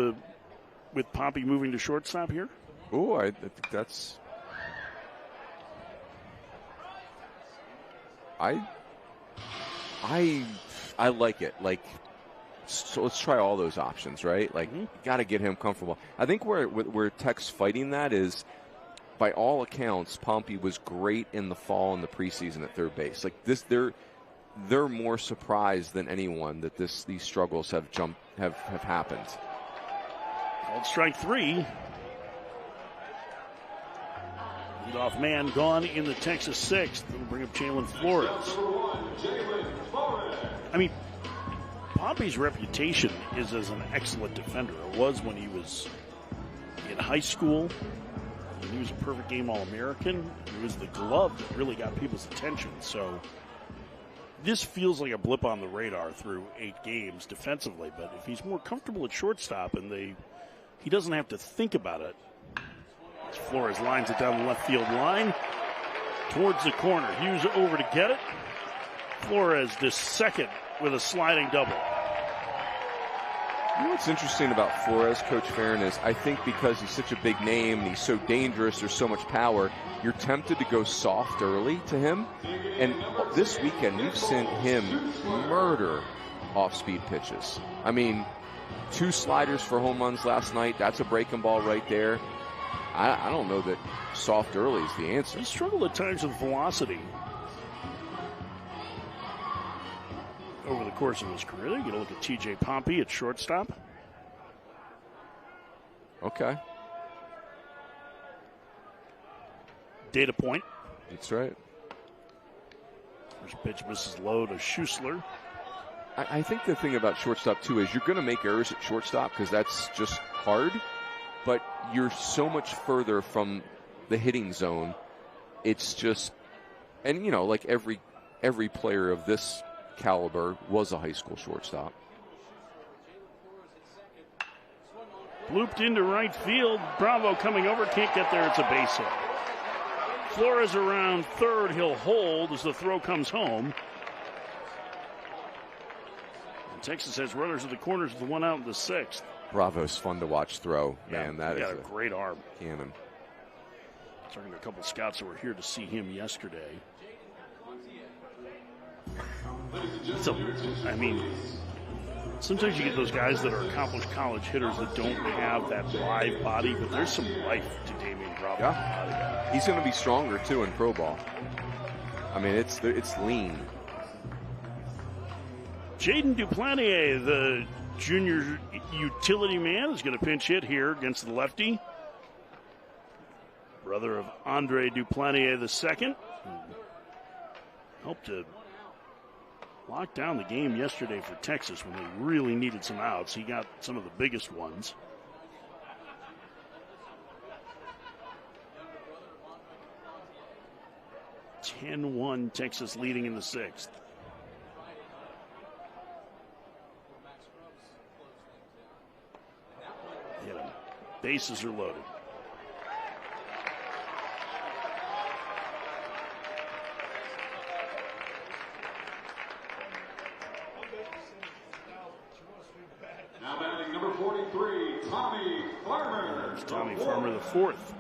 Pompey moving to shortstop here? Oh, I think that's. I like it. Like, so let's try all those options, right? Like, you got to get him comfortable. I think where Tech's fighting that is, by all accounts, Pompey was great in the fall and the preseason at third base. Like this, they're more surprised than anyone that these struggles have happened. Called strike 3. Leadoff man gone in the Texas sixth. That'll bring up Jalen Flores. I mean, Pompey's reputation is as an excellent defender. It was when he was in high school. He was a perfect game All-American. It was the glove that really got people's attention. So this feels like a blip on the radar through 8 games defensively. But if he's more comfortable at shortstop and he doesn't have to think about it. As Flores lines it down the left field line towards the corner. Hughes over to get it. Flores the second with a sliding double. You know what's interesting about Flores, Coach Farron, is I think because he's such a big name and he's so dangerous, there's so much power, you're tempted to go soft early to him. And this weekend, we've seen him murder off-speed pitches. I mean, 2 sliders for home runs last night. That's a breaking ball right there. I don't know that soft early is the answer. He struggled at times with velocity over the course of his career. You get a look at T.J. Pompey at shortstop. Okay. Data point. That's right. First pitch misses low to Schussler. I think the thing about shortstop, too, is you're going to make errors at shortstop because that's just hard. But you're so much further from the hitting zone. It's just, and you know, like every player of this caliber was a high school shortstop. Blooped into right field. Bravo coming over, can't get there. It's a base hit. Flores around third. He'll hold as the throw comes home. And Texas has runners at the corners with the one out in the sixth. Bravo's fun to watch throw. Man, that is a great arm. Cannon. Talking to a couple scouts that were here to see him yesterday. Sometimes you get those guys that are accomplished college hitters that don't have that live body, but there's some life to Damian Bravo. Yeah. He's going to be stronger, too, in pro ball. I mean, it's lean. Jaden Duplantier, the junior utility man, is going to pinch hit here against the lefty. Brother of Andre Duplantier II. Helped to lock down the game yesterday for Texas when they really needed some outs. He got some of the biggest ones. (10-1) Texas leading in the sixth. Hit him. Bases are loaded. Now batting number 43, Tommy Farmer. There's Tommy Farmer, the fourth.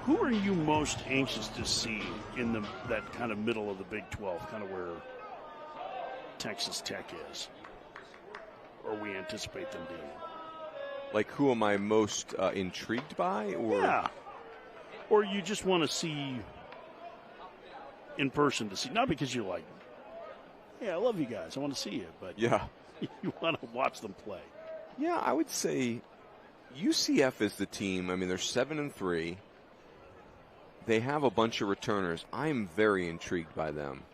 Who are you most anxious to see in that kind of middle of the Big 12, kind of where Texas Tech is, or we anticipate them being? Like, who am I most intrigued by? Or? Yeah. Or you just want to see in person to see, not because you're like, yeah, I love you guys, I want to see you, but yeah, you want to watch them play. Yeah, I would say UCF is the team. I mean, they're 7-3. They have a bunch of returners. I'm very intrigued by them.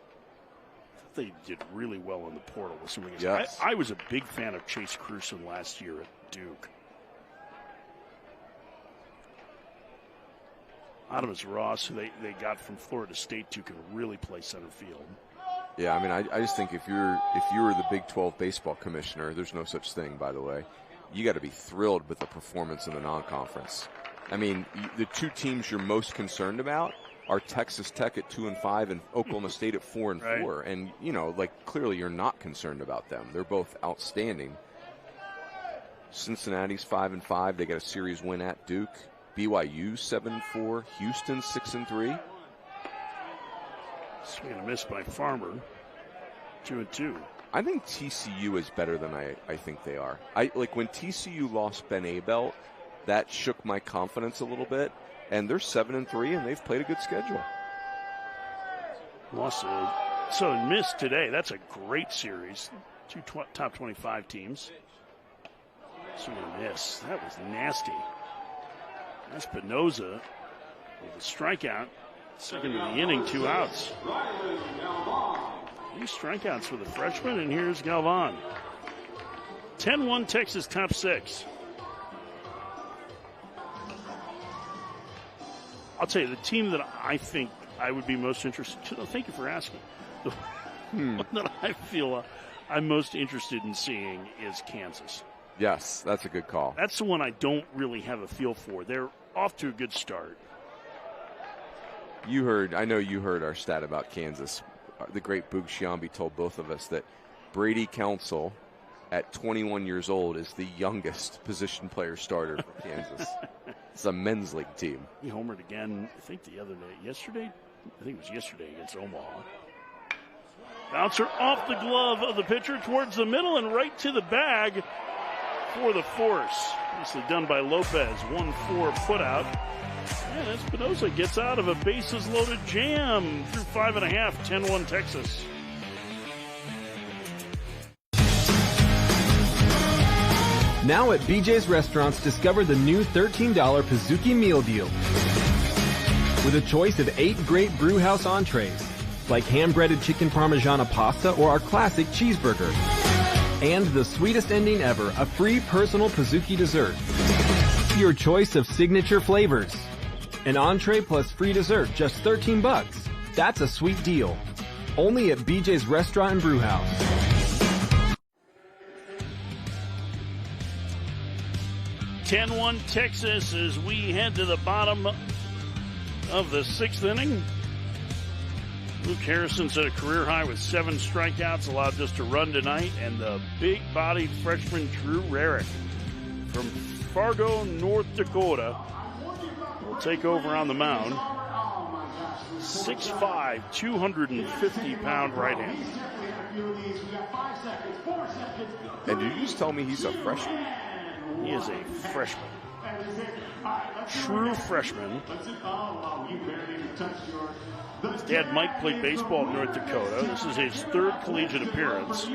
They did really well in the portal with some of these. Yes. I was a big fan of Chase Cruson last year at Duke. Adamus Ross, who they got from Florida State, who can really play center field. Yeah, I mean, I just think if you were the Big 12 baseball commissioner, there's no such thing, by the way. You got to be thrilled with the performance in the non-conference. I mean, the two teams you're most concerned about are Texas Tech at 2-5 and Oklahoma State at 4-4. Right. And, you know, like, clearly you're not concerned about them. They're both outstanding. Cincinnati's 5-5. They got a series win at Duke. BYU 7-4. Houston 6-3. Swing and a miss by Farmer. 2-2. I think TCU is better than I think they are. Like when TCU lost Ben Abelt, that shook my confidence a little bit. And they're 7-3, and they've played a good schedule. Lost so missed today. That's a great series. Two top 25 teams. Swing and miss. That was nasty. Espinoza with a strikeout. Second in the inning, 2 outs. 3 strikeouts for the freshman, and here's Galvan. 10-1 Texas, top 6. I'll tell you, the team that I think I would be most interested in, thank you for asking. The one that I feel I'm most interested in seeing is Kansas. Yes, that's a good call. That's the one I don't really have a feel for. They're off to a good start. I know you heard our stat about Kansas. The great Boog Sciambi told both of us that Brady Council, at 21 years old, is the youngest position player starter for Kansas. It's a men's league team. He homered again, I think yesterday? I think it was yesterday against Omaha. Bouncer off the glove of the pitcher towards the middle and right to the bag for the force. Nicely done by Lopez. 1-4 putout. And Espinosa gets out of a bases-loaded jam through 5.5, 10-1 Texas. Now at BJ's Restaurants, discover the new $13 Pizookie Meal Deal. With a choice of 8 great brewhouse entrees, like hand-breaded chicken parmigiana pasta or our classic cheeseburger. And the sweetest ending ever, a free personal Pizookie dessert. Your choice of signature flavors. An entree plus free dessert, just $13. That's a sweet deal. Only at BJ's Restaurant and Brewhouse. 10-1 Texas as we head to the bottom of the 6th inning. Luke Harrison's at a career high with 7 strikeouts, allowed just a run tonight, and the big-bodied freshman Drew Rarick from Fargo, North Dakota, will take over on the mound. 6'5", 250-pound right-hander. And did you just tell me he's a freshman? He is a freshman. True freshman. His dad, Mike, played baseball in North Dakota. This is his 3rd collegiate appearance.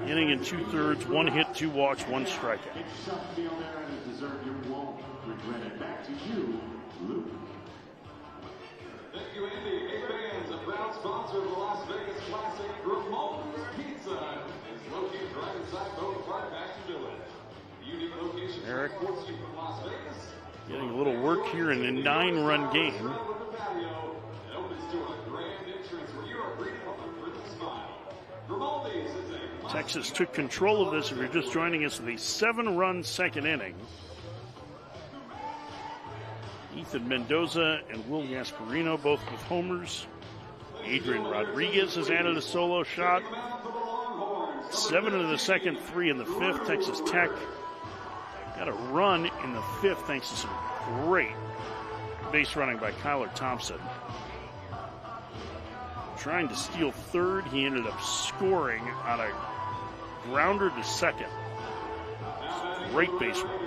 Inning in 2/3, 1 hit, 2 walks, 1 strikeout. Thank you, Andy. Hey, fans, a proud sponsor of the Las Vegas Classic, Ramon's Pizza, is located right inside Boat Park, Baxter Village. The unique location Eric supports you from Las Vegas. getting a little work here in a 9-run game. It opens to a grand entrance where you are greeted with a smile. Ramon's is a Texas took control of this. If you're just joining us, the 7-run 2nd inning. Ethan Mendoza and Will Gasparino both with homers. Adrian Rodriguez has added a solo shot. 7 in the 2nd, 3 in the 5th. Texas Tech got a run in the 5th thanks to some great base running by Kyler Thompson. Trying to steal 3rd, he ended up scoring on a grounder to 2nd. Great base run.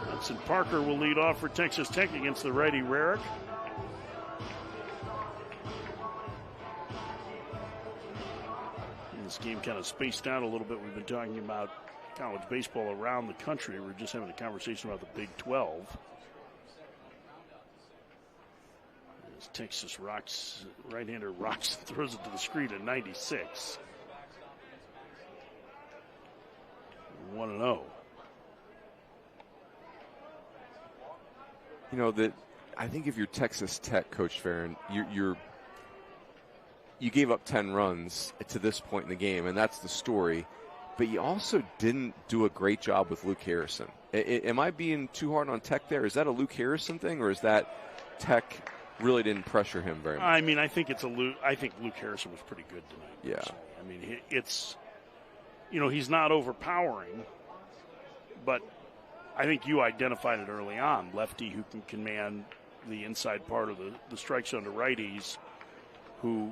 Hudson Parker will lead off for Texas Tech against the righty Rarick. This game kind of spaced out a little bit. We've been talking about college baseball around the country. We're just having a conversation about the Big 12. As Texas rocks, right-hander rocks, throws it to the screen at 96. 1-0. You know, that I think if you're Texas Tech, Coach Farron, you gave up 10 runs to this point in the game, and that's the story. But you also didn't do a great job with Luke Harrison. Am I being too hard on Tech there? Is that a Luke Harrison thing, or is that Tech really didn't pressure him very much? I mean, I think I think Luke Harrison was pretty good tonight. Yeah. Personally. I mean, it's, you know, he's not overpowering, but I think you identified it early on. Lefty who can command the inside part of the strike zone to righties, who,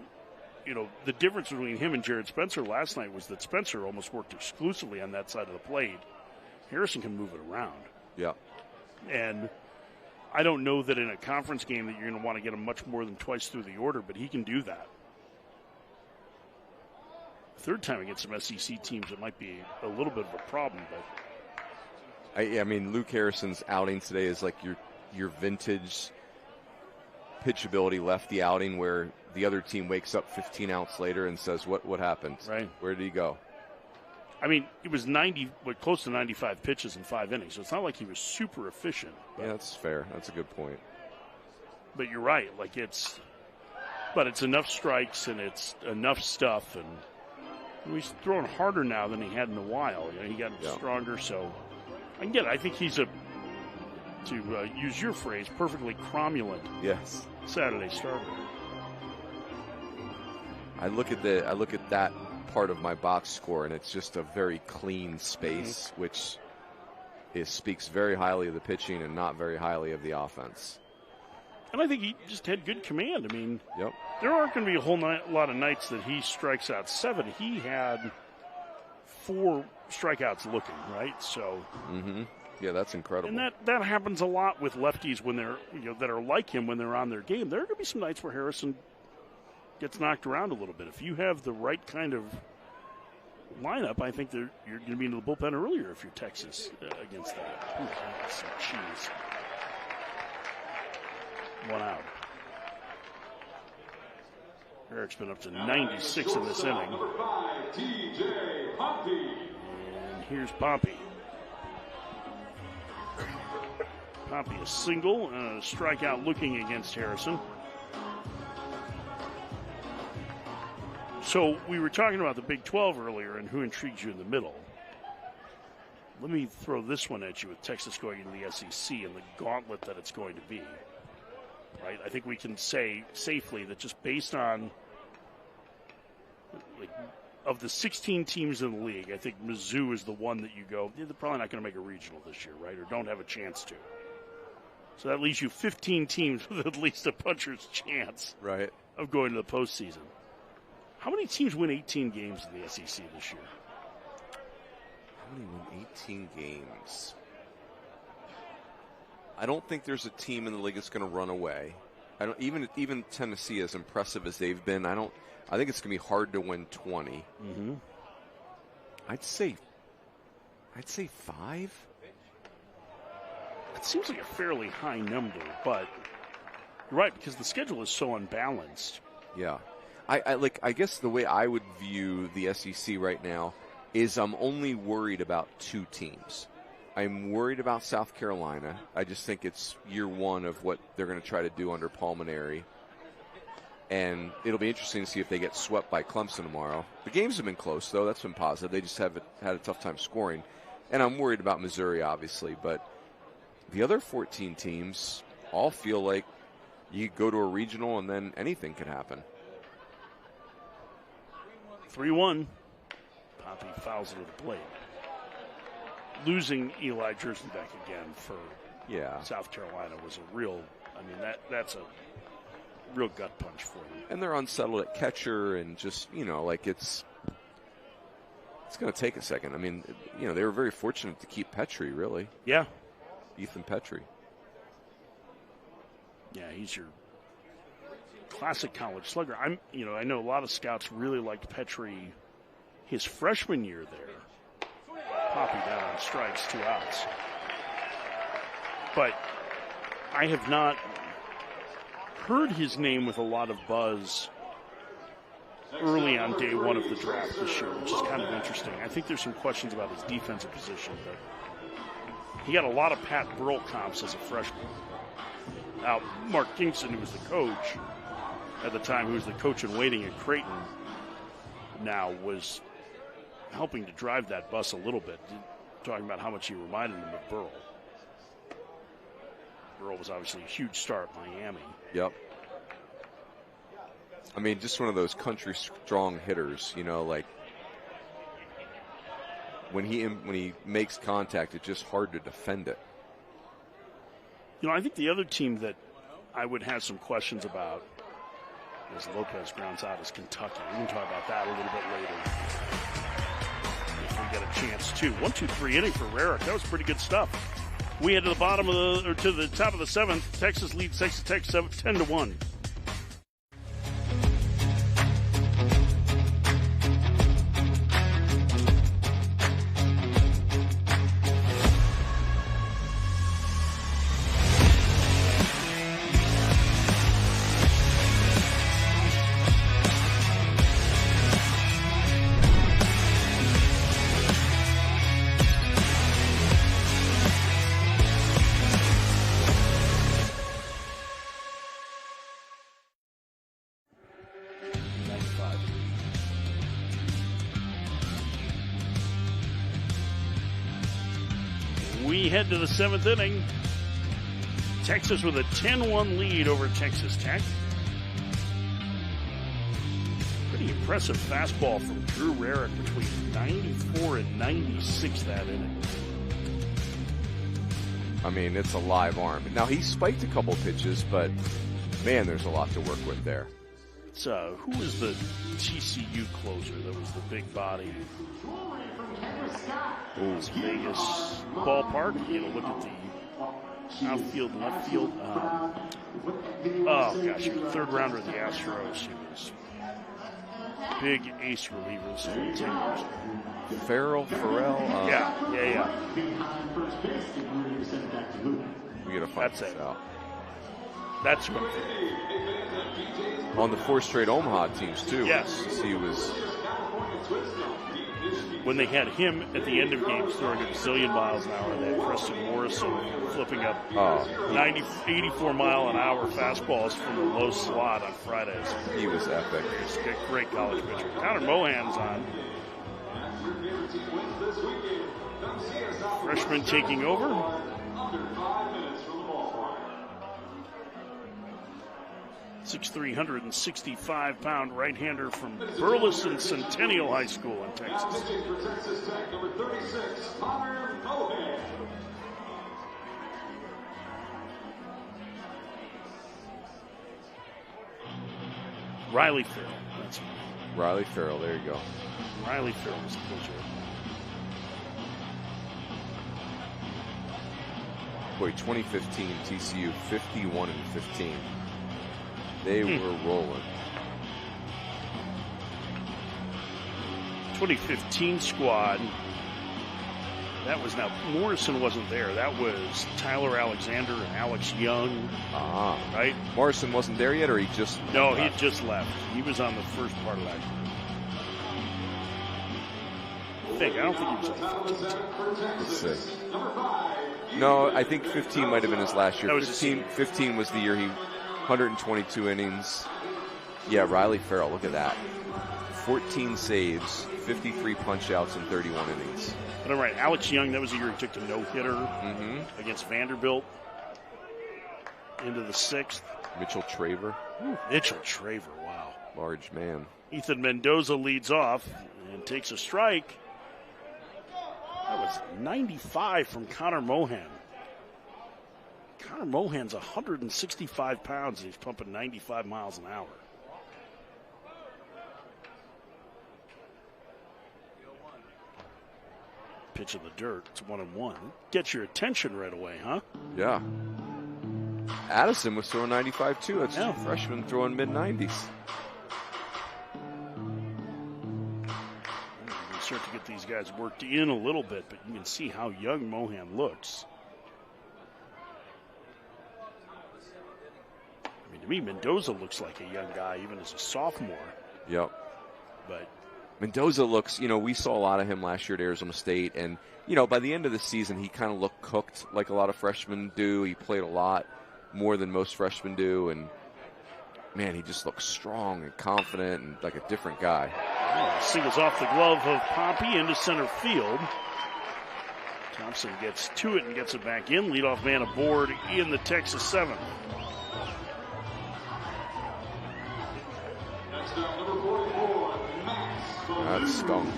you know, the difference between him and Jared Spencer last night was that Spencer almost worked exclusively on that side of the plate. Harrison can move it around. Yeah. And I don't know that in a conference game that you're going to want to get him much more than twice through the order, but he can do that. Third time against some SEC teams, it might be a little bit of a problem, but I mean, Luke Harrison's outing today is like your vintage pitchability lefty outing where the other team wakes up 15 outs later and says, what happened? Right. Where did he go? I mean, it was close to 95 pitches in 5 innings, so it's not like he was super efficient. Yeah, that's fair. That's a good point. But you're right. Like it's enough strikes and it's enough stuff, and he's throwing harder now than he had in a while. You know, he got stronger, so I get it. I think he's to use your phrase, perfectly cromulent. Yes. Saturday starter. I look at that part of my box score, and it's just a very clean space, which speaks very highly of the pitching and not very highly of the offense. And I think he just had good command. I mean, there aren't going to be a whole lot of nights that he strikes out 7. He had 4 strikeouts looking, right? So, yeah, that's incredible. And that happens a lot with lefties when they're, you know, that are like him when they're on their game. There are going to be some nights where Harrison gets knocked around a little bit. If you have the right kind of lineup, I think you're going to be into the bullpen earlier if you're Texas against that. Ooh, that's some cheese. 1 out. Eric's been up to 96 in this inning. Number 5, T.J. Pompey. And here's Pompey. Pompey a single and a strikeout looking against Harrison. So we were talking about the Big 12 earlier and who intrigues you in the middle. Let me throw this one at you with Texas going into the SEC and the gauntlet that it's going to be. Right? I think we can say safely that just based on, of the 16 teams in the league, I think Mizzou is the one that you go, they're probably not going to make a regional this year, right? Or don't have a chance to. So that leaves you 15 teams with at least a puncher's chance of going to the postseason. How many teams win 18 games in the SEC this year? How many win 18 games? I don't think there's a team in the league that's going to run away. I don't even Tennessee, as impressive as they've been, I think it's going to be hard to win 20. Mm-hmm. I'd say 5. It seems like a fairly high number, but you're right, because the schedule is so unbalanced. Yeah. I guess the way I would view the SEC right now is I'm only worried about 2 teams. I'm worried about South Carolina. I just think it's year one of what they're going to try to do under Palmineri. And it'll be interesting to see if they get swept by Clemson tomorrow. The games have been close, though. That's been positive. They just haven't had a tough time scoring. And I'm worried about Missouri, obviously. But the other 14 teams all feel like you go to a regional and then anything can happen. 3-1. Poppy fouls it to the plate. Losing Eli Jersenbeck again for South Carolina was a real, that's a real gut punch for them. And they're unsettled at catcher and just, it's going to take a second. They were very fortunate to keep Petrie, really. Yeah. Ethan Petrie. Yeah, he's your classic college slugger. I know a lot of scouts really liked Petrie his freshman year there. Poppy down on strikes, 2 outs. But I have not heard his name with a lot of buzz early on day one of the draft this year, which is kind of interesting. I think there's some questions about his defensive position, but he got a lot of Pat Burrell comps as a freshman. Now, Mark Kingston, who was the coach at the time, who was the coach in waiting at Creighton, now was helping to drive that bus a little bit, talking about how much he reminded him of Burrell. Burrell was obviously a huge star at Miami. Yep. Just one of those country strong hitters, like when he makes contact, it's just hard to defend it. I think the other team that I would have some questions about as Lopez grounds out is Kentucky. We can talk about that a little bit later if we get a chance to. 1-2-3 inning for Rarick. That was pretty good stuff. We head to the top of the 7th. Texas leads Texas Tech 10-1. Head to the 7th inning. Texas with a 10-1 lead over Texas Tech. Pretty impressive fastball from Drew Rarick between 94 and 96 that inning. It's a live arm. Now, he spiked a couple pitches, but, man, there's a lot to work with there. It's, who was the TCU closer that was the big body? Las Vegas ballpark. Look at the outfield, left field. Third rounder of the Astros. He was big ace relievers for the 10 years. Farrell. Yeah. We gotta find that out. That's what. On the 4 straight Omaha teams too. Yes. He was. when they had him at the end of games throwing a bazillion miles an hour, they had Preston Morrison flipping up 84-mile-an-hour fastballs from the low slot on Fridays. He was epic. He's a great college pitcher. Connor Mohan's on. Freshman taking over. 6'3", 165-pound right-hander from Burleson Centennial High School in Texas. Riley Farrell. That's it. Riley Farrell, there you go. Riley Farrell was the pitcher. Boy, 2015 TCU 51-15. They were rolling. 2015 squad. That was now Morrison wasn't there. That was Tyler Alexander and Alex Young. Right? Morrison wasn't there yet, or he just No, he had just left. He was on the first part of that group. I don't think he was on the 15. Let's see. No, I think 15 might have been his last year. That was 15 was the year he 122 innings. Yeah, Riley Farrell, look at that. 14 saves, 53 punch-outs in 31 innings. But I'm right, Alex Young, that was the year he took the no-hitter against Vanderbilt into the 6th. Mitchell Traver. Mitchell Traver, wow. Large man. Ethan Mendoza leads off and takes a strike. That was 95 from Connor Mohan. Connor Mohan's 165 pounds and he's pumping 95 miles an hour. Pitch in the dirt. It's 1-1. Gets your attention right away, huh? Yeah. Addison was throwing 95 too. That's a freshman throwing mid-90s. Start to get these guys worked in a little bit, but you can see how young Mohan looks. I mean, to me, Mendoza looks like a young guy, even as a sophomore. Yep. But Mendoza looks, we saw a lot of him last year at Arizona State, and, by the end of the season, he kind of looked cooked like a lot of freshmen do. He played a lot more than most freshmen do, and, man, he just looks strong and confident and like a different guy. Singles off the glove of Pompey into center field. Thompson gets to it and gets it back in. Leadoff man aboard in the Texas 7th. That stunk.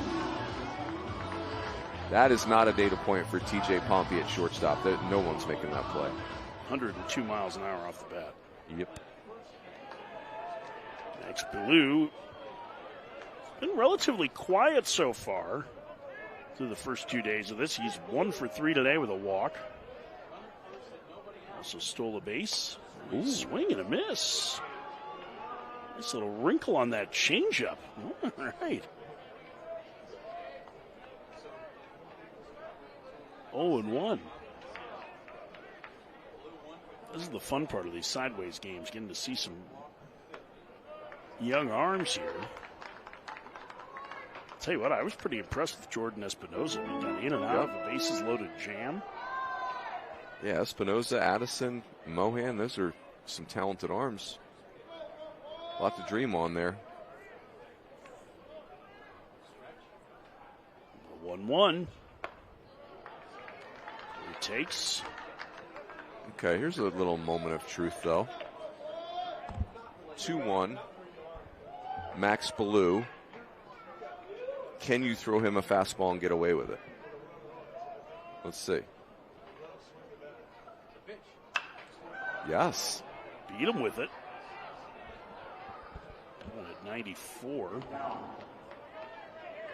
That is not a data point for TJ Pompey at shortstop. No one's making that play. 102 miles an hour off the bat. Yep. Next, Blue. Been relatively quiet so far through the first 2 days of this. He's 1 for 3 today with a walk. Also stole a base. Swing and a miss. Nice little wrinkle on that changeup. All right. 0-1. This is the fun part of these sideways games, getting to see some young arms here. Tell you what, I was pretty impressed with Jordan Espinoza. He's done in and out of a bases loaded jam. Yeah, Espinoza, Addison, Mohan, those are some talented arms. A lot to dream on there. 1-1. He takes. Okay, here's a little moment of truth, though. 2-1. Max Ballou. Can you throw him a fastball and get away with it? Let's see. Yes. Beat him with it. At 94.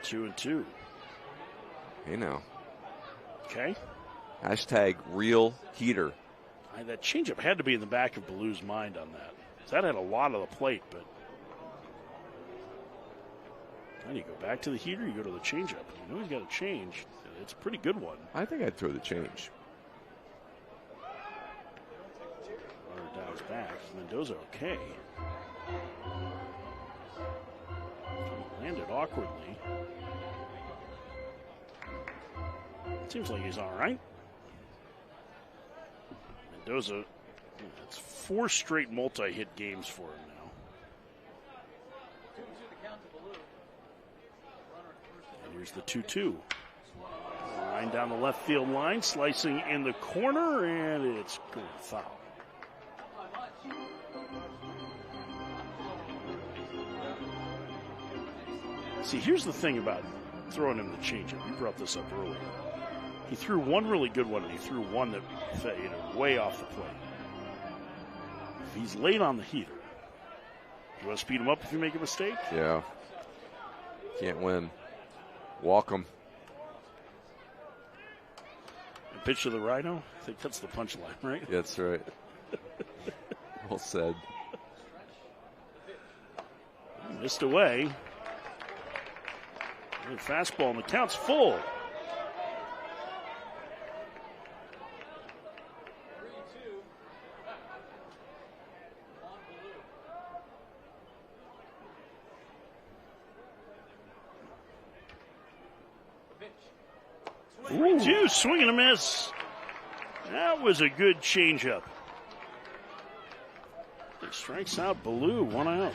2-2. Hey now. Okay. Hashtag real heater. That changeup had to be in the back of Ballou's mind on that. That had a lot of the plate, but then you go back to the heater, you go to the changeup. You know he's got a change. It's a pretty good one. I think I'd throw the change. Runner dives back. Mendoza okay. Landed awkwardly. Seems like he's all right. Mendoza, it's 4 straight multi-hit games for him now. And here's the 2-2. Line down the left field line, slicing in the corner, and it's going to foul. See, here's the thing about throwing him the changeup. You brought this up earlier. He threw one really good one, and he threw one that faded way off the plate. If he's late on the heater, you want to speed him up if you make a mistake? Yeah. Can't win. Walk him. And pitch to the Rhino? I think that's the punchline, right? Yeah, that's right. Well said. Missed away. Fastball, and the count's full. Ooh, swing and a miss. That was a good changeup. He strikes out Ballou, 1 out.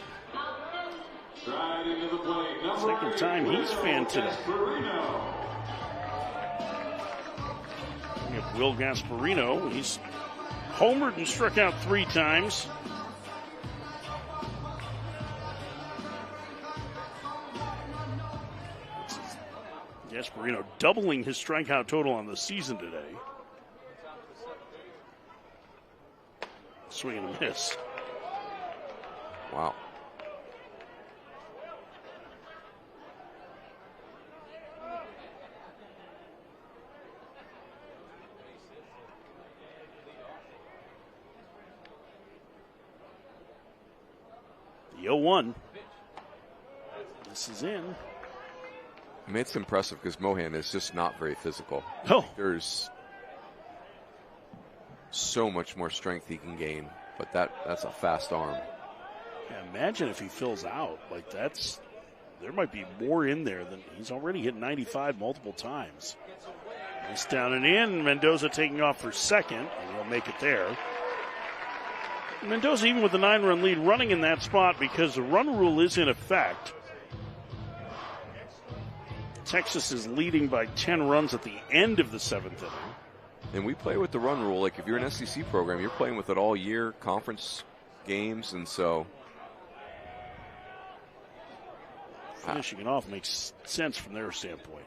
Into the plate, second time he's fanned today. We have Will Gasparino. He's homered and struck out 3 times. Gasparino doubling his strikeout total on the season today. Swing and a miss. Wow. The 0-1. This is in. I mean, it's impressive because Mohan is just not very physical. Oh. There's so much more strength he can gain, but that's a fast arm. Yeah, imagine if he fills out. Like, there might be more in there than he's already hit 95 multiple times. Nice down and in. Mendoza taking off for second, and he'll make it there. Mendoza, even with the 9-run lead, running in that spot because the run rule is in effect. Texas is leading by 10 runs at the end of the 7th inning. And we play with the run rule. Like, if you're an SEC program, you're playing with it all year, conference games, and so. Finishing it off makes sense from their standpoint.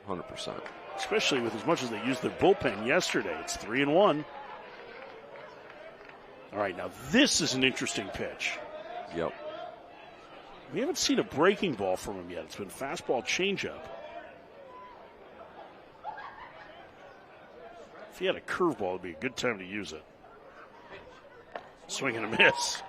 100%. Especially with as much as they used their bullpen yesterday. It's 3-1. All right, now this is an interesting pitch. Yep. We haven't seen a breaking ball from him yet. It's been fastball changeup. If he had a curveball, it'd be a good time to use it. Swing and a miss.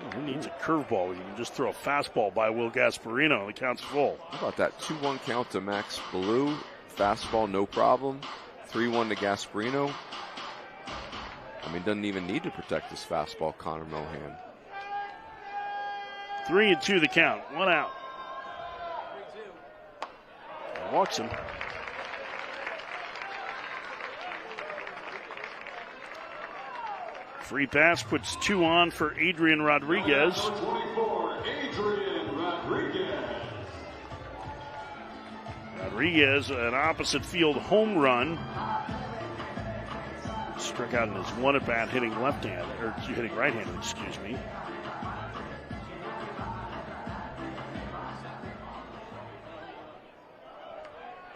Oh, who needs a curveball? You can just throw a fastball by Will Gasparino, and the count's full. How about that 2-1 count to Max Ballou? Fastball, no problem. 3-1 to Gasparino. I mean, doesn't even need to protect his fastball, Connor Mohan. 3-2 the count. 1 out. Walks him. Free pass puts 2 on for Adrian Rodriguez. Number 24, Adrian Rodriguez. Rodriguez, an opposite field home run. Struck out in his 1 at bat hitting left-handed, or hitting right-handed, excuse me.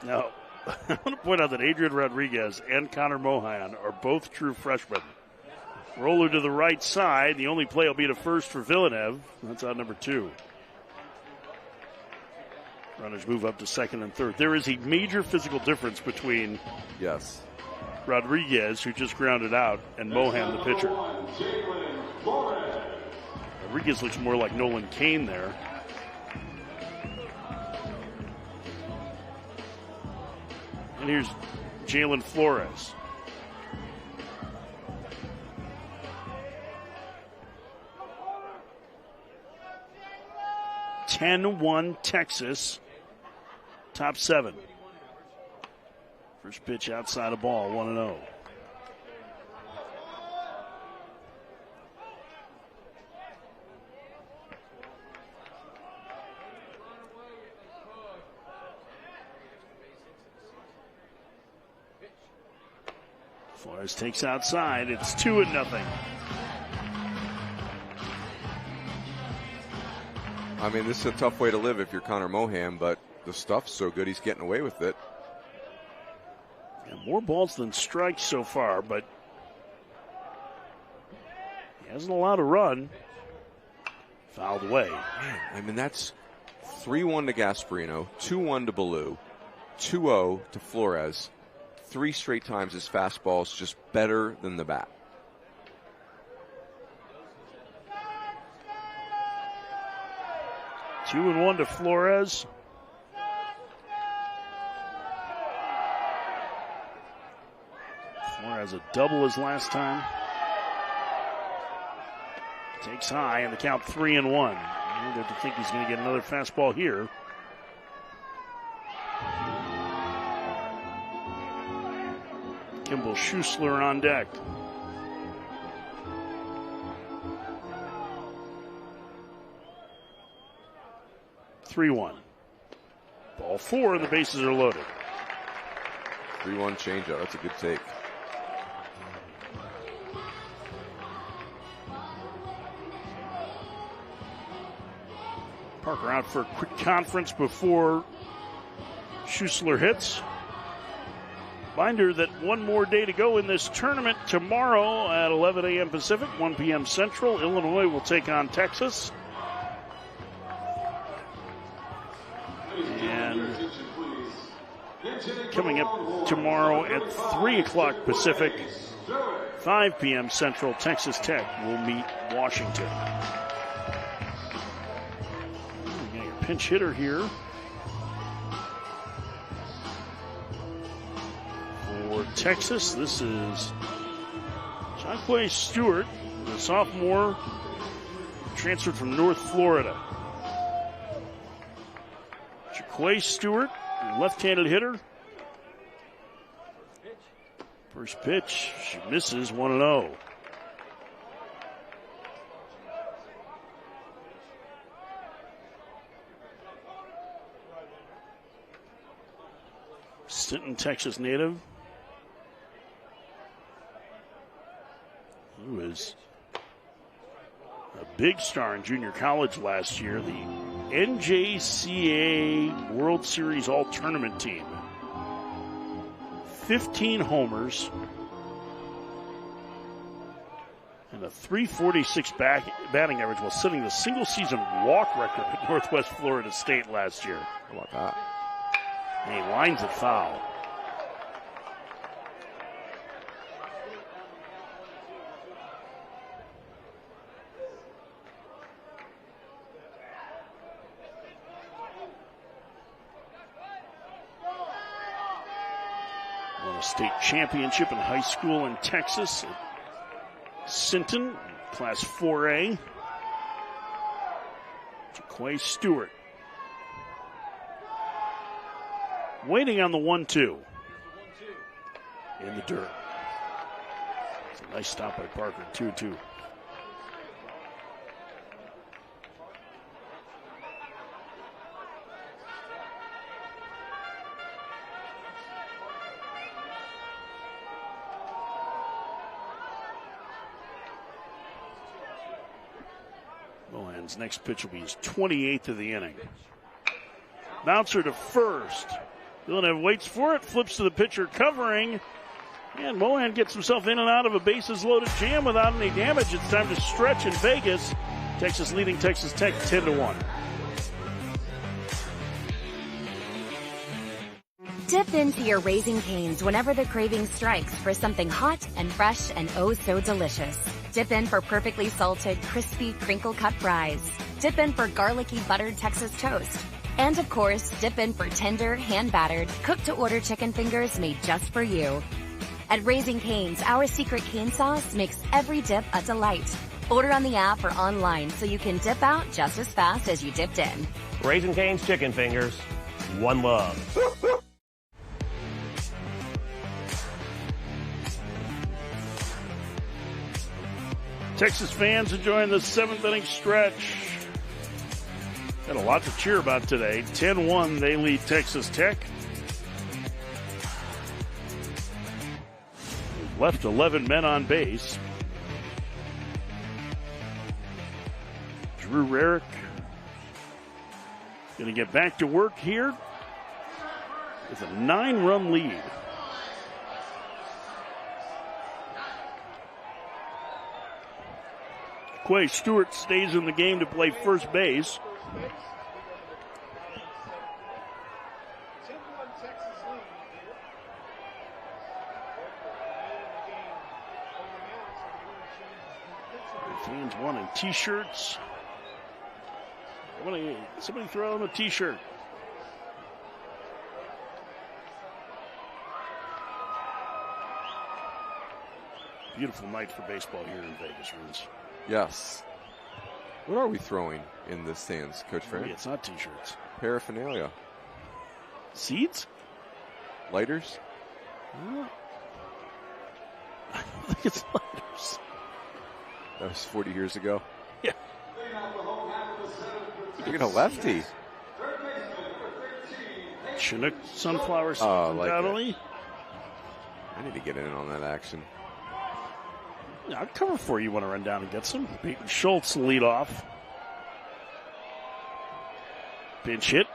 Now, I want to point out that Adrian Rodriguez and Connor Mohan are both true freshmen. Roller to the right side. The only play will be to first for Villeneuve. That's out number 2. Runners move up to second and third. There is a major physical difference between Rodriguez, who just grounded out, and Mohan, the pitcher. Rodriguez looks more like Nolan Cain there. And here's Jalen Flores. (10-1) Texas, top 7. First pitch outside of ball, 1-0. Flores takes outside. It's 2-0. I mean, this is a tough way to live if you're Connor Mohan, but the stuff's so good he's getting away with it. Yeah, more balls than strikes so far, but he hasn't allowed a run. Fouled away. Man, I mean, that's 3-1 to Gasparino, 2-1 to Ballou, 2-0 to Flores. 3 straight times his fastball's just better than the bat. 2-1 to Flores. Flores a double his last time. Takes high, and the count 3-1. You have to think he's going to get another fastball here. Kimball Schuessler on deck. (3-1). Ball 4, and the bases are loaded. 3-1 changeup. That's a good take. Parker out for a quick conference before Schuessler hits. Reminder that one more day to go in this tournament. Tomorrow at 11 a.m. Pacific, 1 p.m. Central, Illinois will take on Texas. And coming up tomorrow at 3 o'clock Pacific, 5 p.m. Central, Texas Tech will meet Washington. We got your pinch hitter here. For Texas, this is Jonquay Stewart, the sophomore, transferred from North Florida. Jonquay Stewart, left-handed hitter. First pitch, she misses, 1-0. Sinton, Texas native. Who is a big star in junior college last year, the NJCAA World Series All-Tournament team. 15 homers and a .346 batting average while setting the single-season walk record at Northwest Florida State last year. How about that? And he lines it foul. Won a state championship in high school in Texas. Sinton, Class 4A. Jonquay Stewart. Waiting on the 1-2. In the dirt. It's a nice stop by Parker, 2-2. Mohan's next pitch will be his 28th of the inning. Bouncer to first. Villeneuve waits for it, flips to the pitcher covering, and Mohan gets himself in and out of a bases-loaded jam without any damage. It's time to stretch in Vegas. Texas leading Texas Tech 10-1. Dip into your Raising Cane's whenever the craving strikes for something hot and fresh and oh so delicious. Dip in for perfectly salted, crispy, crinkle-cut fries. Dip in for garlicky, buttered Texas toast. And of course, dip in for tender, hand-battered, cooked-to-order chicken fingers made just for you. At Raising Cane's, our secret cane sauce makes every dip a delight. Order on the app or online so you can dip out just as fast as you dipped in. Raising Cane's chicken fingers, one love. Texas fans enjoying the 7th inning stretch. Got a lot to cheer about today. 10-1, they lead Texas Tech. Left 11 men on base. Drew Rarick going to get back to work here with a 9-run lead. Quay Stewart stays in the game to play first base. Fans wanting T-shirts. Somebody throw him a T-shirt. Beautiful night for baseball here in Vegas, Rins. Yes. What are we throwing in the stands, Coach Fran? It's not T-shirts. Paraphernalia. Seeds? Lighters? I don't think it's lighters. That was 40 years ago. Yeah. You're going to lefty. Chinook sunflower seeds, undoubtedly. I need to get in on that action. Yeah, I'll cover for you. Want to run down and get some? Peyton Schultz lead off. Pinch hit.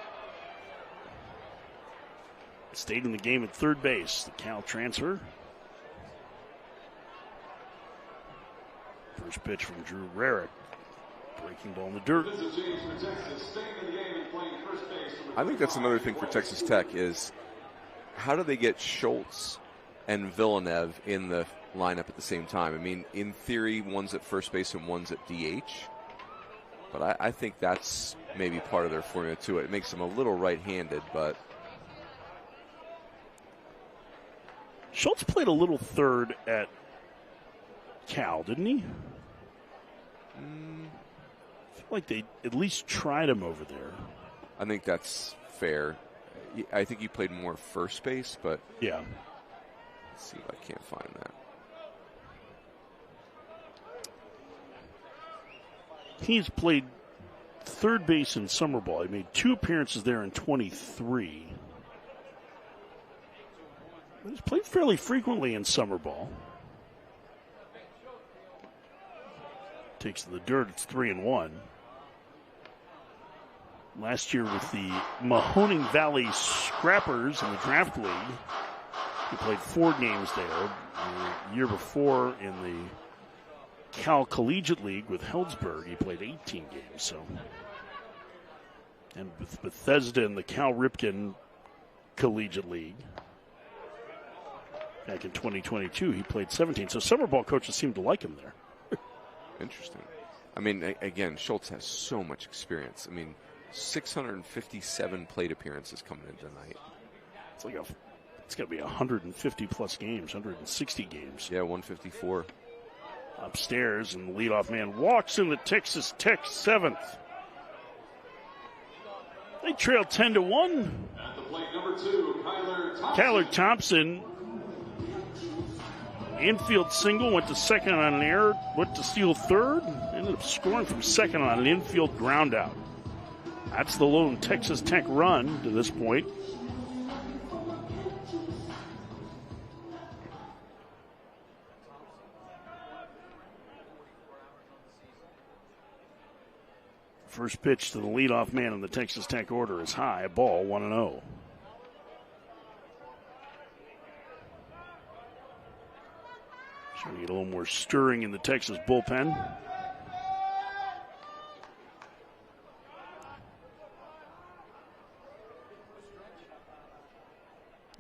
Stayed in the game at third base. The Cal transfer. First pitch from Drew Rarick. Breaking ball in the dirt. I think that's another thing for Texas Tech is how do they get Schultz and Villeneuve in the lineup at the same time? I mean, in theory, one's at first base and one's at DH. But I think that's maybe part of their formula, too. It makes them a little right-handed, but... Schultz played a little third at Cal, didn't he? I feel like they at least tried him over there. I think that's fair. I think he played more first base, but... Yeah. Let's see if I can't find that. He's played third base in summer ball. He made 2 appearances there in 23. But he's played fairly frequently in summer ball. Takes to the dirt. It's 3-1. Last year with the Mahoning Valley Scrappers in the draft league, he played 4 games there. The year before in the Cal Collegiate League with Heldsburg, he played 18 games. So, and with Bethesda and the Cal Ripken Collegiate League back in 2022, he played 17. So summer ball coaches seem to like him there. Interesting. I mean, again, Schultz has so much experience. I mean, 657 plate appearances coming in tonight. It's got to be 150 plus games, 160 games. Yeah, 154. Upstairs, and the leadoff man walks in the Texas Tech 7th. They trail 10-1. At the plate, number 2, Kyler Thompson. Infield single, went to second on an error, went to steal third, ended up scoring from second on an infield ground out. That's the lone Texas Tech run to this point. First pitch to the leadoff man in the Texas Tech order is high, ball 1-0. Trying to get a little more stirring in the Texas bullpen.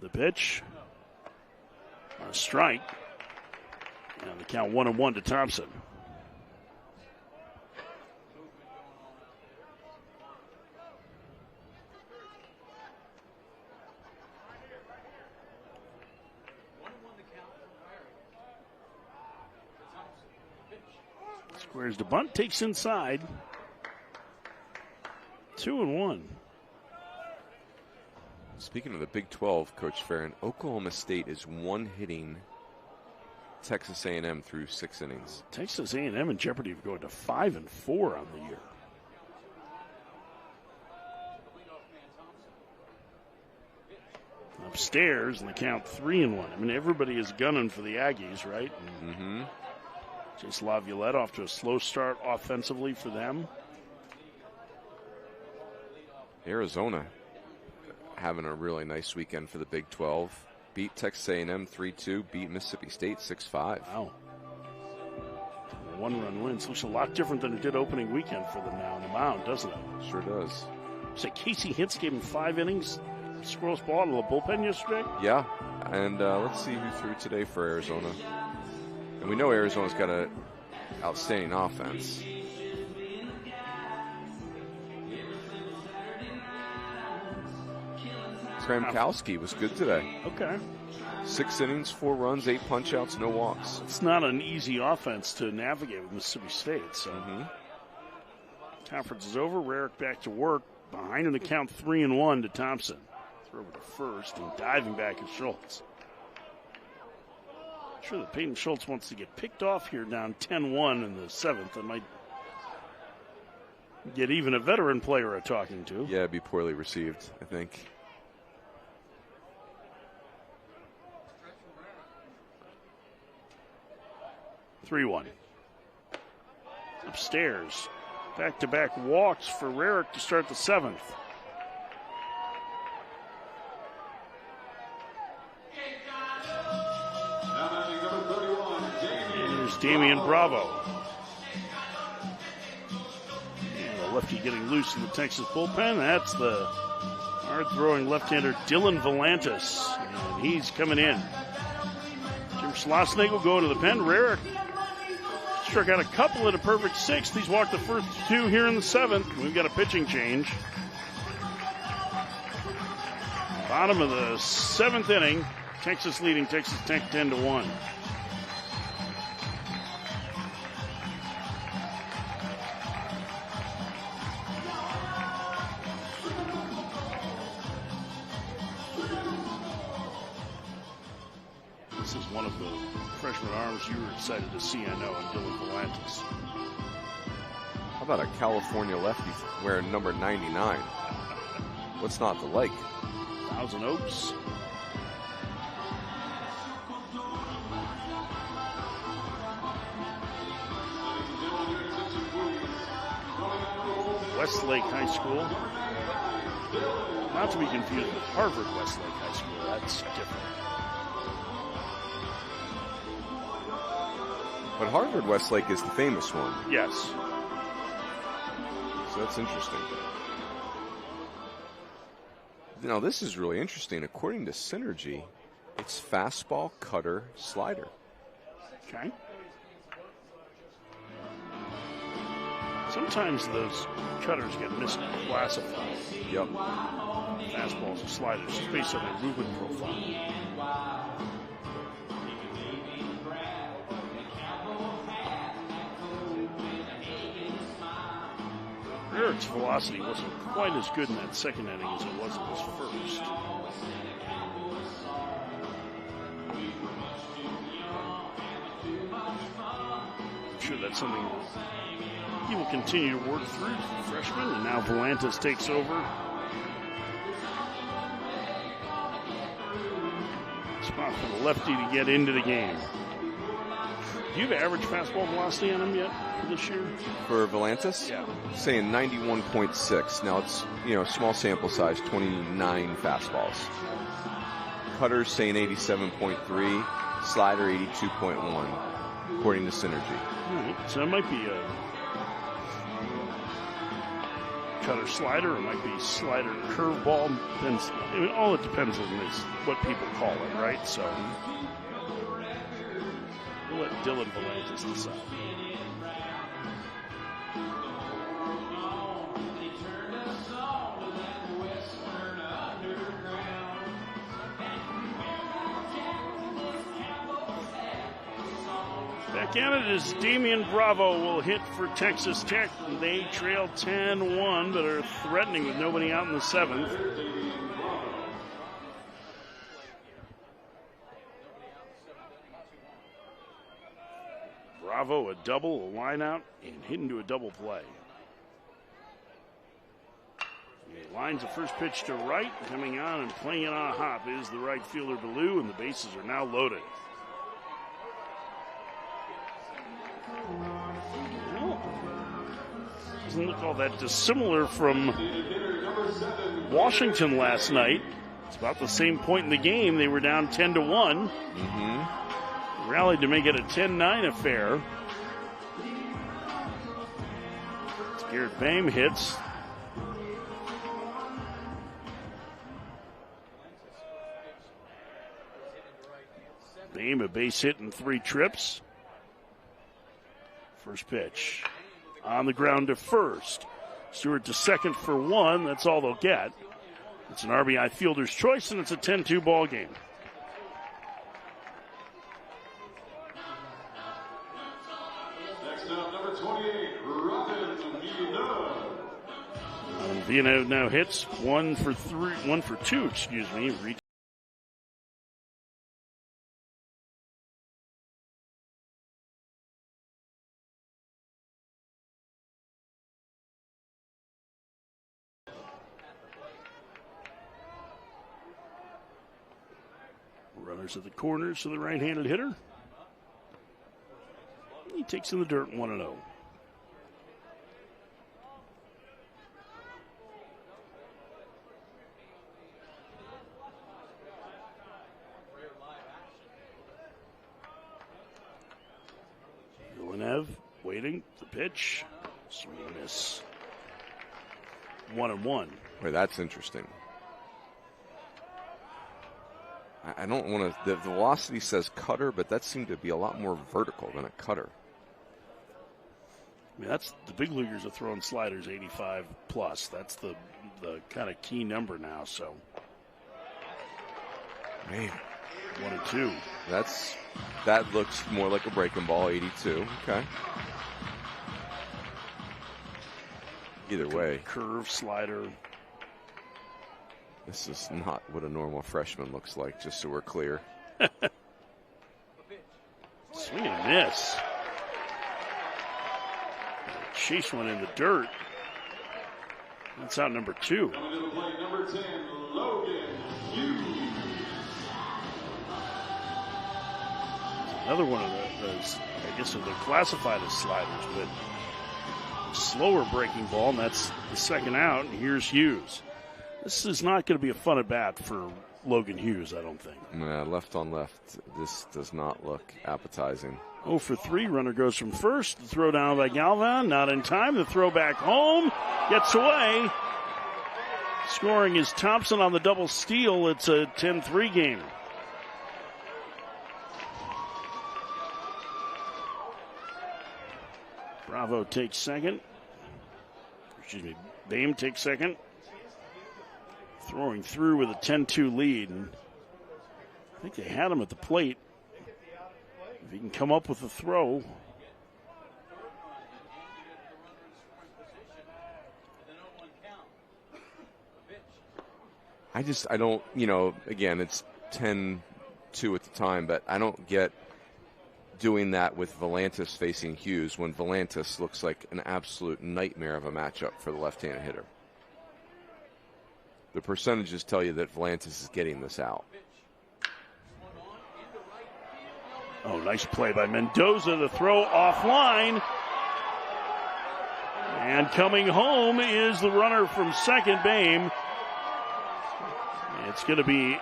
The pitch. A strike. And the count 1-1 to Thompson. Squares the bunt, takes inside. 2-1. Speaking of the Big 12, Coach Farron, Oklahoma State is one hitting Texas A&M through 6 innings. Texas A&M in jeopardy of going to 5-4 on the year. Upstairs, and the count 3-1. I mean, everybody is gunning for the Aggies, right? Mm-hmm. Chase Laviolette off to a slow start offensively for them. Arizona having a really nice weekend for the Big 12. Beat Texas A&M 3-2, beat Mississippi State 6-5. Wow. A one-run win. Looks a lot different than it did opening weekend for them now on the mound, doesn't it? Sure does. Say Casey Hitz gave him 5 innings. Squirrels ball to the bullpen yesterday. Yeah, and let's see who threw today for Arizona. And we know Arizona's got an outstanding offense. Kramkowski was good today. Okay. 6 innings, 4 runs, 8 punch-outs, no walks. It's not an easy offense to navigate with Mississippi State. So conference is over. Rarick back to work. Behind in the count 3-1 to Thompson. Throw over to first and diving back at Schultz. I'm sure that Peyton Schultz wants to get picked off here down 10-1 in the 7th. That might get even a veteran player a talking to. Yeah, it'd be poorly received, I think. (3-1) Upstairs. Back-to-back walks for Rarick to start the 7th. Here's Damian Bravo. And a lefty getting loose in the Texas bullpen. That's the hard-throwing left-hander Dylan Volantis. And he's coming in. Jim Schlossnagel going to the pen. Rarick struck out a couple at a perfect 6th. He's walked the first 2 here in the 7th. We've got a pitching change. Bottom of the 7th inning. Texas leading Texas Tech 10-1. This is one of the freshman arms you were excited to see, I know, in Dylan Volantis. How about a California lefty wearing number 99? What's not to like? Thousand Oaks. Westlake High School. Not to be confused with Harvard Westlake High School. That's different. But Harvard Westlake is the famous one. Yes. So that's interesting. Now, this is really interesting. According to Synergy, it's fastball, cutter, slider. Okay. Sometimes those cutters get misclassified. Yep. Fastballs and sliders, just based on their movement profile. Rarick's velocity wasn't quite as good in that second inning as it was in his first. I'm sure that's something he will continue to work through as a freshman, and now Volantis takes over. Spot for the lefty to get into the game. Do you have average fastball velocity on him yet for this year? For Volantis? Yeah. Saying 91.6. Now it's, small sample size, 29 fastballs. Cutters saying 87.3, slider 82.1, according to Synergy. All right, so it might be a cutter slider, it might be slider curveball. Depends. I mean, all it depends on is what people call it, right? So we'll let Dylan Volantis decide. Back at it is Damian Bravo will hit for Texas Tech. They trail 10-1, but are threatening with nobody out in the 7th. Bravo, a double, a line out, and hit into a double play. He lines the first pitch to right, coming on and playing it on a hop is the right fielder Ballou, and the bases are now loaded. Well, doesn't look all that dissimilar from Washington last night. It's about the same point in the game. They were down 10-1. Rallied to make it a 10-9 affair. Garrett Boehm hits. Boehm a base hit in 3 trips. First pitch on the ground to first. Stewart to second for 1. That's all they'll get. It's an RBI fielder's choice, and it's a 10-2 ball game. Next up, number 28, Robin Villeneuve. Villeneuve now hits 1 for 2, excuse me. Runners at the corners to the right-handed hitter. He takes in the dirt 1-0. Villeneuve waiting, the pitch. Swing and miss. 1-1. Wait, that's interesting. I don't want to. The velocity says cutter, but that seemed to be a lot more vertical than a cutter. I mean, that's the big leaguers are throwing sliders 85 plus. That's the kind of key number now. So, man, 1-2. That looks more like a breaking ball. 82. Okay. Either way, curve slider. This is not what a normal freshman looks like, just so we're clear. Swing and miss. Chase one in the dirt. That's out number 2. Coming to the plate, number 10, Logan Hughes. Another one of those, I guess they're classified as sliders, but slower breaking ball, and that's the second out, and here's Hughes. This is not going to be a fun at bat for Logan Hughes, I don't think. Nah, left on left. This does not look appetizing. 0 for 3. Runner goes from first. The throw down by Galvan. Not in time. The throw back home. Gets away. Scoring is Thompson on the double steal. It's a 10-3 game. Bravo takes second. Excuse me. Boehm takes second. Throwing through with a 10-2 lead. And I think they had him at the plate. If he can come up with a throw. I don't, again, it's 10-2 at the time, but I don't get doing that with Volantis facing Hughes when Volantis looks like an absolute nightmare of a matchup for the left-handed hitter. The percentages tell you that Volantis is getting this out. Oh, nice play by Mendoza. The throw offline. And coming home is the runner from second, Boehm. It's going to be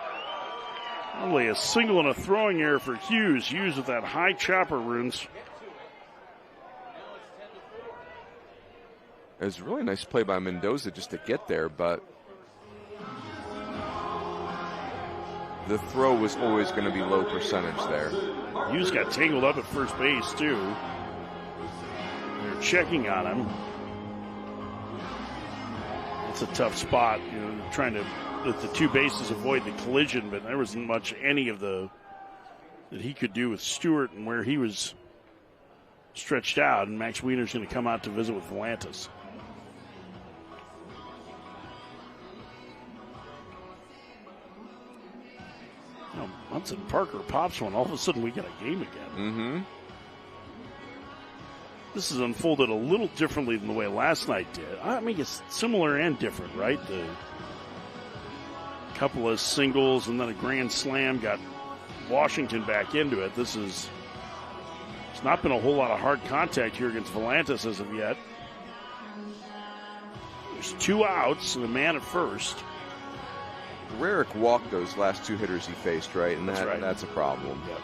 only a single and a throwing error for Hughes. Hughes with that high chopper runes. It was a really nice play by Mendoza just to get there, but the throw was always going to be low percentage there. Hughes got tangled up at first base, too. They're checking on him. It's a tough spot, trying to let the two bases avoid the collision, but there wasn't much any of that he could do with Stewart and where he was stretched out, and Max Wiener's going to come out to visit with Volantis. Munson Parker pops one. All of a sudden, we got a game again. Mm-hmm. This has unfolded a little differently than the way last night did. I mean, it's similar and different, right? The couple of singles and then a grand slam got Washington back into it. It's not been a whole lot of hard contact here against Volantis as of yet. There's 2 outs and a man at first. Rarick walked those last 2 hitters he faced, right? And that's a problem. Yep.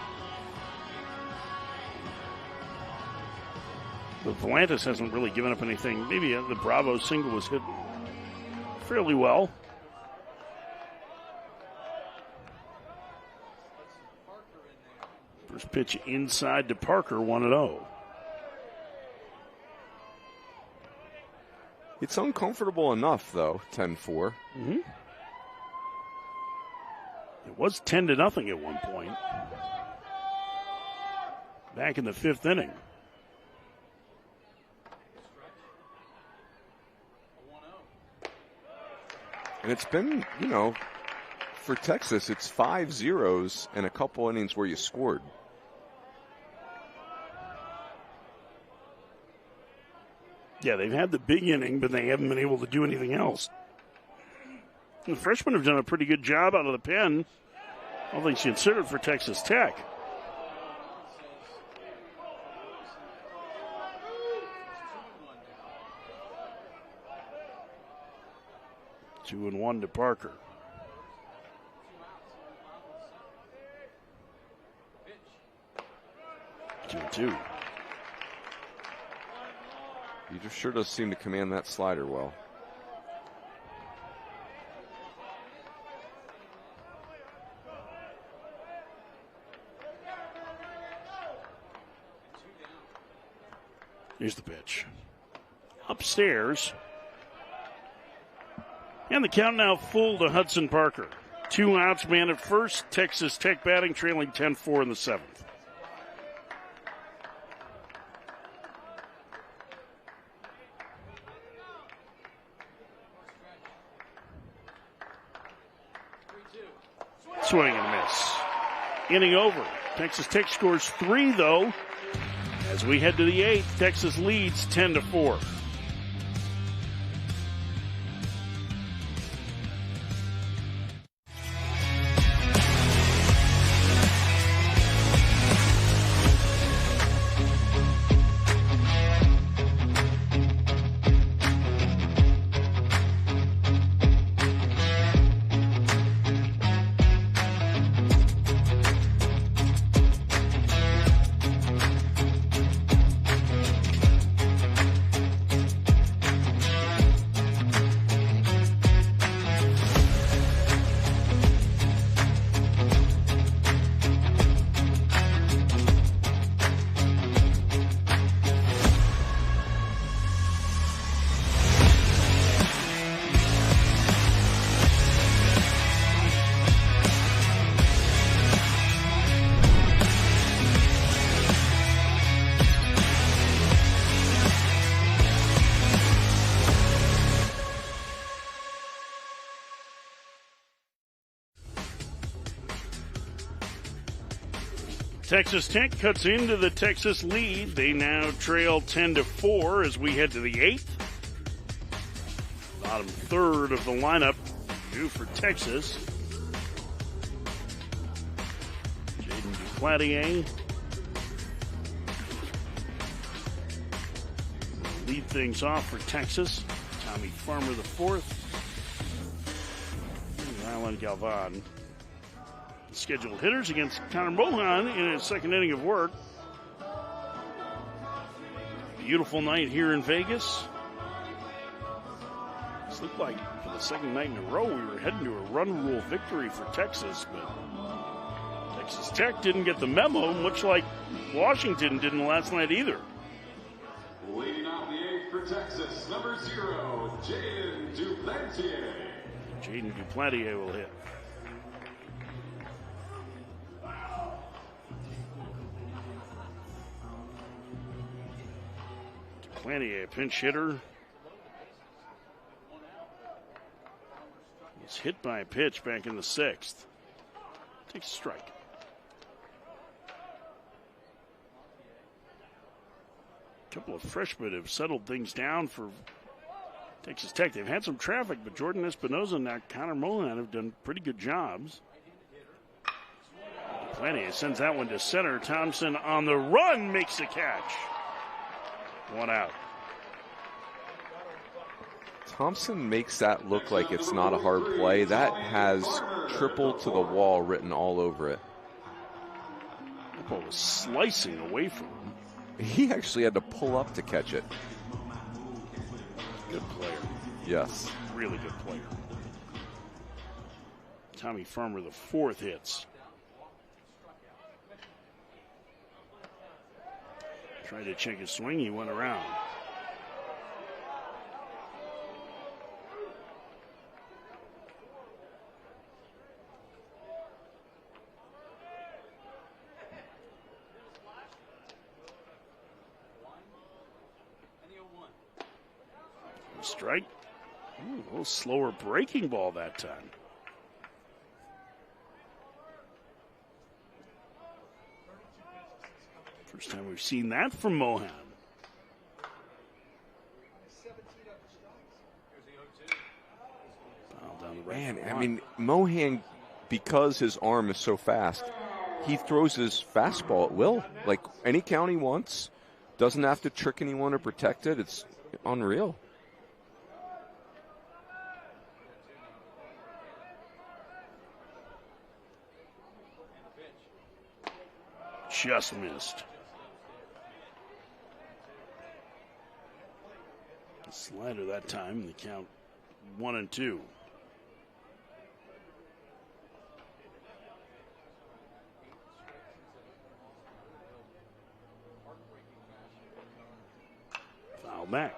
But Volantis hasn't really given up anything. Maybe the Bravo single was hit fairly well. First pitch inside to Parker, 1-0. It's uncomfortable enough, though, 10-4. Mm-hmm. It was 10-0 at one point. Back in the 5th inning. And it's been, for Texas, it's 5 zeros and a couple innings where you scored. Yeah, they've had the big inning, but they haven't been able to do anything else. The freshmen have done a pretty good job out of the pen. All things considered for Texas Tech. Two and 1 to Parker. 2-2. He just sure does seem to command that slider well. Here's the pitch. Upstairs. And the count now full to Hudson Parker. 2 outs, man at first. Texas Tech batting, trailing 10-4 in the 7th. Swing and a miss. Inning over. Texas Tech scores 3, though. As we head to the 8th, Texas leads 10-4. Texas Tech cuts into the Texas lead. They now trail 10-4 as we head to the 8th. Bottom third of the lineup due for Texas. Jaden Duplatier lead things off for Texas. Tommy Farmer the 4th. Rylan Galvan. Scheduled hitters against Connor Mohan in his 2nd inning of work. Beautiful night here in Vegas. This looked like for the 2nd night in a row we were heading to a run rule victory for Texas, but Texas Tech didn't get the memo, much like Washington didn't last night either. Leading off the 8th for Texas, number 0, Jaden Duplatier. Jaden Duplatier will hit. Duplatier, pinch hitter. He's hit by a pitch back in the 6th. Takes a strike. A couple of freshmen have settled things down for Texas Tech. They've had some traffic, but Jordan Espinoza and Connor Mohan have done pretty good jobs. Plenty sends that one to center. Thompson on the run makes the catch. One out. Thompson makes that look like it's not a hard play. That has triple to the wall written all over it. That ball was slicing away from him. He actually had to pull up to catch it. Good player. Yes. Really good player. Tommy Farmer, the fourth hits. Tried to check his swing. He went around. Strike. Ooh, a little slower breaking ball that time. First time we've seen that from Mohan. Down the right. Man, I mean, Mohan, because his arm is so fast, he throws his fastball at will. Like any count he wants. Doesn't have to trick anyone or protect it. It's unreal. Just missed. Slider that time. The count 1-2. Foul back.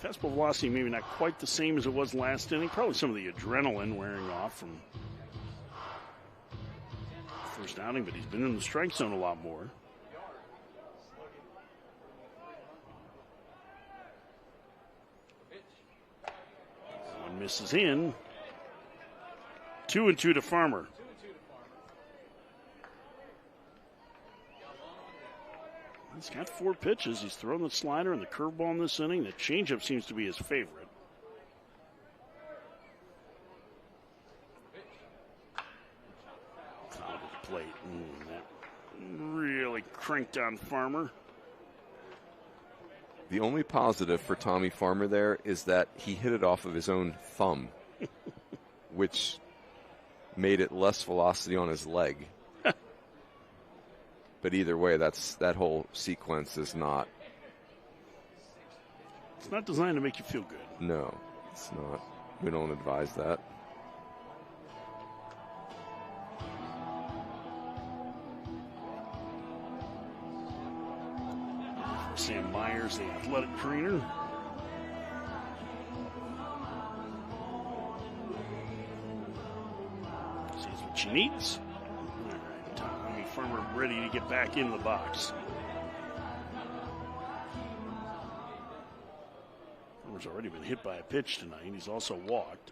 Fastball velocity maybe not quite the same as it was last inning. Probably some of the adrenaline wearing off from first outing, but he's been in the strike zone a lot more. One misses in. 2-2 to Farmer. He's got 4 pitches. He's thrown the slider and the curveball in this inning. The changeup seems to be his favorite. Plate. That really cranked on Farmer. The only positive for Tommy Farmer there is that he hit it off of his own thumb, which made it less velocity on his leg. But either way, that whole sequence is not. It's not designed to make you feel good. No, it's not. We don't advise that. Sam Myers, the athletic trainer. Sees what she needs. All right, Tommy Farmer ready to get back in the box. Farmer's already been hit by a pitch tonight. He's also walked.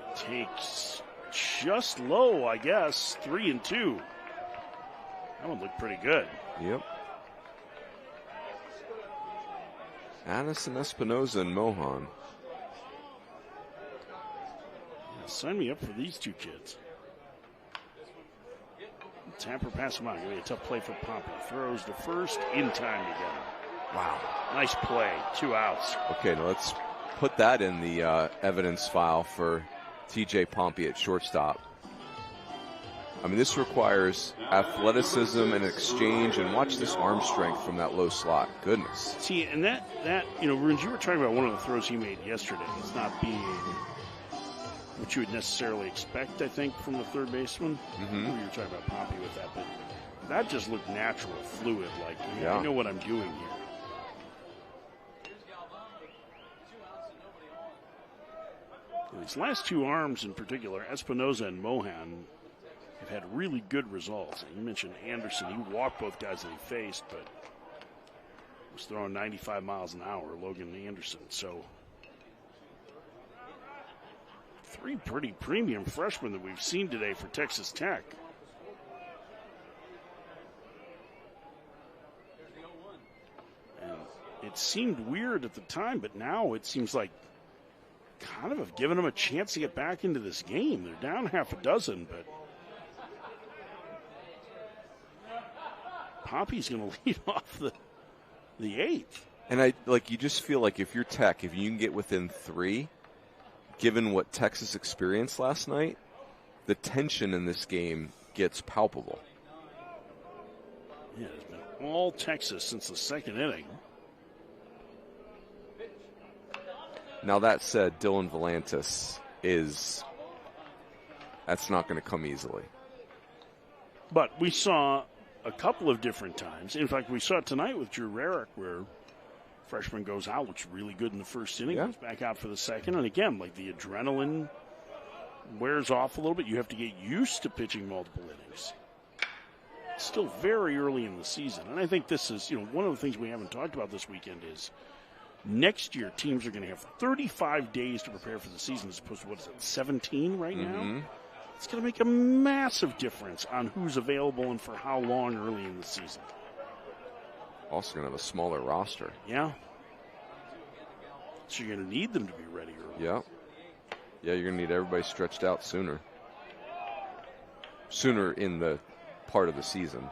It takes just low, I guess. 3-2. That one looked pretty good. Yep. Addison, Espinoza, and Mohan. Yeah, sign me up for these two kids. Tapper pass him out. Going to be a tough play for Pompey. Throws to first in time to get him. Wow. Nice play. 2 outs. Okay, now let's put that in the evidence file for TJ Pompey at shortstop. I mean, this requires athleticism and exchange, and watch this arm strength from that low slot. Goodness. See, and that Runes, you were talking about one of the throws he made yesterday. It's not being what you would necessarily expect, I think, from the third baseman. Mm-hmm. You were talking about Pompey with that, but that just looked natural, fluid, like, yeah. I know what I'm doing here. These last 2 arms in particular, Espinoza and Mohan, have had really good results. You mentioned Anderson. He walked both guys that he faced, but was throwing 95 miles an hour, Logan Anderson. So Three pretty premium freshmen that we've seen today for Texas Tech. And it seemed weird at the time, but now it seems like kind of have given them a chance to get back into this game. They're down half a dozen, but Poppy's going to lead off the eighth. And you just feel like if you're Tech, if you can get within 3, given what Texas experienced last night, the tension in this game gets palpable. Yeah, it's been all Texas since the second inning. Now, that said, Dylan Volantis that's not going to come easily. But we saw a couple of different times. In fact, we saw it tonight with Drew Rarick, where freshman goes out, looks really good in the first inning, goes back out for the second. And again, like the adrenaline wears off a little bit. You have to get used to pitching multiple innings. It's still very early in the season. And I think this is, one of the things we haven't talked about this weekend is next year teams are going to have 35 days to prepare for the season as opposed to, 17 right now? It's going to make a massive difference on who's available and for how long early in the season. Also going to have a smaller roster. Yeah. So you're going to need them to be ready early. Yeah. Yeah, you're going to need everybody stretched out sooner. Sooner in the part of the season.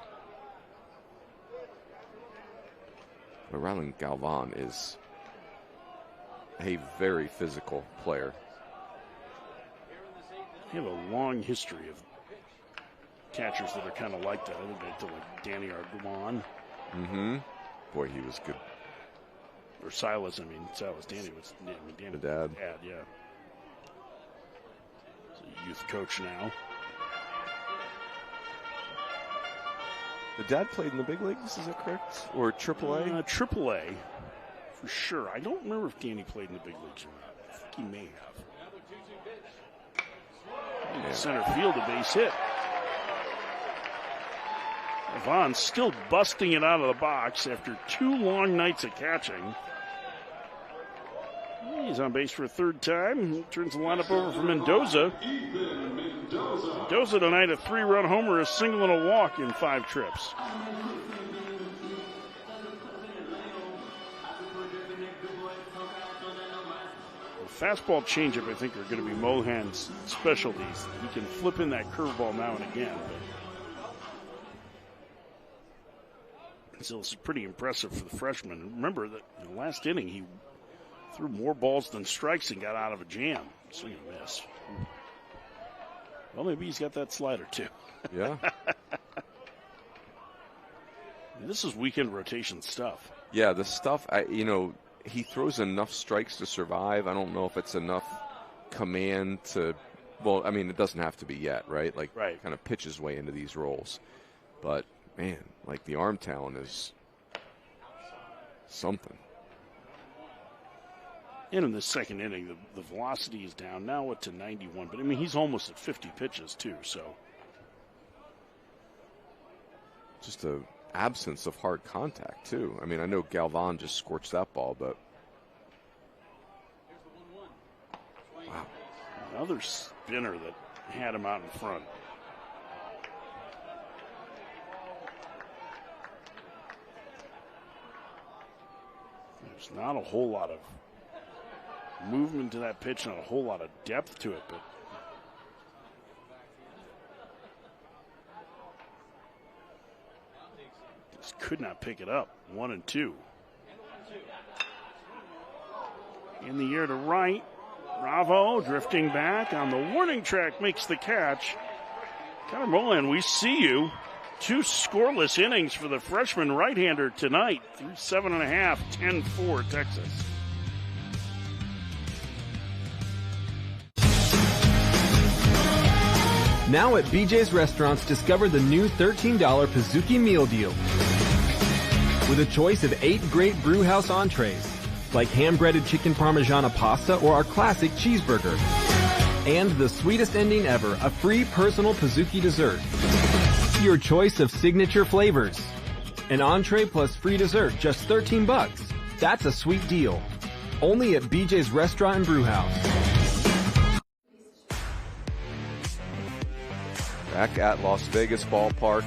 But Rylan Galvan is a very physical player. They have a long history of catchers that are kind of like that. I think back to like Danny Arguelon. Boy, he was good. Or Silas. Danny was Danny. The dad. Yeah. He's a youth coach now. The dad played in the big leagues, is that correct? Or AAA? AAA, for sure. I don't remember if Danny played in the big leagues or not. I think he may have. Center field, a base hit. Vaughn still busting it out of the box after 2 long nights of catching. He's on base for a third time. He turns the lineup over for Mendoza. Mendoza tonight, a 3-run homer, a single and a walk in 5 trips. Fastball changeup, I think, are going to be Mohan's specialties. He can flip in that curveball now and again. But still, this is pretty impressive for the freshman. Remember that in the last inning, he threw more balls than strikes and got out of a jam. Swing and miss. Well, maybe he's got that slider, too. Yeah. This is weekend rotation stuff. Yeah, the stuff, he throws enough strikes to survive. I don't know if it's enough command to, it doesn't have to be yet, right? Right. Kind of pitch his way into these roles. But, man, the arm talent is something. And in the second inning, the velocity is down now to 91. But, he's almost at 50 pitches, too, so. Just a absence of hard contact, too. I know Galvan just scorched that ball, but. Wow. Another spinner that had him out in front. There's not a whole lot of movement to that pitch, not a whole lot of depth to it, but just could not pick it up. 1-2. In the air to right. Bravo drifting back on the warning track, makes the catch. Connor Molan, we see you. 2 scoreless innings for the freshman right-hander tonight. Through 7.5, 10-4 Texas. Now at BJ's Restaurants, discover the new $13 Pizookie Meal Deal. With a choice of 8 great brewhouse entrees, like ham-breaded chicken parmigiana pasta or our classic cheeseburger. And the sweetest ending ever, a free personal Pizookie dessert. Your choice of signature flavors. An entree plus free dessert, just $13. That's a sweet deal. Only at BJ's Restaurant and Brewhouse. Back at Las Vegas Ballpark.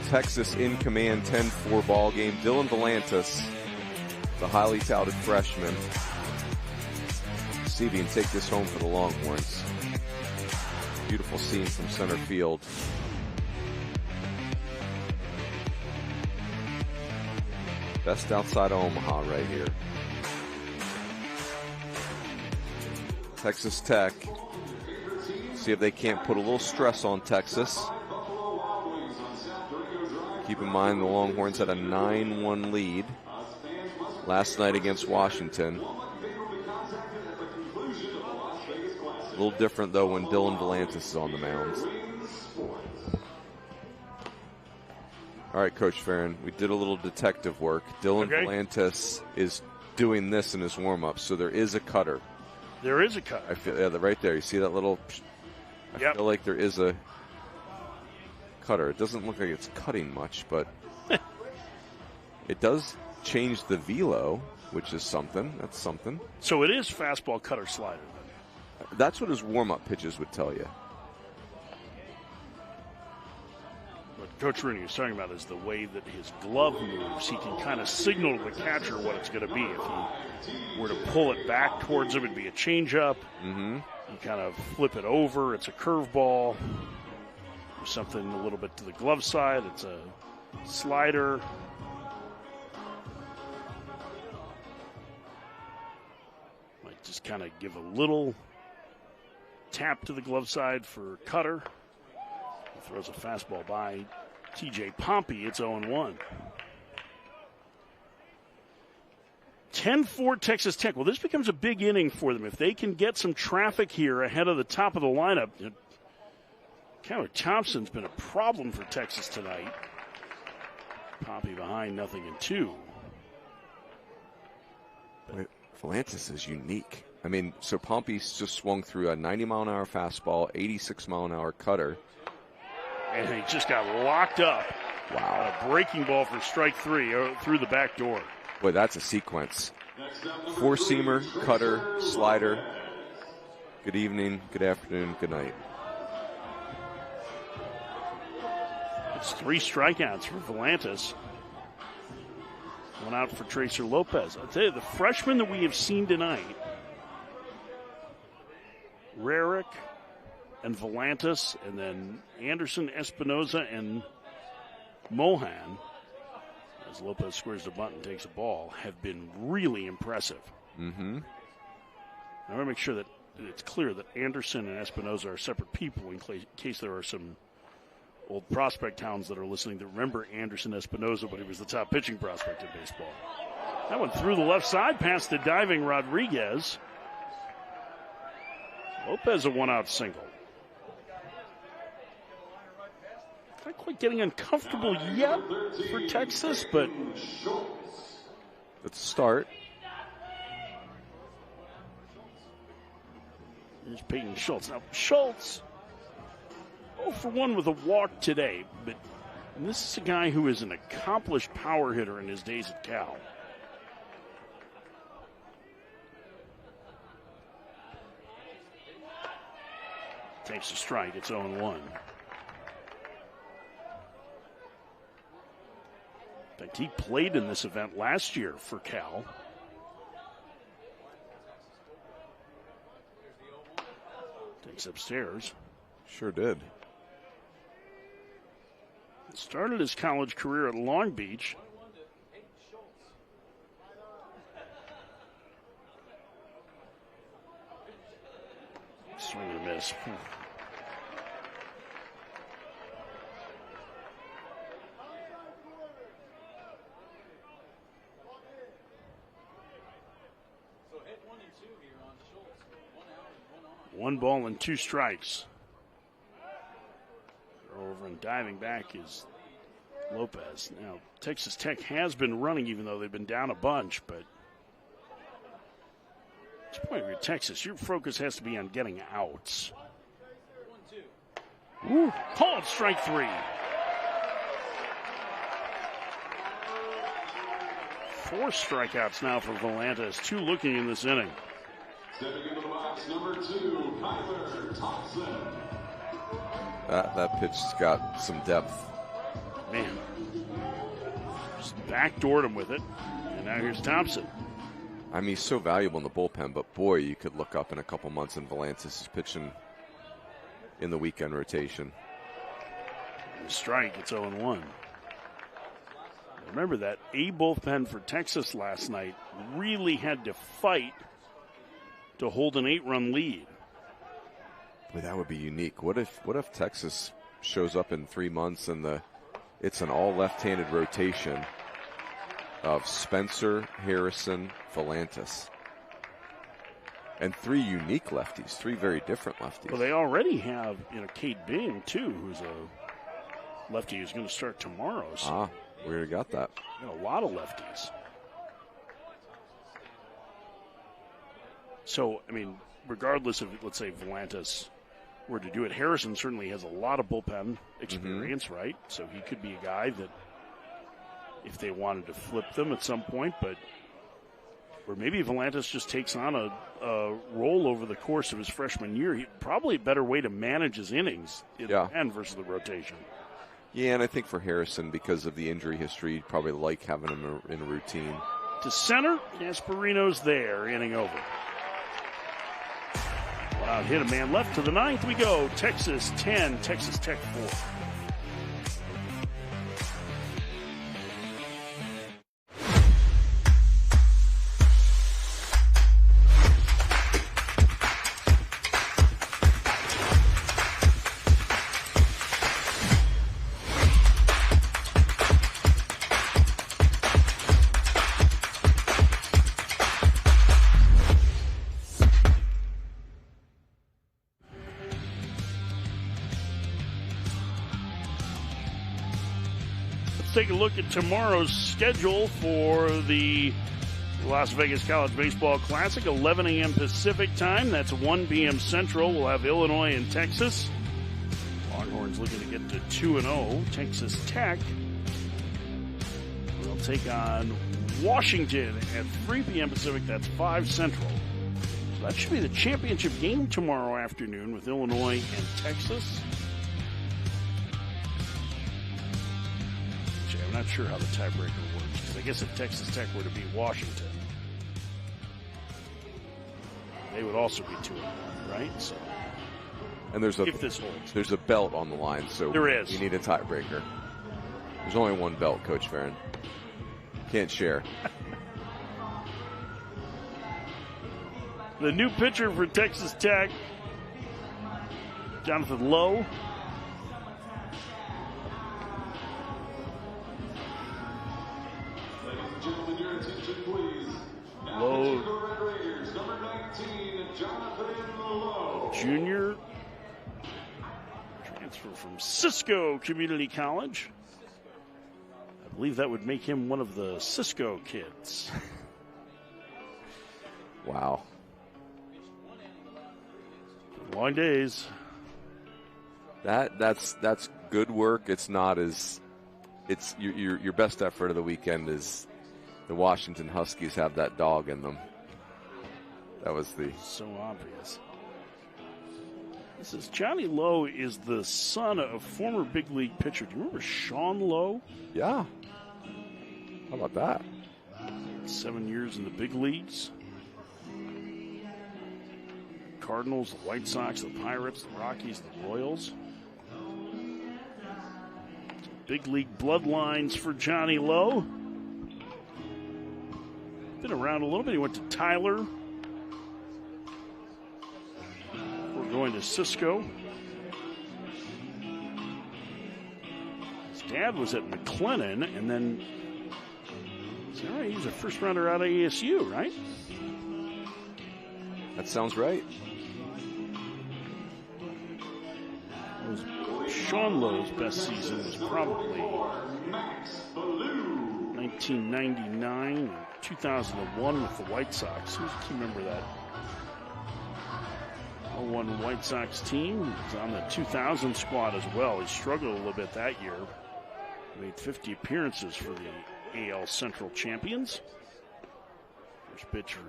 Texas in command, 10-4 ball game. Dylan Volantis, the highly touted freshman. See if he can take this home for the Longhorns. Beautiful scene from center field. Best outside of Omaha right here. Texas Tech. See if they can't put a little stress on Texas. Keep in mind the Longhorns had a 9-1 lead last night against Washington. A little different though when Dylan Volantis is on the mound. All right, Coach Farron, we did a little detective work. Dylan Volantis is doing this in his warm-up, so there is a cutter. There is a cutter. I feel, yeah, right there. You see that little? I feel like there is a cutter. It doesn't look like it's cutting much, but it does change the velo, which is something. That's something. So it is fastball, cutter, slider. That's what his warm-up pitches would tell you. What Coach Rooney was talking about is the way that his glove moves. He can kind of signal to the catcher what it's going to be. If he were to pull it back towards him, it'd be a changeup. Mm-hmm. You kind of flip it over, it's a curveball. Something a little bit to the glove side, it's a slider. Might just kind of give a little tap to the glove side for cutter. He throws a fastball by TJ Pompey. It's 0-1. 10-4 Texas Tech. Well, this becomes a big inning for them. If they can get some traffic here ahead of the top of the lineup. Kyler Thompson's been a problem for Texas tonight. Pompey behind 0-2. Volantis is unique. I mean, so Pompey's just swung through a 90-mile-an-hour fastball, 86-mile-an-hour cutter. And he just got locked up. Wow. A breaking ball for strike 3 through the back door. Boy, that's a sequence. Four-seamer, cutter, slider. Good evening, good afternoon, good night. It's 3 strikeouts for Volantis. 1 out for Tracer Lopez. I'll tell you, the freshmen that we have seen tonight, Rarick and Volantis, and then Anderson, Espinoza, and Mohan, as Lopez squares the bunt and takes a ball, have been really impressive. Mm-hmm. I want to make sure that it's clear that Anderson and Espinoza are separate people in case there are some old prospect hounds that are listening that remember Anderson Espinoza, but he was the top pitching prospect in baseball. That one through the left side past the diving Rodriguez. Lopez a 1-out single. Not quite getting uncomfortable yet for Texas, but let's start. Here's Peyton Schultz. Now, Schultz, 0-for-1 with a walk today, but this is a guy who is an accomplished power hitter in his days at Cal. Takes a strike. It's 0-1. In fact, he played in this event last year for Cal. Takes upstairs. Sure did. Started his college career at Long Beach. Swing and a miss. One ball and 2 strikes. Over and diving back is Lopez. Now, Texas Tech has been running even though they've been down a bunch, but at this point with Texas, your focus has to be on getting outs. 1-2. Called strike 3. 4 strikeouts now for Volantis. 2 looking in this inning. Stepping into the box, number 2, Kyler Thompson. That pitch's got some depth. Man. Just backdoored him with it. And now here's Thompson. I mean, he's so valuable in the bullpen, but boy, you could look up in a couple months and Volantis is pitching in the weekend rotation. Strike, it's 0-1. Remember that A bullpen for Texas last night really had to fight to hold an 8-run lead. Boy, that would be unique. What if Texas shows up in 3 months and it's an all left-handed rotation of Spencer, Harrison, Volantis, and 3 unique lefties, 3 very different lefties. Well, they already have, Cade Bing too, who's a lefty who's going to start tomorrow. So we already got that. A lot of lefties. So, I mean, regardless of, let's say, Volantis were to do it, Harrison certainly has a lot of bullpen experience, right? So he could be a guy that, if they wanted to flip them at some point, or maybe Volantis just takes on a role over the course of his freshman year. Probably a better way to manage his innings in the end versus the rotation. Yeah, and I think for Harrison, because of the injury history, you'd probably like having him in a routine. To center, Gasparino's there, inning over. Wow, hit a man left to the ninth. We go. Texas 10, Texas Tech 4. Take a look at tomorrow's schedule for the Las Vegas College Baseball Classic. 11 a.m. Pacific time. That's 1 p.m. Central. We'll have Illinois and Texas. Longhorns looking to get to 2-0. Texas Tech will take on Washington at 3 p.m. Pacific. That's 5 Central. So that should be the championship game tomorrow afternoon with Illinois and Texas. I'm not sure how the tiebreaker works, because I guess if Texas Tech were to beat Washington, they would also be 2-1, right? So, and if this holds, there's a belt on the line, so there is. You need a tiebreaker. There's only one belt, Coach Farron. Can't share. The new pitcher for Texas Tech, Jonathan Lowe. Lowe, junior, transfer from Cisco Community College. I believe that would make him one of the Cisco kids. Wow. Long days. That's good work. It's not as your best effort of the weekend is the Washington Huskies have that dog in them. That was so obvious. This is Johnny Lowe is the son of former big league pitcher. Do you remember Sean Lowe? Yeah. How about that? 7 years in the big leagues. Cardinals, the White Sox, the Pirates, the Rockies, the Royals. Big league bloodlines for Johnny Lowe. Been around a little bit. He went to Tyler. We're going to Cisco. His dad was at McLennan, and then he was a first rounder out of ASU, right? That sounds right. Sean Lowe's best season was probably 1999 and 2001 with the White Sox. Who can remember that? 01 White Sox team. He was on the 2000 squad as well. He struggled a little bit that year. Made 50 appearances for the AL Central champions. First pitch for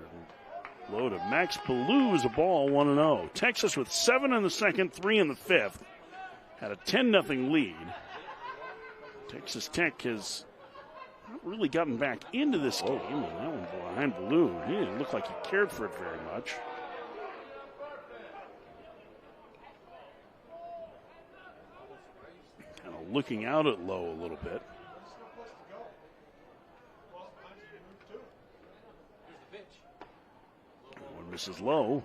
Lowe to Max Ballou is a ball, 1-0. Texas with 7 in the second, 3 in the fifth. had a 10-0 lead. Texas Tech has not really gotten back into this game. And that one behind Blue, he didn't look like he cared for it very much. Kind of looking out at Lowe a little bit. One misses Lowe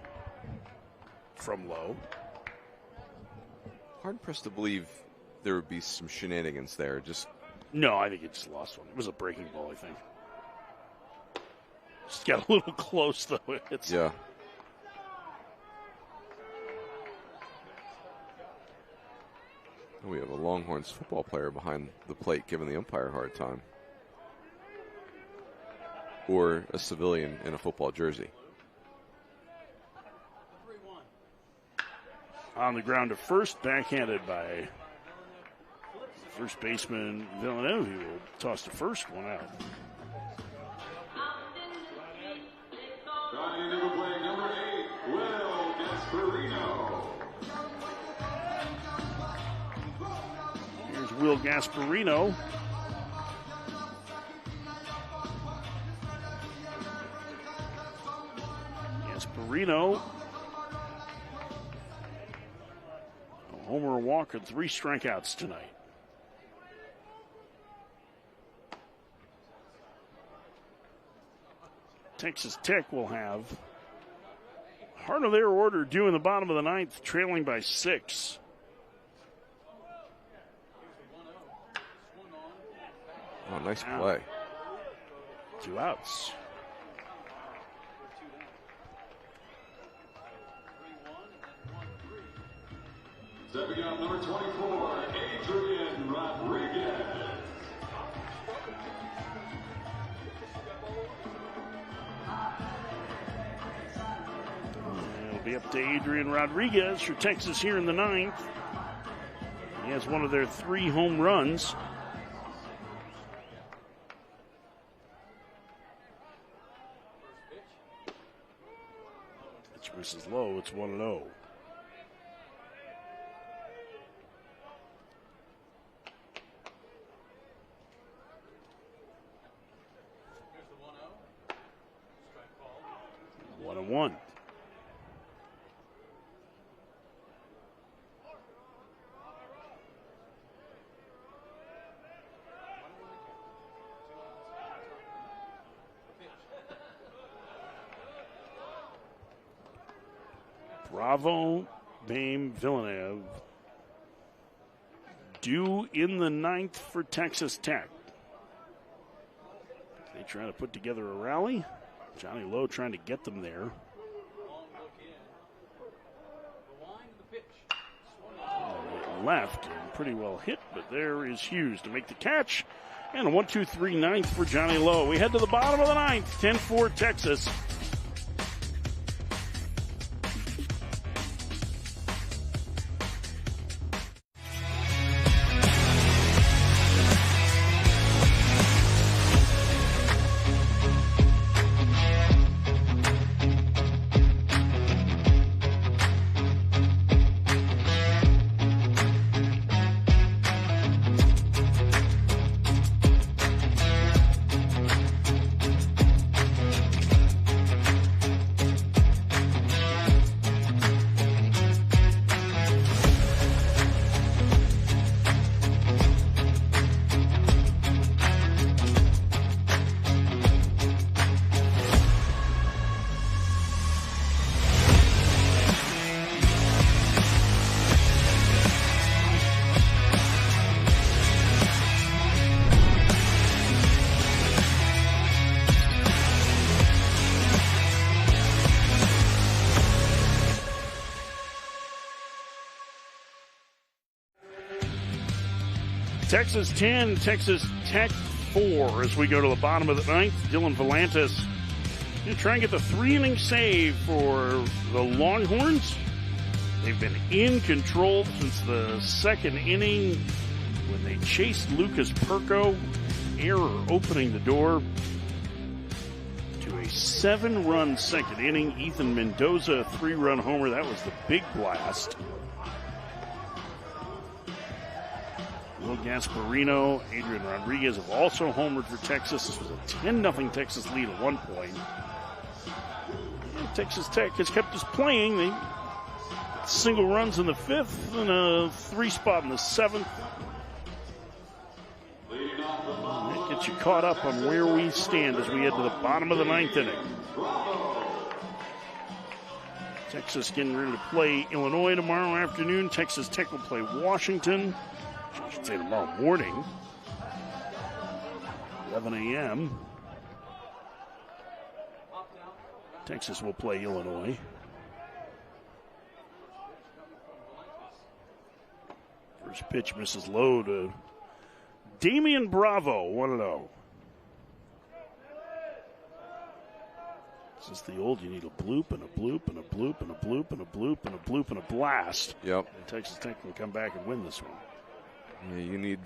from Lowe. Hard pressed to believe there would be some shenanigans there. No, I think it just lost one. It was a breaking ball, I think. Just got a little close, though. Yeah. We have a Longhorns football player behind the plate giving the umpire a hard time. Or a civilian in a football jersey. On the ground to first, backhanded by first baseman Villeneuve, who will toss the first one out. Starting into play number 8, Will Gasparino. Here's Will Gasparino. Gasparino. A homer, a walk, and 3 strikeouts tonight. Texas Tech will have heart of their order due in the bottom of the 9th, trailing by 6. Oh, nice play. 2 outs. Stepping up, number 24, Adrian Rodriguez. It'll be up to Adrian Rodriguez for Texas here in the 9th. He has one of their 3 home runs. Pitch misses low. It's 1-0. One. Bravo, Bame, Villeneuve. Due in the 9th for Texas Tech. They try to put together a rally. Johnny Lowe trying to get them there. Left and pretty well hit, but there is Hughes to make the catch. And a 1-2-3 9th for Johnny Lowe. We head to the bottom of the 9th, 10-4 Texas. Texas 10, Texas Tech 4 as we go to the bottom of the 9th. Dylan Volantis going to try and get the 3-inning save for the Longhorns. They've been in control since the 2nd inning when they chased Lucas Perko. Error opening the door to a 7-run 2nd inning. Ethan Mendoza, a 3-run homer. That was the big blast. Will Gasparino, Adrian Rodriguez have also homered for Texas. This was a 10-0 Texas lead at one point. And Texas Tech has kept us playing. They single runs in the 5th and a 3 spot in the 7th. That gets you caught up on where we stand as we head to the bottom of the 9th inning. Texas getting ready to play Illinois tomorrow afternoon. Texas Tech will play Washington. I should say tomorrow morning, 11 a.m. Texas will play Illinois. First pitch misses low to Damian Bravo, 1-0. This is the old, you need a bloop and a bloop and a bloop and a bloop and a bloop and a bloop and a blast. Yep. And Texas Tech can come back and win this one. Yeah, you need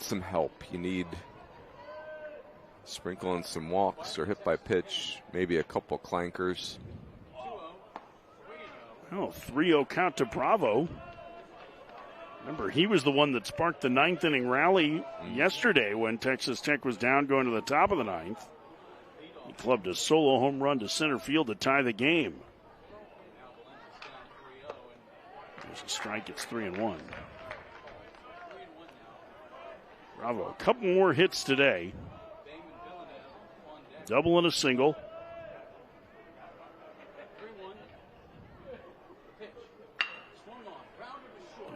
some help. You need sprinkle in some walks or hit by pitch, maybe a couple clankers. Oh, 3-0 count to Bravo. Remember, he was the one that sparked the 9th inning rally yesterday when Texas Tech was down going to the top of the 9th. He clubbed a solo home run to center field to tie the game. There's a strike, it's 3-1. Bravo, a couple more hits today. Double and a single.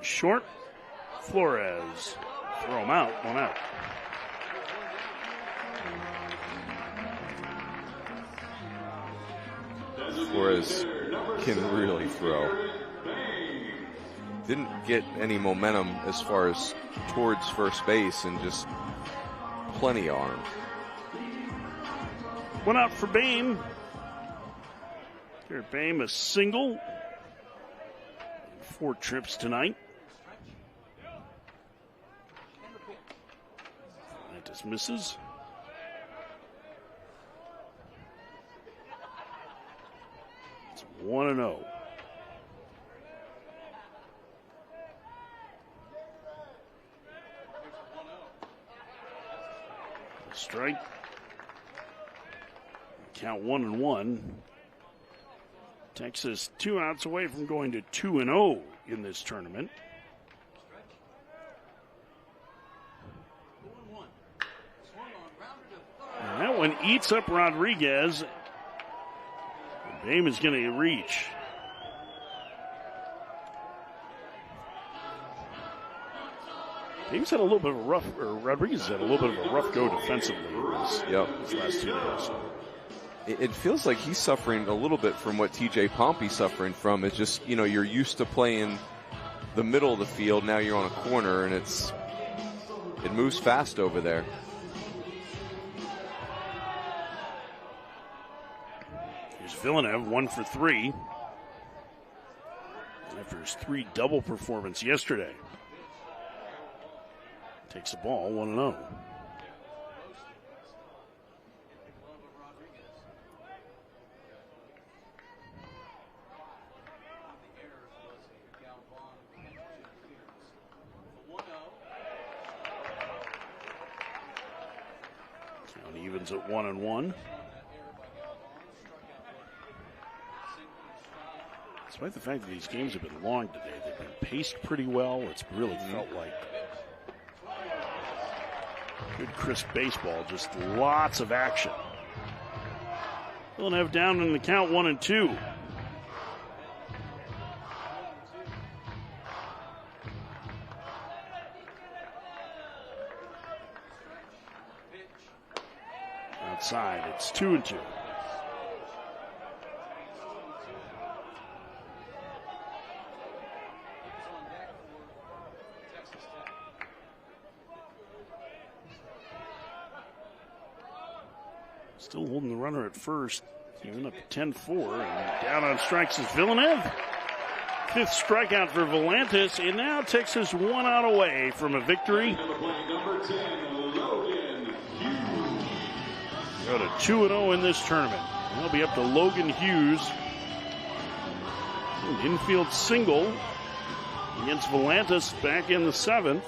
Short. Flores. Throw him out. 1 out. Flores can really throw. Didn't get any momentum as far as towards first base and just plenty of arm. 1 out for Boehm. Garrett Boehm, a single. 4 trips tonight. That just misses. It's 1-0. Strike. Count 1-1. Texas 2 outs away from going to 2-0 in this tournament. And that one eats up Rodriguez. Boehm is going to reach. Boehm's had a little bit of a rough, or Rodriguez had a little bit of a rough go defensively these last 2 days. It feels like he's suffering a little bit from what TJ Pompey's suffering from. It's just, you're used to playing the middle of the field. Now you're on a corner, and it moves fast over there. Here's Villeneuve, 1 for 3. After his 3 double performance yesterday. Takes the ball, 1-0. Count evens at 1-1. Despite the fact that these games have been long today, they've been paced pretty well. It's really felt like good, crisp baseball, just lots of action. Villeneuve down in the count 1-2. Outside, it's 2-2. Still holding the runner at first. Even up 10-4. And down on strikes is Villeneuve. 5th strikeout for Volantis. And now Texas 1 out away from a victory. Number 10, Logan Hughes. Go to 2-0 in this tournament. They'll be up to Logan Hughes. An infield single. against Volantis back in the 7th.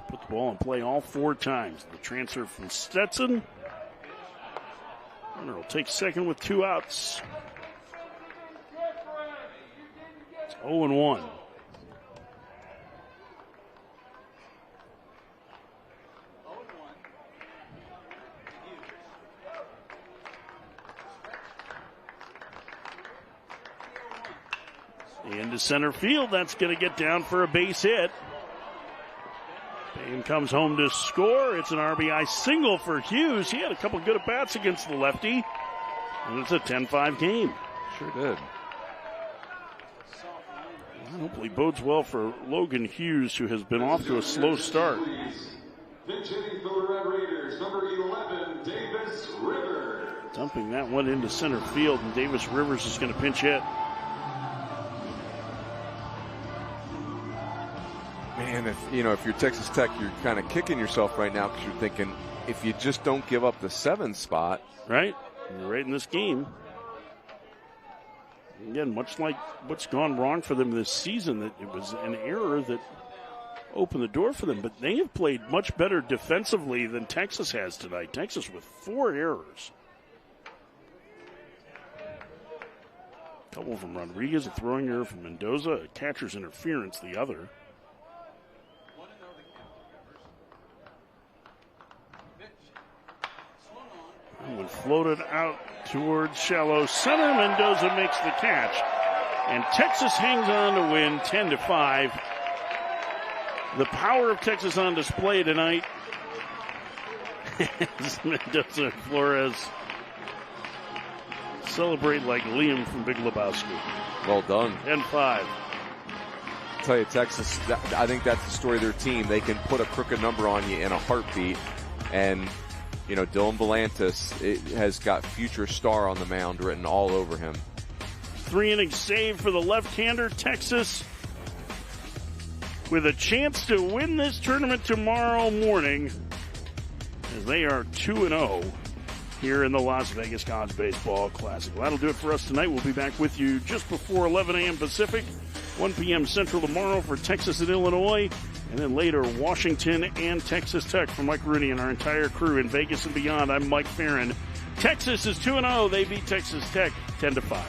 Put the ball in play all 4 times. The transfer from Stetson. Runner will take second with 2 outs. It's 0-1. Into center field. That's going to get down for a base hit. Payne comes home to score. It's an RBI single for Hughes. He had a couple good at-bats against the lefty. And it's a 10-5 game. Sure did. Hopefully bodes well for Logan Hughes, who has been off to a slow start. Pinch hitting for the Red Raiders, number 11, Davis Rivers. Dumping that one into center field, and Davis Rivers is going to pinch hit. Man, if you're Texas Tech, you're kind of kicking yourself right now because you're thinking, if you just don't give up the 7th spot. Right? You're right in this game. Again, much like what's gone wrong for them this season, that it was an error that opened the door for them. But they have played much better defensively than Texas has tonight. Texas with 4 errors. A couple from Rodriguez, a throwing error from Mendoza, a catcher's interference, the other. One floated out towards shallow center. Mendoza makes the catch. And Texas hangs on to win 10-5. The power of Texas on display tonight. As Mendoza and Flores celebrate like Liam from Big Lebowski. Well done. 10-5. I'll tell you, Texas, I think that's the story of their team. They can put a crooked number on you in a heartbeat. And Dylan Volantis has got future star on the mound written all over him. 3 innings save for the left-hander. Texas with a chance to win this tournament tomorrow morning, as they are 2-0 here in the Las Vegas College Baseball Classic. Well, that'll do it for us tonight. We'll be back with you just before 11 a.m. Pacific, 1 p.m. Central tomorrow for Texas and Illinois. And then later, Washington and Texas Tech. For Mike Rooney and our entire crew in Vegas and beyond, I'm Mike Farron. Texas is 2-0. They beat Texas Tech 10-5.